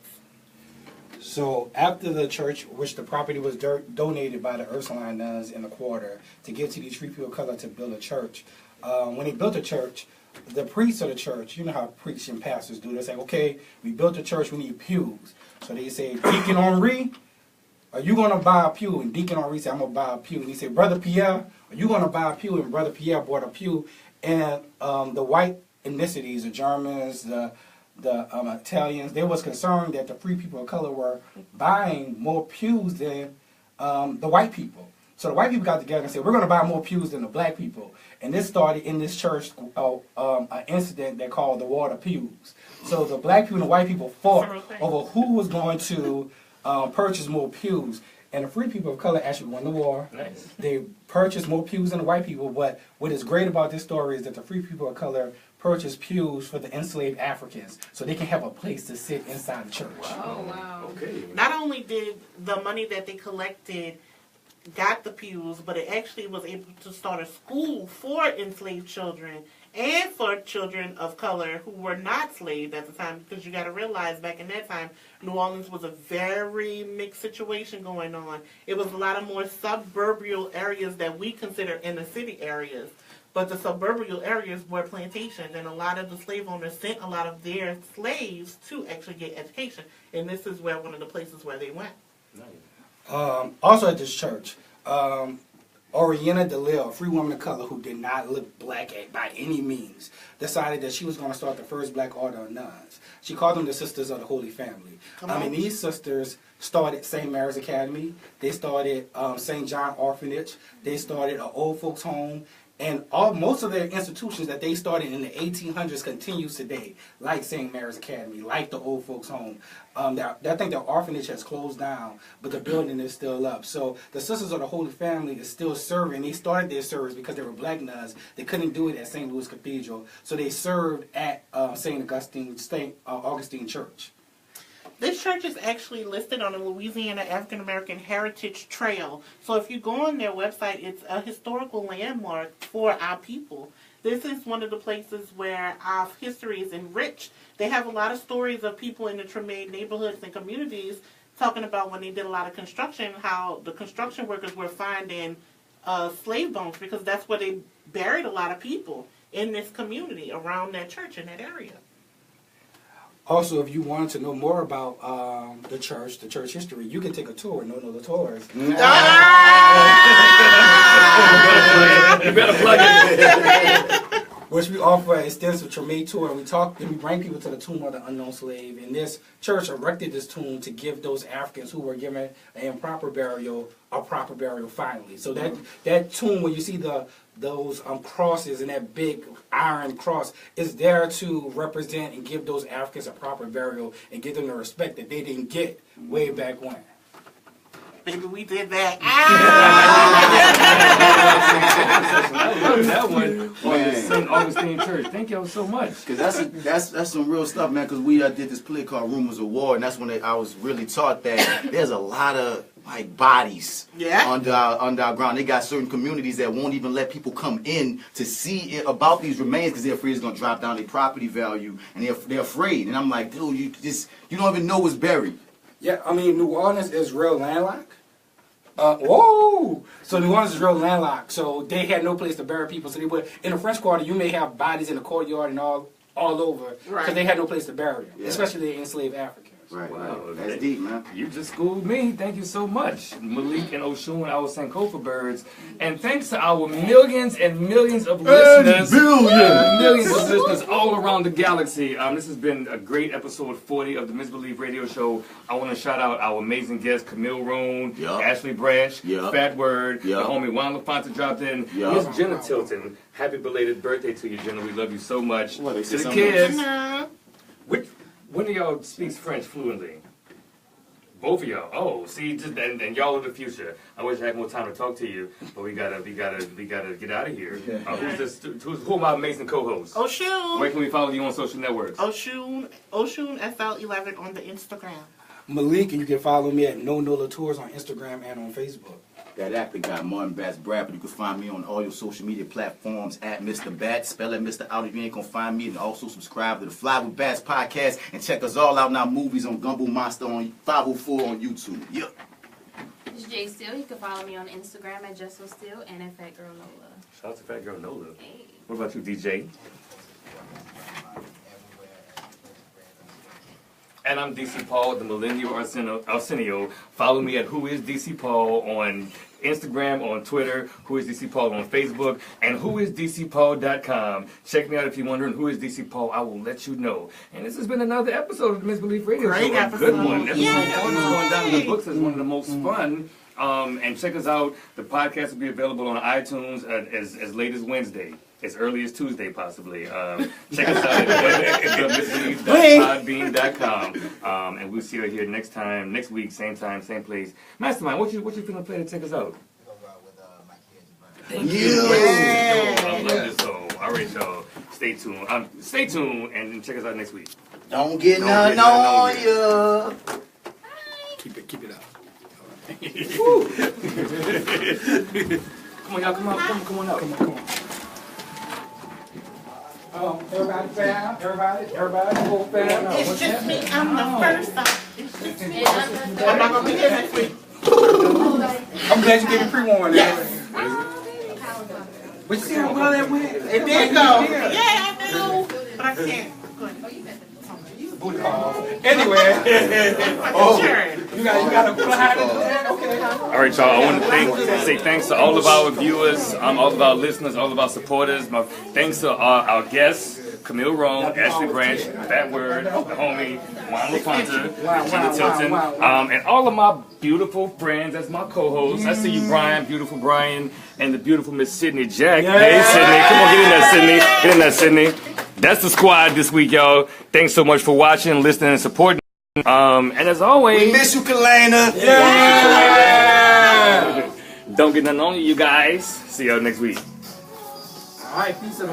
So after the church, which the property was donated by the Ursuline nuns in the quarter to give to these free people of color to build a church, when they built the church, the priests of the church, you know how priests and pastors do, they say, okay, we built a church, we need pews. So they say, Deacon Henri, are you going to buy a pew? And Deacon Henri said, I'm going to buy a pew. And he said, Brother Pierre, are you going to buy a pew? And Brother Pierre bought a pew. And the white ethnicities, the Germans, the Italians, they was concerned that the free people of color were buying more pews than the white people. So the white people got together and said, we're going to buy more pews than the black people. And this started in this church an incident they called the Water Pews. So the black people and the white people fought over who was going to purchase more pews. And the free people of color actually won the war. Nice. They purchased more pews than the white people. But what is great about this story is that the free people of color purchased pews for the enslaved Africans so they can have a place to sit inside the church. Oh, wow. Okay. Not only did the money that they collected got the pews, but it actually was able to start a school for enslaved children and for children of color who were not slaves at the time, because you got to realize back in that time, New Orleans was a very mixed situation going on. It was a lot of more suburban areas that we consider inner city areas. But the suburban areas were plantations, and a lot of the slave owners sent a lot of their slaves to actually get education. And this is where one of the places where they went. Nice. Also at this church, Oriana DeLille, a free woman of color who did not look black by any means, decided that she was going to start the first black order of nuns. She called them the Sisters of the Holy Family. These sisters started St. Mary's Academy. They started St. John Orphanage. They started an old folks home. And most of their institutions that they started in the 1800s continues today, like St. Mary's Academy, like the old folks home. I think the orphanage has closed down, but the building is still up. So the Sisters of the Holy Family is still serving. They started their service because they were black nuns. They couldn't do it at St. Louis Cathedral, so they served at St. Augustine Church. This church is actually listed on the Louisiana African American Heritage Trail. So if you go on their website, it's a historical landmark for our people. This is one of the places where our history is enriched. They have a lot of stories of people in the Tremaine neighborhoods and communities talking about when they did a lot of construction, how the construction workers were finding slave bones, because that's where they buried a lot of people in this community around that church in that area. Also, if you wanted to know more about the church history, you can take a tour at Nola Tours. You better plug it. Which we offer an extensive Tremaine tour, and we bring people to the tomb of the unknown slave. And this church erected this tomb to give those Africans who were given an improper burial a proper burial finally. So that tomb, when you see those crosses and that big iron cross, is there to represent and give those Africans a proper burial and give them the respect that they didn't get way back when. Baby, we did that. I love that one on the St. Augustine Church. Thank y'all so much. Because that's some real stuff, man. Because we did this play called Rumors of War, and that's when I was really taught that there's a lot of bodies under our ground. They got certain communities that won't even let people come in to see about these remains because they're afraid it's gonna drop down their property value, and they're afraid. And I'm like, dude, you don't even know what's buried. Yeah, I mean, New Orleans is real landlocked. So New Orleans is real landlocked. So they had no place to bury people. So they would, in the French Quarter, you may have bodies in the courtyard and all over because they had no place to bury them, especially the enslaved Africans. Right, wow, that's deep, man. You just schooled me. Thank you so much, Malik and Oshun, our Sankofa birds. And thanks to our millions and millions of listeners. Millions of listeners all around the galaxy. This has been a great episode 40 of the Misbelief Radio Show. I want to shout out our amazing guests, Camille, Roane, Ashleigh Branch, Phat Word, the homie Juan LaFonta dropped in. Miss Jenna Tilton. Happy belated birthday to you, Jenna. We love you so much. To the kids. When do y'all speak French fluently? Both of y'all. Oh, see, and y'all are the future. I wish I had more time to talk to you, but we gotta get out of here. Who are my amazing co-hosts? Oshun. Where can we follow you on social networks? Oshun SL11 on the Instagram. Malik, and you can follow me at Nola Tours on Instagram and on Facebook. ThatActorGuy, Martin Bass Bradford. You can find me on all your social media platforms at Mr. Bat. Spell it Mr. Out if you ain't gonna find me. And also subscribe to the Fly with Bats podcast and check us all out in our movies on Gumbo Monster on 504 on YouTube. Yep. This is Jay Steele. You can follow me on Instagram at Justo Steele and at Fat Girl Nola. Shout out to Fat Girl Nola. Hey. What about you, DJ? And I'm DC Paul, the Millennial Arsenio. Follow me at Who Is DC Paul on Instagram, on Twitter, Who Is DC Paul on Facebook, and whoisdcpaul.com. Check me out if you're wondering who is DC Paul. I will let you know. And this has been another episode of the Misbelief Radio Show. A good one. Episode 40 is going down in the books as one of the most fun. And check us out. The podcast will be available on iTunes as late as Wednesday. As early as Tuesday, possibly. Check us out at themisbelief.podbean.com. And we'll see you here next week, same time, same place. Mastermind, what you finna play to take us out? Thank you. I love this song. All right, y'all. Stay tuned, and check us out next week. Don't get nothing on you. Keep it up. Come on, y'all. Come on out. Come on. Everybody fam, everybody, whole fam. It's just me, I'm the first stop. It's just me, I'm not gonna be here next week. I'm glad you gave me pre-warning. Yes. But you see how well that went? It did go. Yeah, I know. But I can't. Go ahead. Booty call. Anyway. You got to fly to that? Okay. All right, y'all. I want to say thanks to all of our viewers, all of our listeners, all of our supporters. Thanks to our guests, Camille, Roane, Ashleigh Branch, That Word, the homie, Juan LaFonta, Gina Tilton, and all of my beautiful friends as my co-hosts. I see you, Brian, beautiful Brian, and the beautiful Miss Sydney Jack. Yeah. Hey, Sydney, come on, get in there, Sydney. Get in there, Sydney. That's the squad this week, y'all. Thanks so much for watching, listening, and supporting. And as always, we miss you, Kalena. Yeah. Don't get nothing on you guys. See y'all next week. All right, peace out.